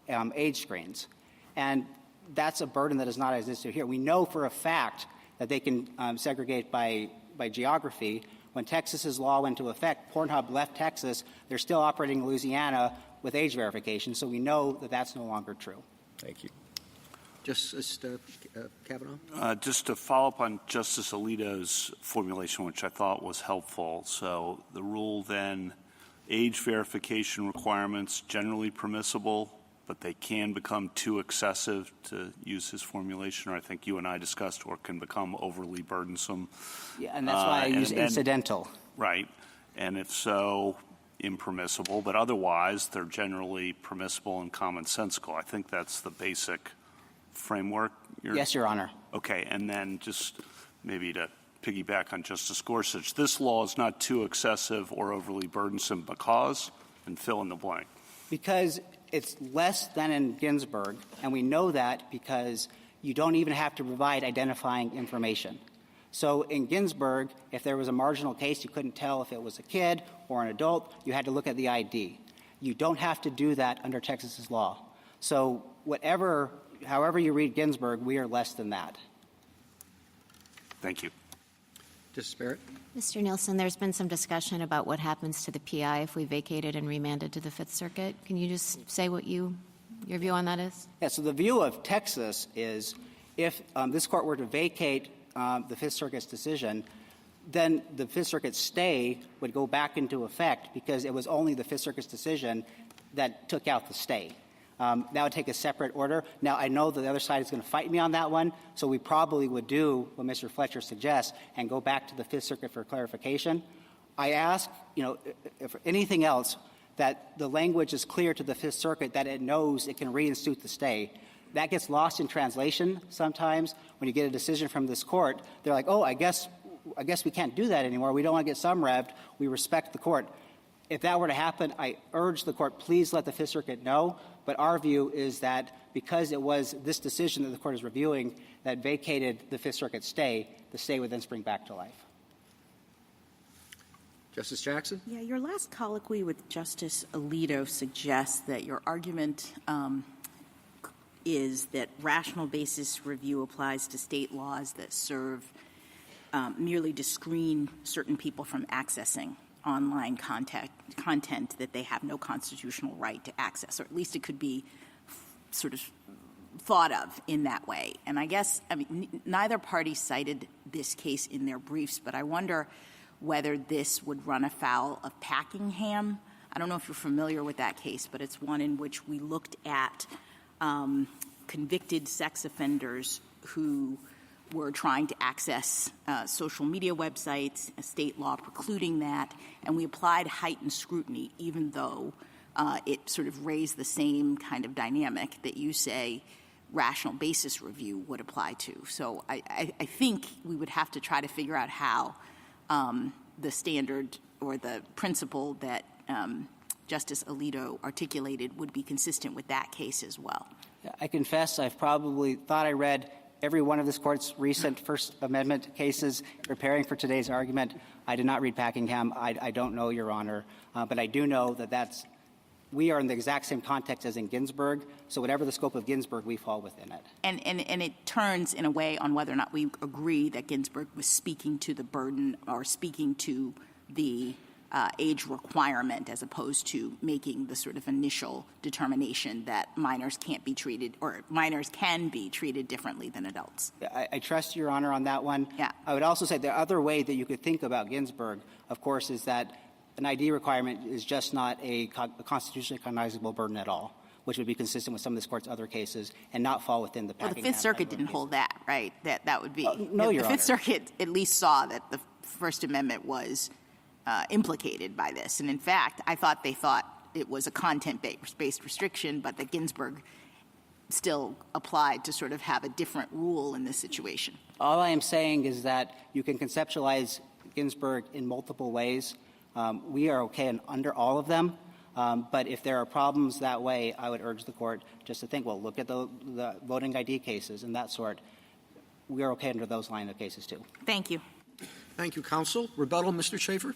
age screens. And that's a burden that is not existed here. We know for a fact that they can segregate by geography. When Texas's law went into effect, Pornhub left Texas. They're still operating in Louisiana with age verification, so we know that that's no longer true. Thank you. Justice Kavanaugh? Just to follow up on Justice Alito's formulation, which I thought was helpful. So the rule then, age verification requirements generally permissible, but they can become too excessive, to use his formulation, or I think you and I discussed, or can become overly burdensome. Yeah, and that's why I use incidental. Right. And if so, impermissible, but otherwise they're generally permissible and commonsensical. I think that's the basic framework. Yes, Your Honor. Okay, and then just maybe to piggyback on Justice Gorsuch, this law is not too excessive or overly burdensome because, and fill in the blank. Because it's less than in Ginsburg, and we know that because you don't even have to provide identifying information. So in Ginsburg, if there was a marginal case, you couldn't tell if it was a kid or an adult, you had to look at the ID. You don't have to do that under Texas's law. So however you read Ginsburg, we are less than that. Thank you. Justice Barrett? Mr. Nielsen, there's been some discussion about what happens to the PI if we vacated and remanded to the Fifth Circuit. Can you just say what your view on that is? Yeah, so the view of Texas is if this court were to vacate the Fifth Circuit's decision, then the Fifth Circuit's stay would go back into effect because it was only the Fifth Circuit's decision that took out the stay. That would take a separate order. Now, I know that the other side is going to fight me on that one, so we probably would do what Mr. Fletcher suggests and go back to the Fifth Circuit for clarification. I ask, if anything else, that the language is clear to the Fifth Circuit that it knows it can reinstitute the stay. That gets lost in translation sometimes. When you get a decision from this court, they're like, oh, I guess we can't do that anymore. We don't want to get some revved. We respect the court. If that were to happen, I urge the court, please let the Fifth Circuit know. But our view is that because it was this decision that the court is reviewing that vacated the Fifth Circuit stay, the stay would then spring back to life. Justice Jackson? Yeah, your last colloquy with Justice Alito suggests that your argument is that rational basis review applies to state laws that serve merely to screen certain people from accessing online content that they have no constitutional right to access, or at least it could be sort of thought of in that way. And I guess, neither party cited this case in their briefs, but I wonder whether this would run afoul of Packingham. I don't know if you're familiar with that case, but it's one in which we looked at convicted sex offenders who were trying to access social media websites, a state law precluding that, and we applied heightened scrutiny, even though it sort of raised the same kind of dynamic that you say rational basis review would apply to. So I think we would have to try to figure out how the standard or the principle that Justice Alito articulated would be consistent with that case as well. I confess I've probably thought I read every one of this Court's recent First Amendment cases preparing for today's argument. I did not read Packingham. I don't know, Your Honor. But I do know that we are in the exact same context as in Ginsburg, so whatever the scope of Ginsburg, we fall within it. And it turns, in a way, on whether or not we agree that Ginsburg was speaking to the burden or speaking to the age requirement as opposed to making the sort of initial determination that minors can't be treated or minors can be treated differently than adults. I trust Your Honor on that one. Yeah. I would also say the other way that you could think about Ginsburg, of course, is that an ID requirement is just not a constitutionally cognizable burden at all, which would be consistent with some of this Court's other cases and not fall within the Packingham. Well, the Fifth Circuit didn't hold that, right? That would be. No, Your The Honor. Fifth Circuit at least saw that the First Amendment was implicated by this. And in fact, I thought they thought it was a content-based restriction, but that Ginsburg still applied to sort of have a different rule in this situation. All I am saying is that you can conceptualize Ginsburg in multiple ways. We are okay under all of them. But if there are problems that way, I would urge the Court just to think, well, look at the voting ID cases and that sort. We are okay under those line of cases, too. Thank you. Thank you, counsel. Rebuttal, Mr. Schaffer.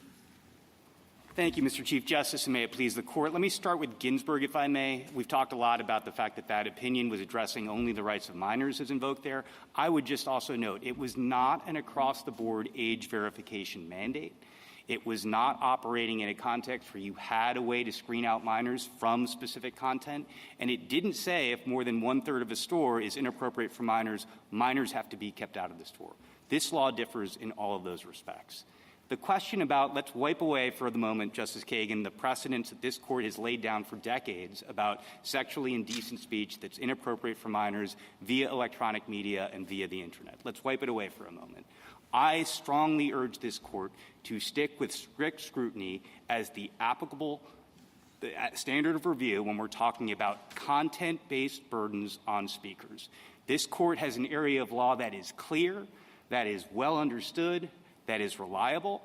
Thank you, Mr. Chief Justice, and may it please the Court. Let me start with Ginsburg, if I may. We've talked a lot about the fact that that opinion was addressing only the rights of minors as invoked there. I would just also note it was not an across-the-board age verification mandate. It was not operating in a context where you had a way to screen out minors from specific content, and it didn't say if more than one-third of a store is inappropriate for minors, minors have to be kept out of the store. This law differs in all of those respects. The question about, let's wipe away for the moment, Justice Kagan, the precedents that this Court has laid down for decades about sexually indecent speech that's inappropriate for minors via electronic media and via the Internet. Let's wipe it away for a moment. I strongly urge this Court to stick with strict scrutiny as the applicable standard of review when we're talking about content-based burdens on speakers. This Court has an area of law that is clear, that is well understood, that is reliable,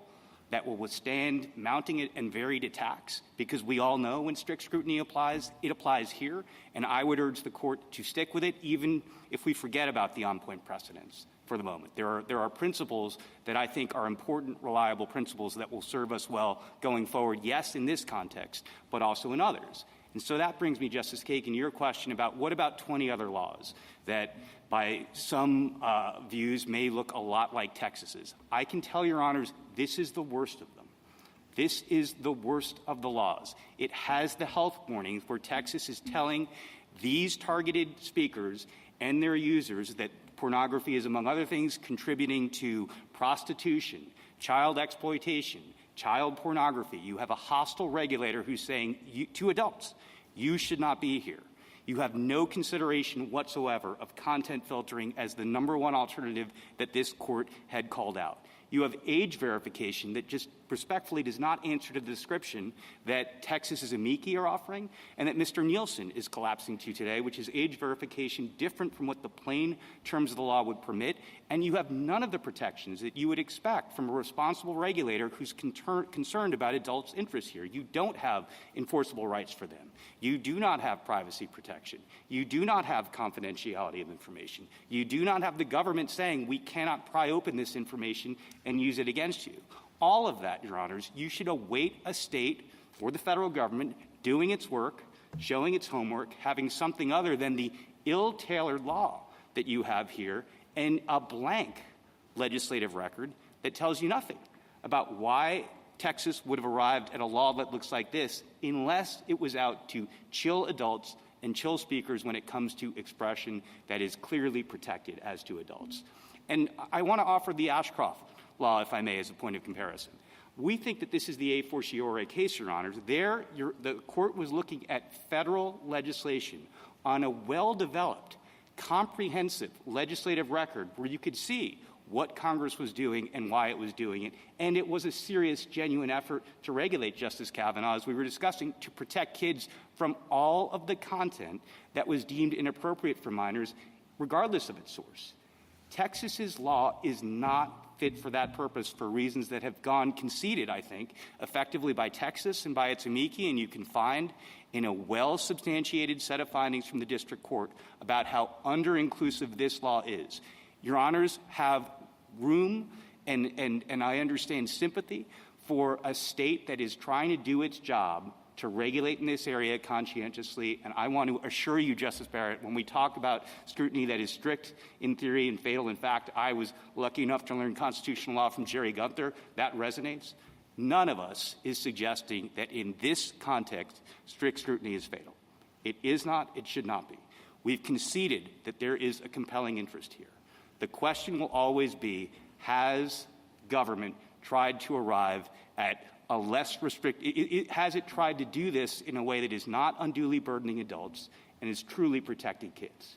that will withstand mounting and varied attacks, because we all know when strict scrutiny applies, it applies here, and I would urge the Court to stick with it even if we forget about the on-point precedents for the moment. There are principles that I think are important, reliable principles that will serve us well going forward, yes, in this context, but also in others. And so that brings me, Justice Kagan, your question about what about 20 other laws that by some views may look a lot like Texas's. I can tell Your Honors this is the worst of them. This is the worst of the laws. It has the health warnings where Texas is telling these targeted speakers and their users that pornography is, among other things, contributing to prostitution, child exploitation, child pornography. You have a hostile regulator who's saying to adults, you should not be here. You have no consideration whatsoever of content filtering as the number one alternative that this Court had called out. You have age verification that just respectfully does not answer to the description that Texas's amici are offering and that Mr. Nielsen is collapsing to today, which is age verification different from what the plain terms of the law would permit. And you have none of the protections that you would expect from a responsible regulator who's concerned about adults' interests here. You don't have enforceable rights for them. You do not have privacy protection. You do not have confidentiality of information. You do not have the government saying we cannot pry open this information and use it against you. All of that, Your Honors, you should await a state or the federal government doing its work, showing its homework, having something other than the ill-tailored law that you have here and a blank legislative record that tells you nothing about why Texas would have arrived at a law that looks like this unless it was out to chill adults and chill speakers when it comes to expression that is clearly protected as to adults. And I want to offer the Ashcroft law, if I may, as a point of comparison. We think that this is the a fortiori case, Your Honors. There, the Court was looking at federal legislation on a well-developed, comprehensive legislative record where you could see what Congress was doing and why it was doing it. And it was a serious, genuine effort to regulate, Justice Kavanaugh, as we were discussing, to protect kids from all of the content that was deemed inappropriate for minors, regardless of its source. Texas's law is not fit for that purpose for reasons that have gone conceded, I think, effectively by Texas and by its amici, and you can find in a well-substantiated set of findings from the district court about how under-inclusive this law is. Your Honors have room, and I understand sympathy for a state that is trying to do its job to regulate in this area conscientiously. And I want to assure you, Justice Barrett, when we talk about scrutiny that is strict in theory and fatal in fact, I was lucky enough to learn constitutional law from Jerry Gunther. That resonates. None of us is suggesting that in this context, strict scrutiny is fatal. It is not. It should not be. We've conceded that there is a compelling interest here. The question will always be, has government tried to arrive at a less restrictive, has it tried to do this in a way that is not unduly burdening adults and is truly protecting kids?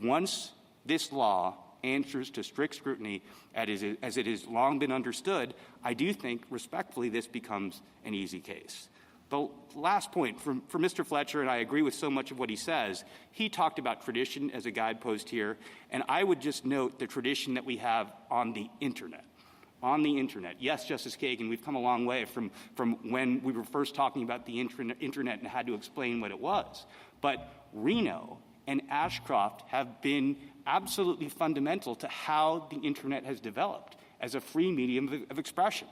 Once this law answers to strict scrutiny as it has long been understood, I do think, respectfully, this becomes an easy case. The last point, for Mr. Fletcher, and I agree with so much of what he says, he talked about tradition as a guidepost here, and I would just note the tradition that we have on the Internet. On the Internet. Yes, Justice Kagan, we've come a long way from when we were first talking about the Internet and had to explain what it was. But Reno and Ashcroft have been absolutely fundamental to how the Internet has developed as a free medium of expression,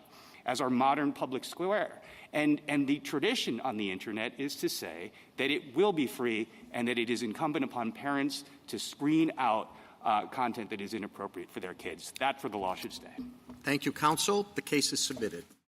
as our modern public square. And the tradition on the Internet is to say that it will be free and that it is incumbent upon parents to screen out content that is inappropriate for their kids. That, for the law, should stay. Thank you, counsel. The case is submitted.